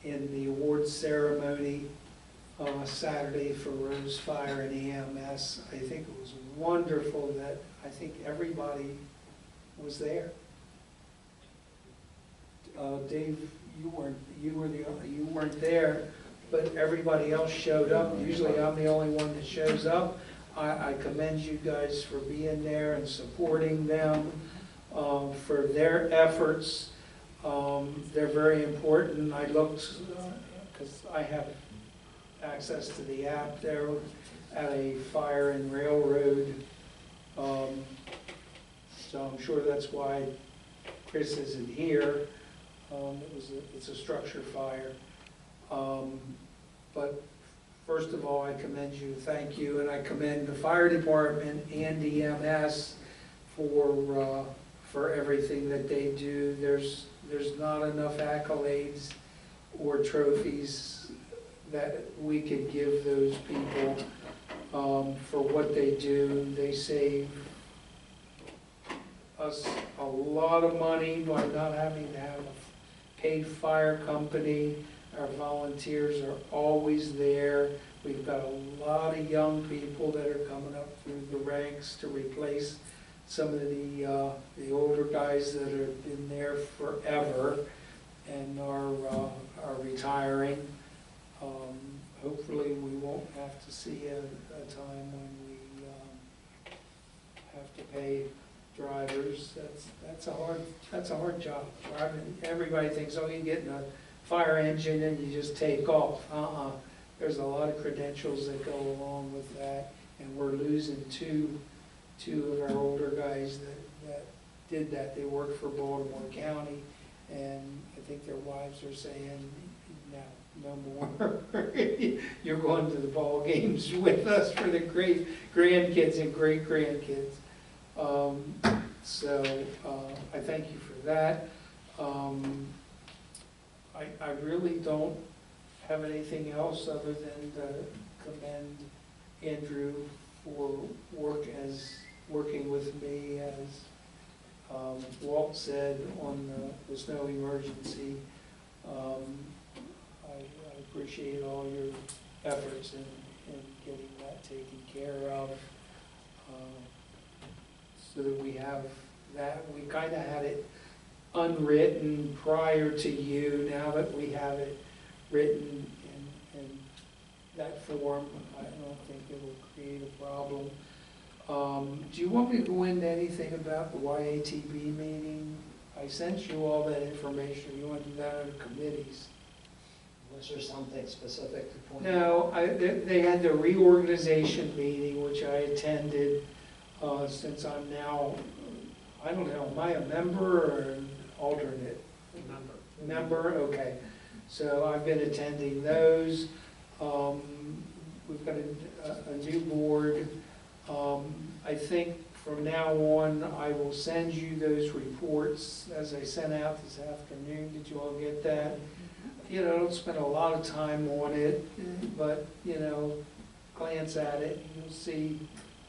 in the awards ceremony Saturday for Rose Fire and EMS. I think it was wonderful that I think everybody was there. Dave, you weren't there, but everybody else showed up. Usually I'm the only one that shows up. I commend you guys for being there and supporting them for their efforts. They're very important. I looked, because I have access to the app there, at a fire in Railroad. So I'm sure that's why Chris isn't here. It's a structure fire. But first of all, I commend you, thank you, and I commend the fire department and EMS for everything that they do. There's not enough accolades or trophies that we could give those people for what they do. They save us a lot of money by not having to have a paid fire company. Our volunteers are always there. We've got a lot of young people that are coming up through the ranks to replace some of the older guys that have been there forever and are retiring. Hopefully we won't have to see a time when we have to pay drivers. That's a hard job. Everybody thinks, oh, you get in a fire engine and you just take off. There's a lot of credentials that go along with that, and we're losing two of our older guys that did that. They worked for Baltimore County, and I think their wives are saying, no more. You're going to the ball games with us for the great grandkids and great grandkids. So I thank you for that. I I really don't have anything else other than to commend Andrew for working with me, as Walt said, on the snow emergency. I appreciate all your efforts in getting that taken care of, so that we have that. We kind of had it unwritten prior to you. Now that we have it written in that form, I don't think it will create a problem. Do you want me to go into anything about the YATB meeting? I sent you all that information. You want to do that under committees? Was there something specific to point? No, they had the reorganization meeting, which I attended, since I'm now, I don't know, am I a member or an alternate? Member, okay. So I've been attending those. We've got a new board. I think from now on, I will send you those reports as I sent out this afternoon. Did you all get that? You know, don't spend a lot of time on it, but, you know, glance at it, and you'll see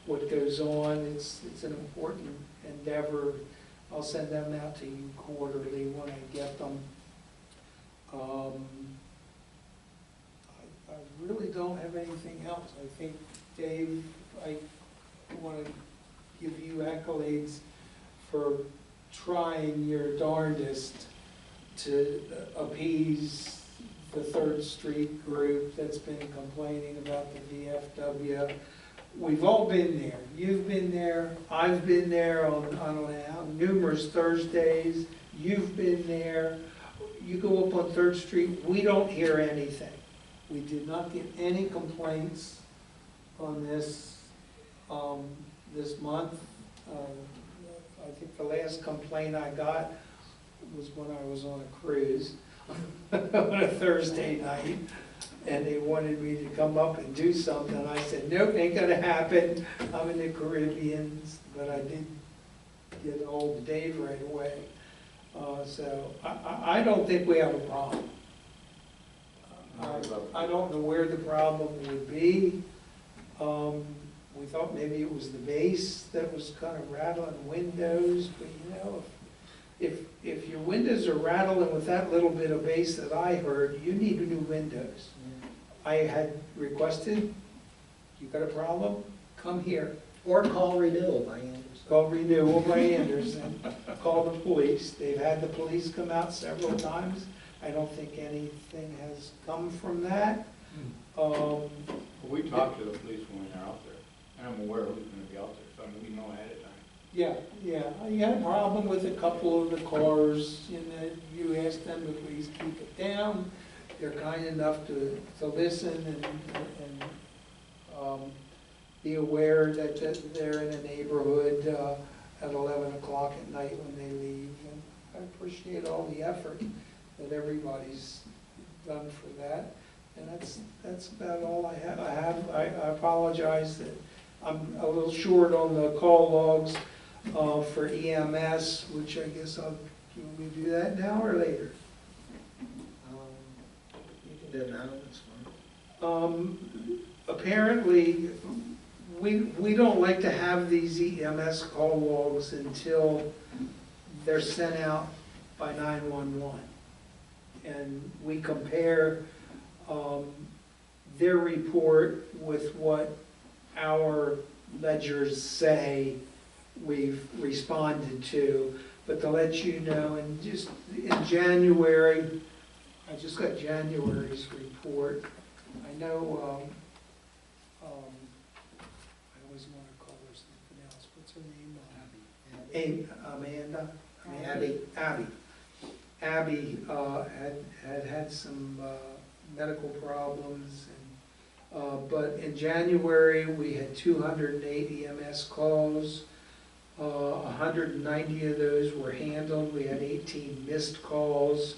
what goes on. It's an important endeavor. I'll send them out to you quarterly when I get them. I really don't have anything else. I think, Dave, I want to give you accolades for trying your darndest to appease the Third Street group that's been complaining about the VFW. We've all been there. You've been there. I've been there on numerous Thursdays. You've been there. You go up on Third Street, we don't hear anything. We did not get any complaints on this this month. I think the last complaint I got was when I was on a cruise on a Thursday night, and they wanted me to come up and do something. I said, nope, ain't gonna happen. I'm in the Caribbean, but I did get a hold of Dave right away. So I don't think we have a problem. I don't know where the problem would be. We thought maybe it was the base that was kind of rattling windows, but you know, if your windows are rattling with that little bit of bass that I heard, you need new windows. I had requested, you got a problem? Come here. Or call renewal by Anderson. Call renewal by Anderson, call the police. They've had the police come out several times. I don't think anything has come from that. We talked to the police when they're out there, and I'm aware who's gonna be out there, so I mean, we know ahead of time. Yeah, you had a problem with a couple of the cars, you know, you asked them to please keep it down. They're kind enough to listen and be aware that they're in a neighborhood at 11 o'clock at night when they leave. And I appreciate all the effort that everybody's done for that. And that's about all I have. I apologize that I'm a little short on the call logs for EMS, which I guess you want me to do that now or later? You can do it now, that's fine. Apparently, we don't like to have these EMS call logs until they're sent out by 911. And we compare their report with what our ledgers say we've responded to. But to let you know, and just in January, I just got January's report. I know, I always want to call her something else. What's her name? Amanda? Abby. Abby had some medical problems, but in January we had 208 EMS calls. 190 of those were handled. We had 18 missed calls.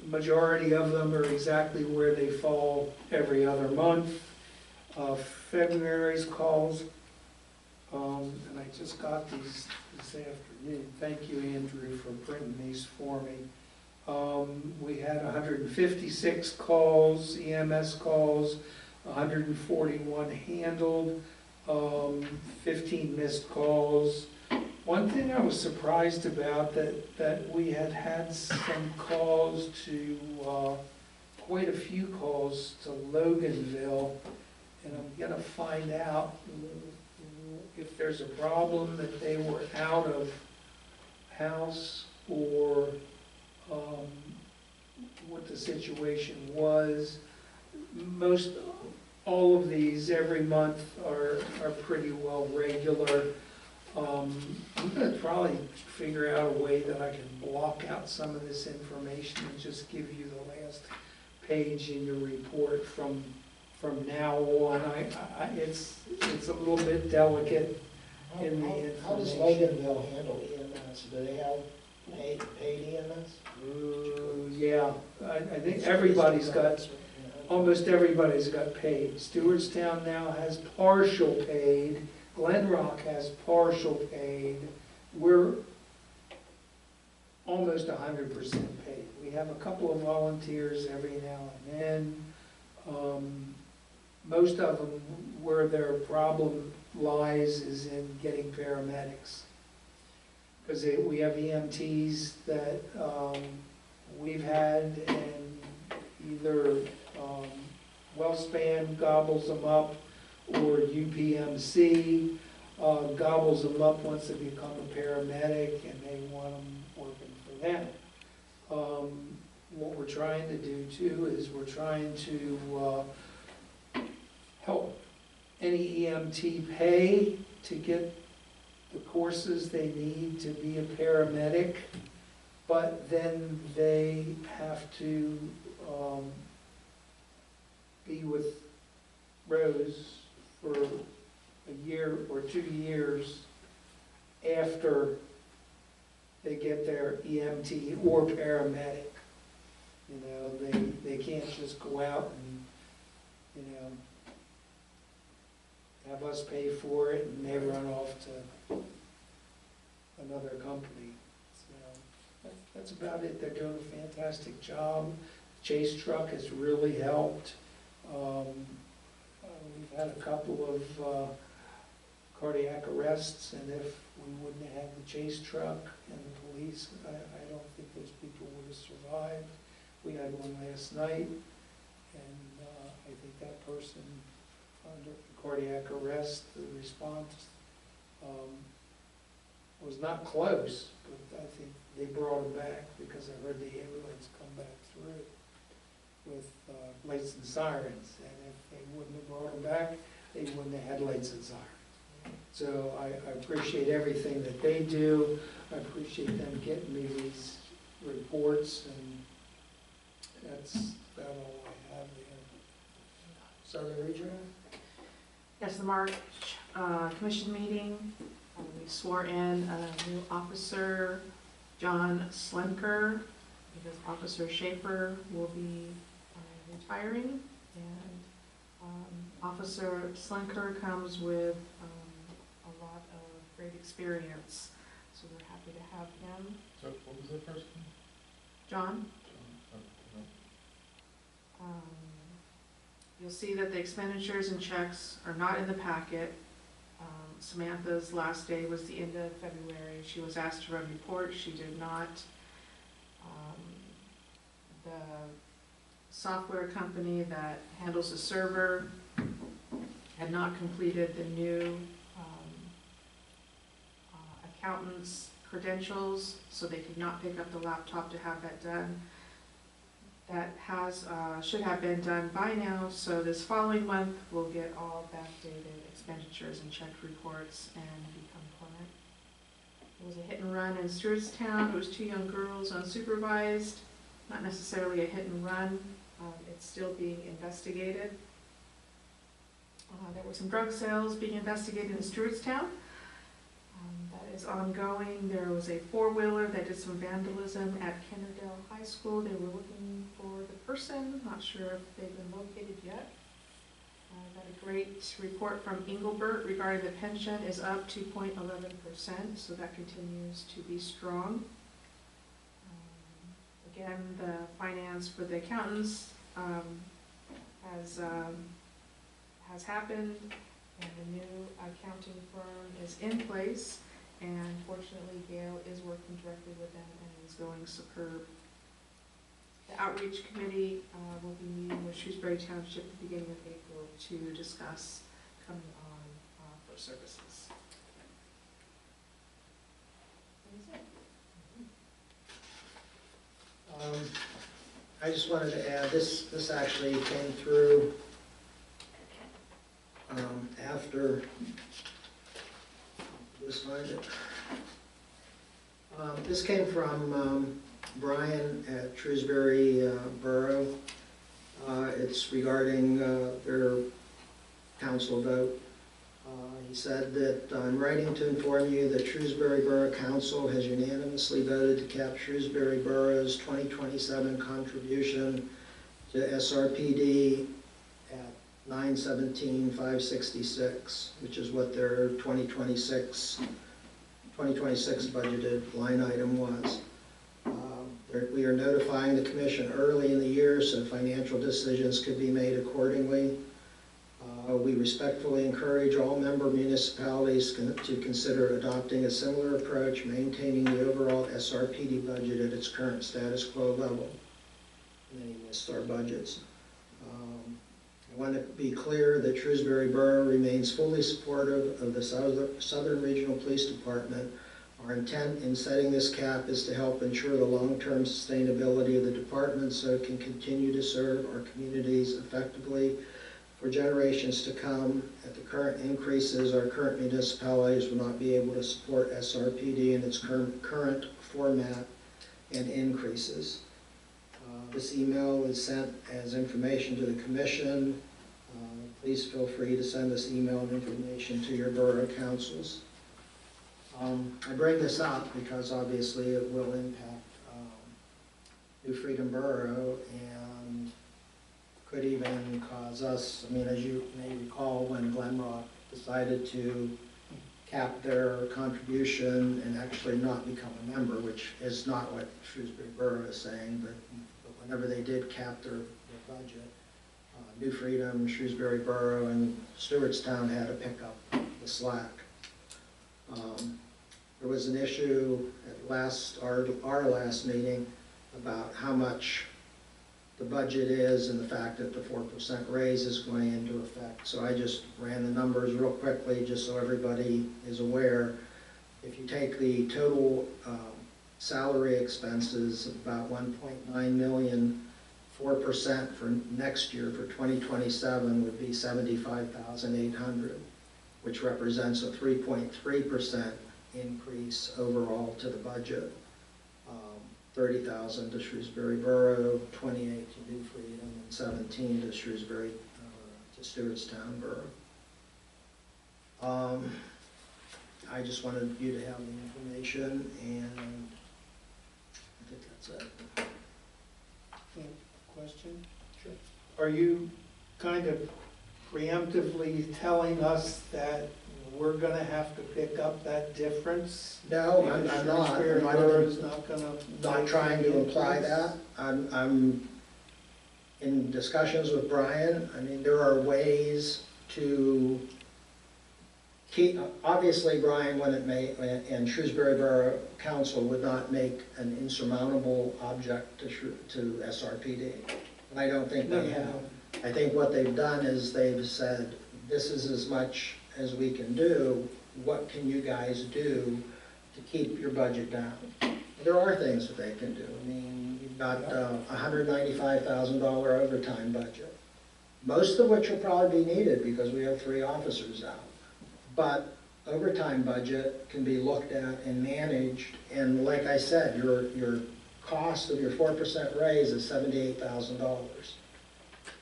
Majority of them are exactly where they fall every other month. February's calls, and I just got these this afternoon. Thank you, Andrew, for printing these for me. We had 156 calls, EMS calls, 141 handled, 15 missed calls. One thing I was surprised about, that we had some calls to, quite a few calls to Loganville, and I'm gonna find out if there's a problem that they were out of house, or what the situation was. Most, all of these every month are pretty well regular. I'm gonna probably figure out a way that I can block out some of this information and just give you the last page in your report from now on. It's a little bit delicate in the information. How does Loganville handle EMS? Do they have paid EMS? Yeah, I think everybody's got, almost everybody's got paid. Stewartstown now has partial paid. Glen Rock has partial paid. We're almost 100% paid. We have a couple of volunteers every now and then. Most of them, where their problem lies is in getting paramedics. Because we have EMTs that we've had, and either WellSpan gobbles them up, or UPMC gobbles them up once they become a paramedic and they want them working for them. What we're trying to do too is we're trying to help any EMT pay to get the courses they need to be a paramedic, but then they have to be with Rose for a year or 2 years after they get their EMT or paramedic. You know, they can't just go out and, you know, have us pay for it and they run off to another company. So that's about it. They're doing a fantastic job. Chase truck has really helped. We've had a couple of cardiac arrests, and if we wouldn't have had the chase truck and the police, I don't think those people would have survived. We had one last night, and I think that person under cardiac arrest, the response was not close, but I think they brought him back because I heard the ambulance come back through with lights and sirens, and if they wouldn't have brought him back, they wouldn't have had lights and sirens. So I appreciate everything that they do. I appreciate them getting me these reports, and that's about all I have there. Southern Regional? Yes, the March Commission meeting, we swore in a new officer, John Slenker, because Officer Schaefer will be retiring, and Officer Slenker comes with a lot of great experience, so we're happy to have him. So what was the first name? John? You'll see that the expenditures and checks are not in the packet. Samantha's last day was the end of February. She was asked to run reports, she did not. The software company that handles the server had not completed the new accountant's credentials, so they could not pick up the laptop to have that done. That should have been done by now, so this following month we'll get all backdated expenditures and checked reports and become current. It was a hit and run in Stewartstown. It was 2 young girls unsupervised. Not necessarily a hit and run. It's still being investigated. There were some drug sales being investigated in Stewartstown. That is ongoing. There was a 4-wheeler that did some vandalism at Kennerdale High School. They were looking for the person. Not sure if they've been located yet. Got a great report from Engelbert regarding the pension is up 2.11%, so that continues to be strong. again, the finance for the accountants, has happened, and the new accounting firm is in place, and fortunately Gail is working directly with them and is going superb. The outreach committee will be meeting with Shrewsbury Township at the beginning of April to discuss coming on for services. I just wanted to add, this actually came through after, just find it. This came from Brian at Shrewsbury Borough. It's regarding their council vote. He said that I'm writing to inform you that Shrewsbury Borough Council has unanimously voted to cap Shrewsbury Borough's 2027 contribution to SRPD at $917,566, which is what their 2026 budgeted line item was. We are notifying the commission early in the year so financial decisions could be made accordingly. We respectfully encourage all member municipalities to consider adopting a similar approach, maintaining the overall SRPD budget at its current status quo level. And then he missed our budgets. I want to be clear that Shrewsbury Borough remains fully supportive of the Southern Regional Police Department. Our intent in setting this cap is to help ensure the long-term sustainability of the department so it can continue to serve our communities effectively for generations to come. At the current increases, our current municipalities will not be able to support SRPD in its current format and increases. This email is sent as information to the commission. Please feel free to send this email and information to your borough councils. I bring this up because obviously it will impact New Freedom Borough and could even cause us, I mean, as you may recall, when Glenrock decided to cap their contribution and actually not become a member, which is not what Shrewsbury Borough is saying, but whenever they did cap their budget, New Freedom, Shrewsbury Borough, and Stewartstown had to pick up the slack. There was an issue at our last meeting about how much the budget is and the fact that the 4% raise is going into effect. So I just ran the numbers real quickly just so everybody is aware. If you take the total salary expenses of about 1.9 million, 4% for next year for 2027 would be 75,800, which represents a 3.3% increase overall to the budget. 30,000 to Shrewsbury Borough, 28 to New Freedom, and 17 to Shrewsbury, to Stewartstown Borough. I just wanted you to have the information, and I think that's it. Question? Sure. Are you kind of preemptively telling us that we're gonna have to pick up that difference? No, I'm not. Shrewsbury I'm not Borough even- is not gonna. Not trying to imply that. I'm in discussions with Brian. I mean, there are ways to keep, obviously Brian and Shrewsbury Borough Council would not make an insurmountable object to SRPD. And I don't think they have. I think what they've done is they've said, this is as much as we can do. What can you guys do to keep your budget down? There are things that they can do. I mean, you've got a $195,000 overtime budget, most of which will probably be needed because we have 3 officers out. But overtime budget can be looked at and managed, and like I said, your cost of your 4% raise is $78,000.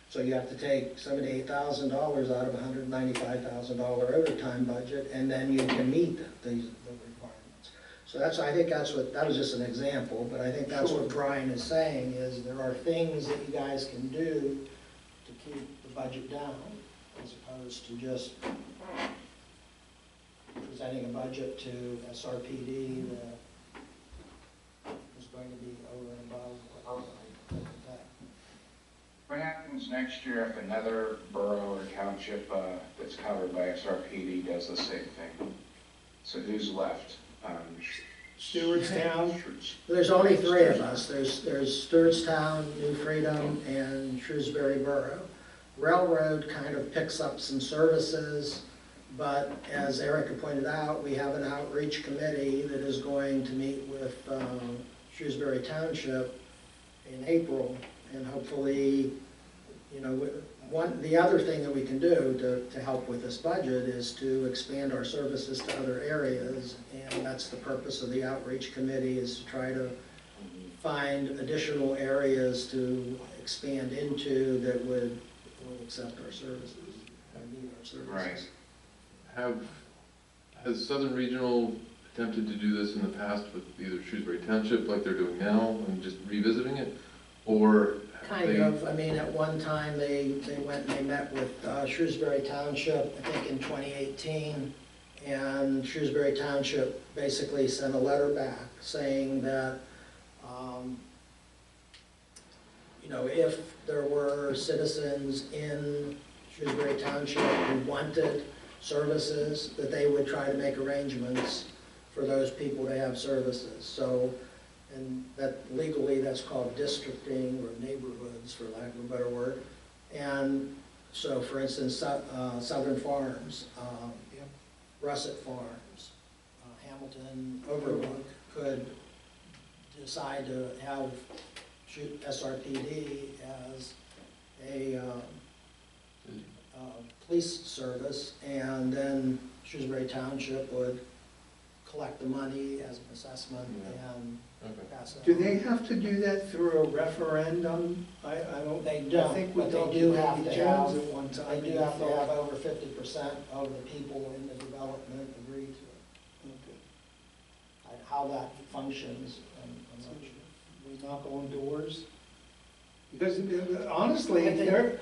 So you have to take $78,000 out of a $195,000 overtime budget, and then you can meet the requirements. So I think that was just an example, but I think that's what Brian is saying, is there are things that you guys can do to keep the budget down, as opposed to just presenting a budget to SRPD that is going to be over and above what next year if another borough or township that's covered by SRPD does the same thing? So who's left? Stewartstown, There's only three of us. There's Stewartstown, New Freedom, and Shrewsbury Borough. Railroad kind of picks up some services, but as Erica pointed out, we have an outreach committee that is going to meet with Shrewsbury Township in April, and hopefully, you know, the other thing that we can do to help with this budget is to expand our services to other areas, and that's the purpose of the outreach committee, is to try to find additional areas to expand into that would accept our services and need our services. Right. Has Southern Regional attempted to do this in the past with either Shrewsbury Township like they're doing now and just revisiting it? Or Kind of, I mean, at one time, they went and they met with Shrewsbury Township, I think in 2018, and Shrewsbury Township basically sent a letter back saying that, you know, if there were citizens in Shrewsbury Township who wanted services, that they would try to make arrangements for those people to have services. So, and that legally, that's called districting or neighborhoods, for lack of a better word. And so, for instance, Southern Farms, Russet Farms, Hamilton Overlook could decide to have SRPD as a police service, and then Shrewsbury Township would collect the money as an assessment and pass it on. do they have to do that through a referendum? I don't, They I don't, think we but they talked do to have Randy to Jones have, at one time. they do have to have over 50% of the people in the development agree to it. Okay. How that functions, I'm not sure. We knock on doors? Because honestly, I think-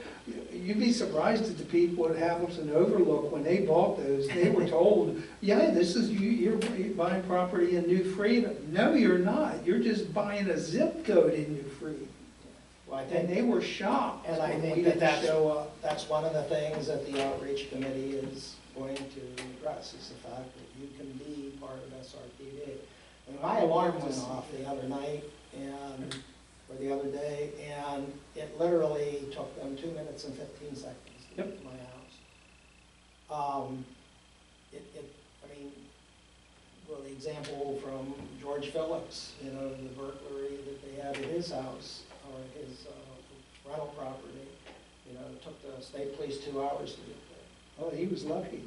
you'd be surprised at the people at Hamilton Overlook, when they bought those, they were told, yeah, this is, you're buying property in New Freedom. No, you're not, you're just buying a zip code in New Freedom. Well, I And think, they were shocked and I when we think that didn't show up. that's one of the things that the outreach committee is going to address, is the fact that you can be part of SRPD. And my alarm went off the other night, or the other day, and it literally took them 2 minutes and 15 seconds to get to my house. I mean, well, the example from George Phillips, you know, the burglary that they had at his house, or his rental property, you know, it took the state police 2 hours to get there. Oh, he was lucky.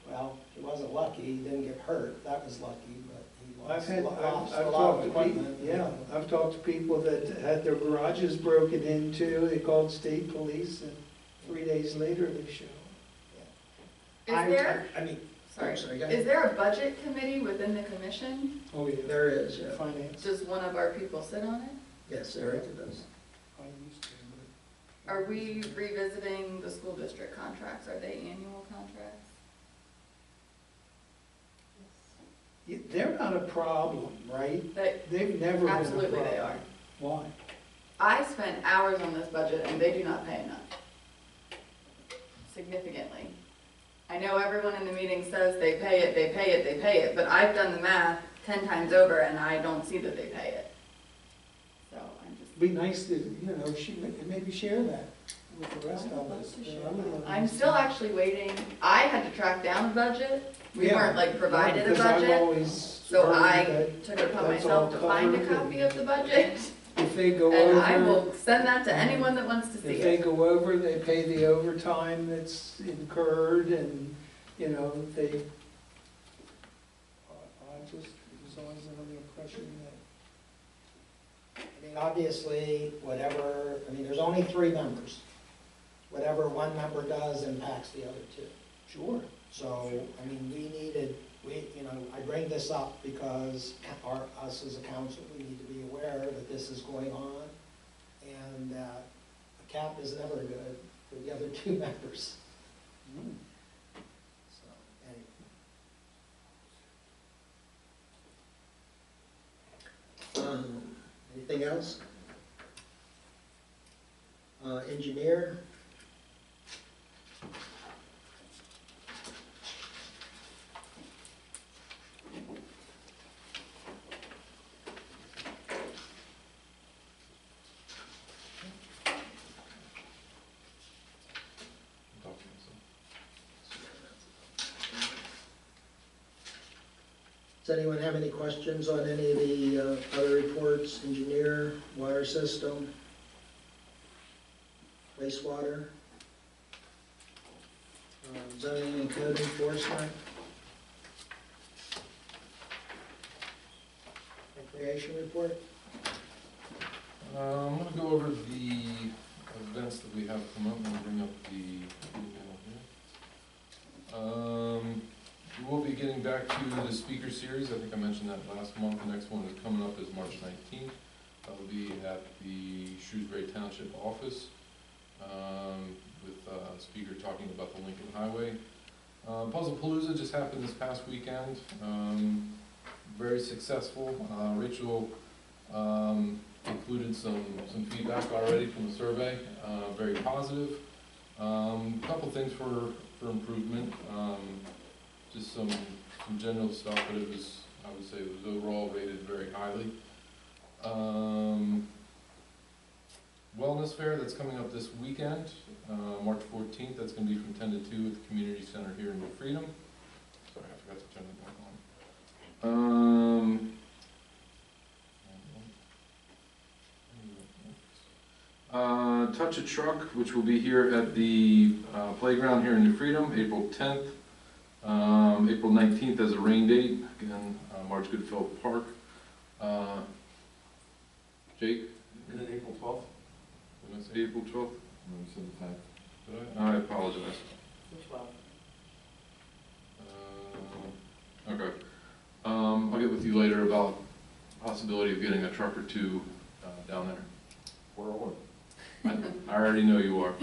Well, he wasn't lucky, he didn't get hurt, that was lucky, but he I've lost a lot talked of to people, equipment. yeah, I've talked to people that had their garages broken into, they called state police, and 3 days later they showed up. Is there, I mean, sorry, go ahead. is there a budget committee within the commission? Oh, yeah. There is, yeah. Finance. Does one of our people sit on it? Yes, Erica does. I used to, but- Are we revisiting the school district contracts? Are they annual contracts? Yeah, they're not a problem, right? They've never been a problem. Absolutely they are. Why? I spent hours on this budget and they do not pay enough. Significantly. I know everyone in the meeting says they pay it, they pay it, they pay it, but I've done the math 10 times over and I don't see that they pay it. So I'm just. Be nice to, you know, maybe share that with the rest I would of love us. to share I would love to I'm see still that. actually waiting. I had to track down a budget. We Yeah, weren't like provided a because I've budget. always So heard I that took it upon that's myself all to find a covered copy and of the budget. If they go And I over, will send that to anyone that wants to see if they it. go over, they pay the overtime that's incurred and, you know, they, I just was always under the impression that. I mean, obviously, whatever, I mean, there's only 3 members. Whatever one member does impacts the other 2. Sure. So, I mean, you know, I bring this up because us as a council, we need to be aware that this is going on, and that a cap is never good for the other 2 members. So, anyway. Anything else? Engineer, does anyone have any questions on any of the other reports? Engineer, water system, wastewater, zoning and code enforcement, recreation report? I'm gonna go over the events that we have come up and bring up the email here. We will be getting back to the speaker series. I think I mentioned that last month. The next one is coming up is March 19th. That will be at the Shrewsbury Township office with a speaker talking about the Lincoln Highway. Puzzle Palooza just happened this past weekend. Very successful. Rachel included some feedback already from the survey, very positive. Couple things for improvement, just some general stuff, but it was, I would say, it was overall rated very highly. Wellness fair that's coming up this weekend, March 14th. That's going to be from 10 to 2 at the community center here in New Freedom. Sorry, I forgot to turn it back on. Touch a Truck, which will be here at the playground here in New Freedom, April 10th. April 19th as a rain date, again, March Goodfellow Park. Jake? Is it April 12th? Did I say April 12th? No, you said the 10th. Did I? I apologize. Well, Okay. I'll get with you later about possibility of getting a truck or two down there. Where are we? I already know you are.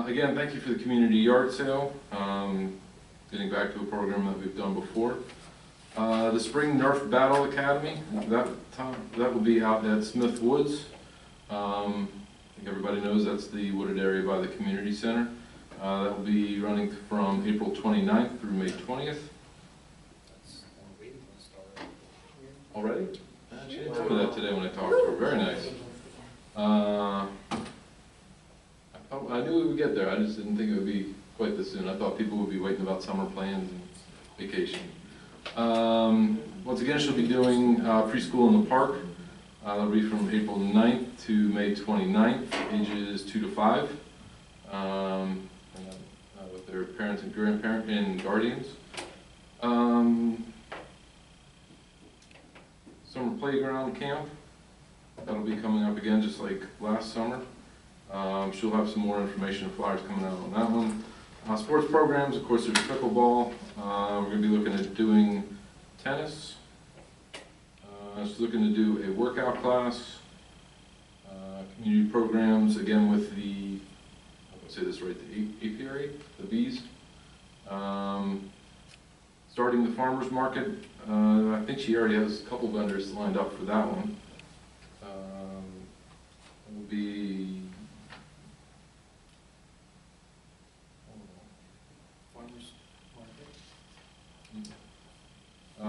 Again, thank you for the community yard sale. Getting back to a program that we've done before. The Spring Nerf Battle Academy, that will be out at Smith Woods. I think everybody knows that's the wooded area by the community center. That will be running from April 29th through May 20th. That's waiting to start. Already? She didn't tell me that today when I talked to her. Very nice. I knew we would get there. I just didn't think it would be quite this soon. I thought people would be waiting about summer plans and vacation. Once again, she'll be doing preschool in the park. That'll be from April 9th to May 29th, ages 2 to 5, with their parents and grandparents and guardians. Summer playground camp, that'll be coming up again just like last summer. She'll have some more information and flyers coming out on that one. Sports programs, of course, there's pickleball. We're going to be looking at doing tennis. She's looking to do a workout class. Community programs, again with the, I'll say this right, the apiary, the bees. Starting the farmer's market. I think she already has a couple vendors lined up for that one. It will be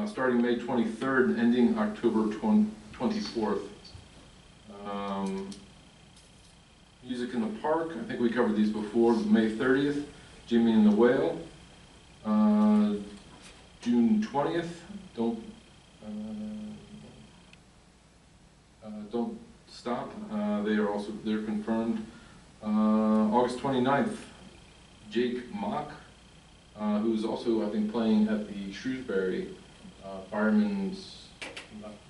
starting May 23rd and ending October 24th. Music in the Park, I think we covered these before. May 30th, Jimmy and the Whale. June 20th, Don't Stop. They're confirmed. August 29th, Jake Mock, who's also, I think, playing at the Shrewsbury Fireman's,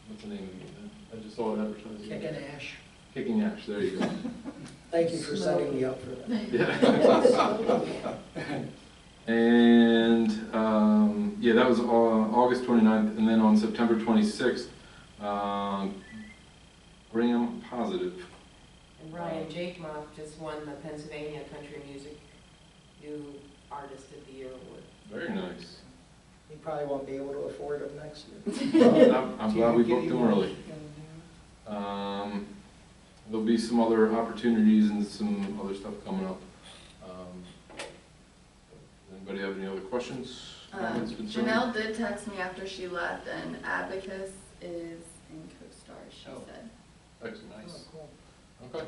what's the name of it? I just saw it advertised. Kicking Ash. Kicking Ash, there you go. Thank you for setting me up for that. Yeah. And yeah, that was August 29th, and then on September 26th, Graham Positive. And Ryan Jake Mock just won the Pennsylvania Country Music New Artist of the Year award. Very nice. He probably won't be able to afford them next year. I'm glad we booked them early. There'll be some other opportunities and some other stuff coming up. Anybody have any other questions? Comments, concerns? Janelle did text me after she left, and Abacus is in CoStar, she Oh. said. Excellent. Nice. Okay.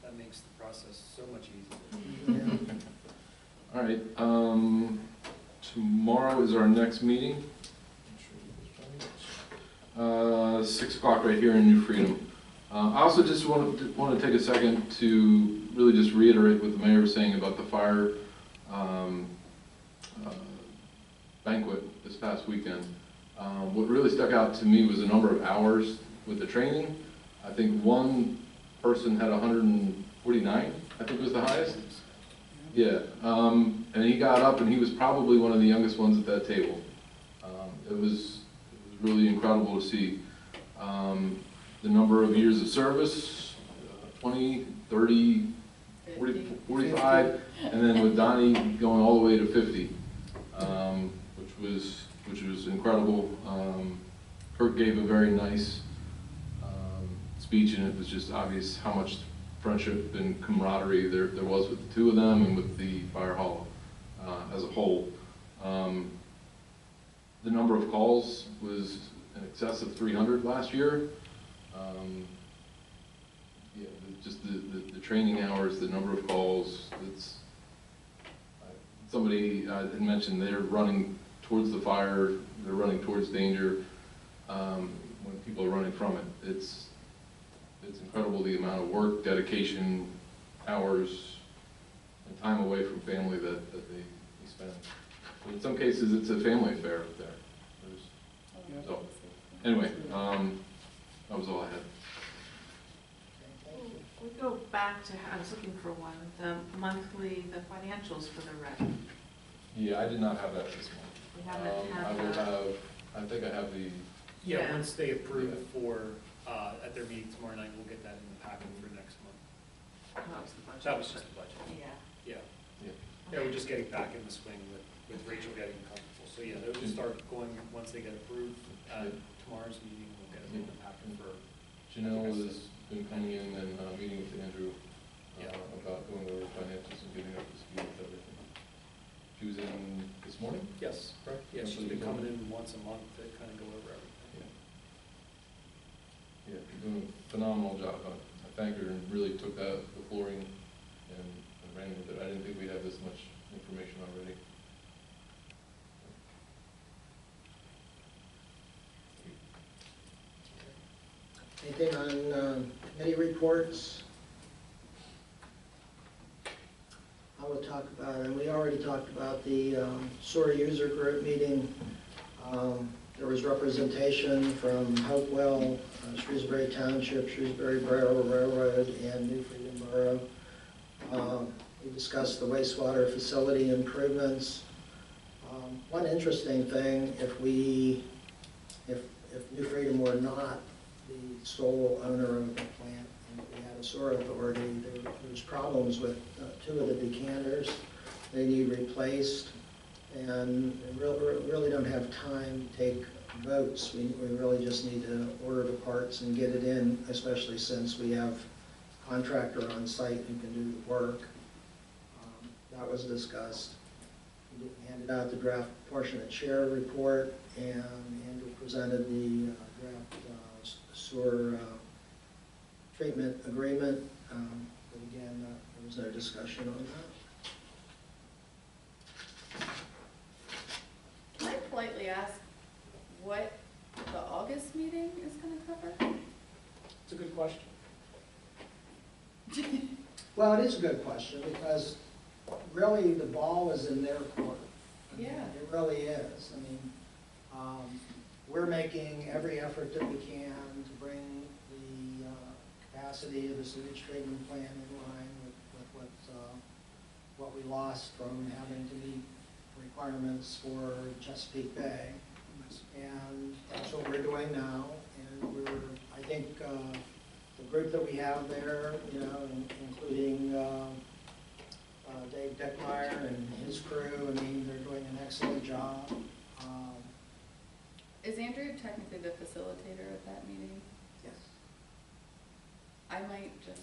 That makes the process so much easier. All right, tomorrow is our next meeting. 6 o'clock right here in New Freedom. I also just want to take a second to really just reiterate what the mayor was saying about the fire banquet this past weekend. What really stuck out to me was the number of hours with the training. I think one person had 149, I think was the highest. Yeah, and he got up and he was probably one of the youngest ones at that table. It was really incredible to see the number of years of service, 20, 30, 40, 45, and then with Donnie going all the way to 50, which was incredible. Kurt gave a very nice speech, and it was just obvious how much friendship and camaraderie there was with the two of them and with the fire hall as a whole. The number of calls was in excess of 300 last year. Yeah, just the training hours, the number of calls. Somebody had mentioned they're running towards the fire, they're running towards danger when people are running from it. It's incredible the amount of work, dedication, hours, and time away from family that they spend. But in some cases, it's a family affair up there. So, anyway, that was all I had. We go back to, I was looking for one, the financials for the rec. Yeah, I did not have that this month. We haven't had I will that. have, I think I have the, Yeah, Yeah. once they approve at their meeting tomorrow night, we'll get that in the packet for next month. That was the budget. That was just the budget. Yeah. Yeah. yeah. Yeah, we're just getting back in the swing with Rachel getting comfortable. So yeah, they'll just start going, once they get approved, tomorrow's meeting, we'll get it in the packet for. Janelle has been coming in and meeting with Andrew Yeah. about going over finances and getting up to speed with everything. She was in this morning? Yes, correct. Yeah, she's been coming in once a month to kind of go over everything. Yeah, you're doing a phenomenal job. I thank her and really took the flooring and ran with it. I didn't think we'd have this much information already. Anything on committee reports? I will talk about, and we already talked about the sewer user group meeting. There was representation from Hopewell, Shrewsbury Township, Shrewsbury Borough Railroad, and New Freedom Borough. We discussed the wastewater facility improvements. One interesting thing, if New Freedom were not the sole owner of the plant and we had a sewer authority, there's problems with 2 of the decanters. They need replaced, and we really don't have time to take votes. We really just need to order the parts and get it in, especially since we have a contractor on site who can do the work. That was discussed. We handed out the draft proportionate share report, and Andrew presented the draft sewer treatment agreement. But again, there was no discussion on that. Can I politely ask what the August meeting is gonna cover? It's a good question. Well, it is a good question, because really the ball is in their court. I mean, Yeah. It really is. I mean, we're making every effort that we can to bring the capacity of the sewage treatment plant in line with what we lost from having to meet requirements for Chesapeake Bay. And that's what we're doing now, and I think the group that we have there, including Dave Deckmeyer and his crew, I mean, they're doing an excellent job. Is Andrew technically the facilitator of that meeting? Yes. I might just,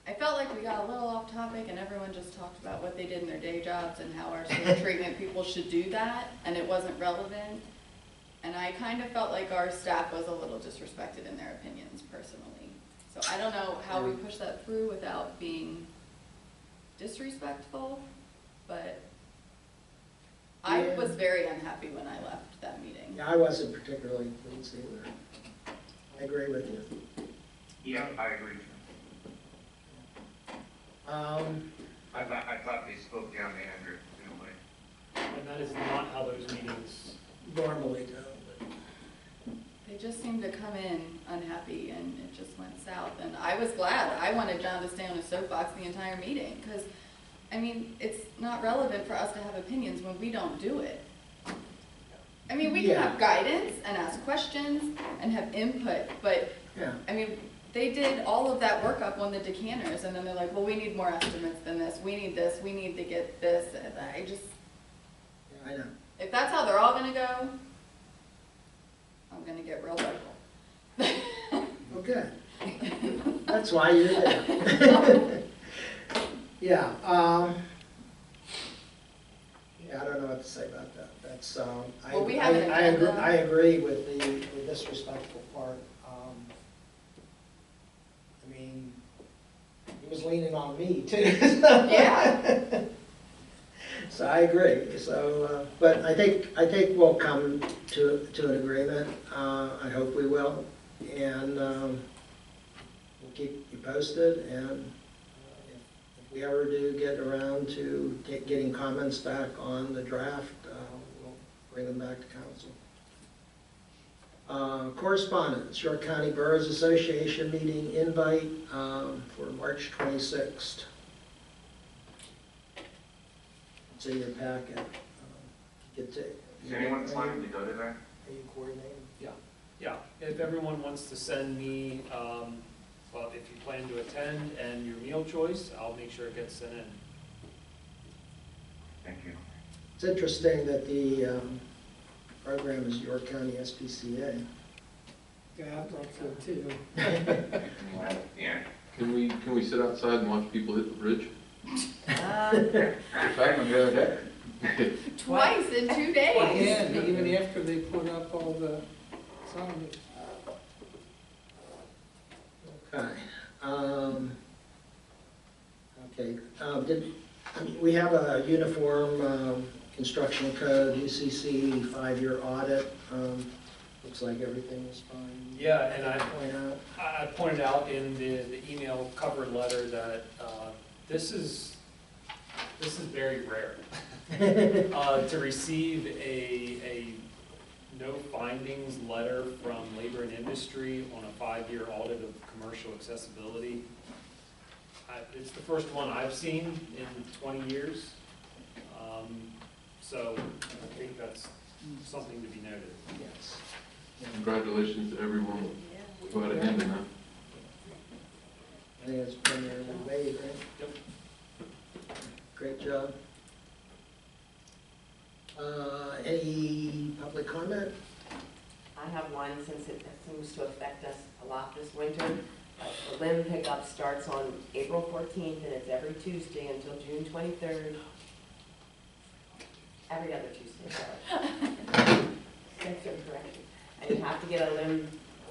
I felt like we got a little off topic and everyone just talked about what they did in their day jobs and how our sewer treatment people should do that, and it wasn't relevant. And I kind of felt like our staff was a little disrespected in their opinions personally. So I don't know how we push that through without being disrespectful, but I Yeah. was very unhappy when I left that meeting. Yeah, I wasn't particularly pleased either. I agree with you. Yeah, I agree. I thought they spoke down to Andrew in a way. And that is not how those meetings, Normally do, but They just seemed to come in unhappy and it just went south. And I was glad. I wanted John to stay on his soapbox the entire meeting because, I mean, it's not relevant for us to have opinions when we don't do it. I mean, we can Yeah. have guidance and ask questions and have input, but, yeah. I mean, they did all of that work up on the decanters and then they're like, well, we need more estimates than this. We need this. We need to get this. And I just, Yeah, I know. if that's how they're all gonna go, I'm gonna get real vocal. Okay. That's why you're there. Yeah, yeah, I don't know what to say about that. That's, Well, we have an agenda. I agree with the disrespectful part. I mean, he was leaning on me too. Yeah. So I agree, so, but I think we'll come to an agreement, I hope we will, and, we'll keep you posted, and if we ever do get around to getting comments back on the draft, we'll bring them back to council. Correspondence, York County Boroughs Association meeting invite, for March 26th. It's in your packet. Get to. Is anyone planning to go to that? Are you coordinating? yeah, if everyone wants to send me, well, if you plan to attend and your meal choice, I'll make sure it gets sent in. Thank you. It's interesting that the program is York County SPCA. Yeah, I thought so too. Yeah. Can we sit outside and watch people hit the bridge? Second the other day. Twice in 2 days. Yeah, even after they put up all the signs. Okay. We have a uniform construction code, UCC 5-year audit. Looks like everything is fine. Yeah, and Point out. I pointed out in the email cover letter that this is very rare. To receive a no findings letter from Labor and Industry on a 5-year audit of commercial accessibility. It's the first one I've seen in 20 years. So I think that's something to be noted. Yes. Congratulations to everyone who had a hand in that. I think it's primarily Wade, right? Yep. Great job. Any public comment? I have one, since it seems to affect us a lot this winter. The limb pickup starts on April 14th, and it's every Tuesday until June 23rd. Every other Tuesday, sorry. That's incorrect. And you have to get a limb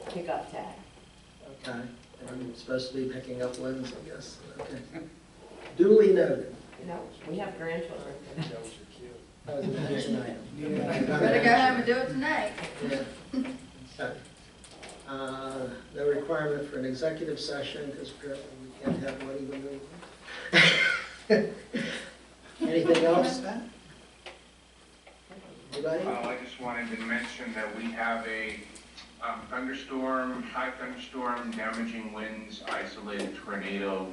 pickup tag. Okay. I'm supposed to be picking up limbs, I guess. Okay. Duly noted. You know, we have grandchildren. That was your cue. That was an action item. Better go home and do it tonight. Yeah. Okay. No requirement for an executive session, because apparently we can't have one even though. Anything else? Anybody? I just wanted to mention that we have a thunderstorm, high thunderstorm, damaging winds, isolated tornado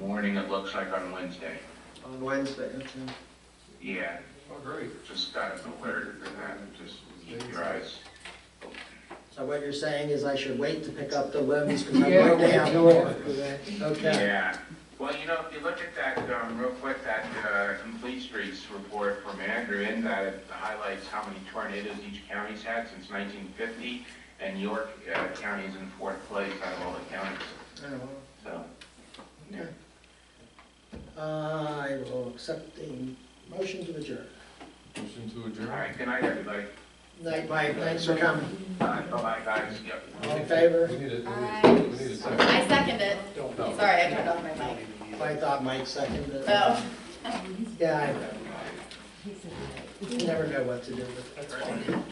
warning, it looks like on Wednesday. On Wednesday, okay. Yeah, Oh, great. just got an alert for that, just keep your eyes. So what you're saying is I should wait to pick up the limbs because I'm Yeah, going to have go more. after that. Okay. Yeah, Well, you know, if you look at that, real quick, that Complete Streets report from Andrew, in that it highlights how many tornadoes each county's had since 1950, and York County is in fourth place out of all the counties, I don't know. so. yeah. I will accept the motion to adjourn. Motion to All adjourn. right, good night, everybody. Night, Mike, thanks for coming. Bye-bye, guys. Yep. All in favor? We need it, I- we need a second. I second it. No. Sorry, I turned off my mic. I thought Mike seconded it. Oh. Yeah, I know. You never know what to do, but that's fine.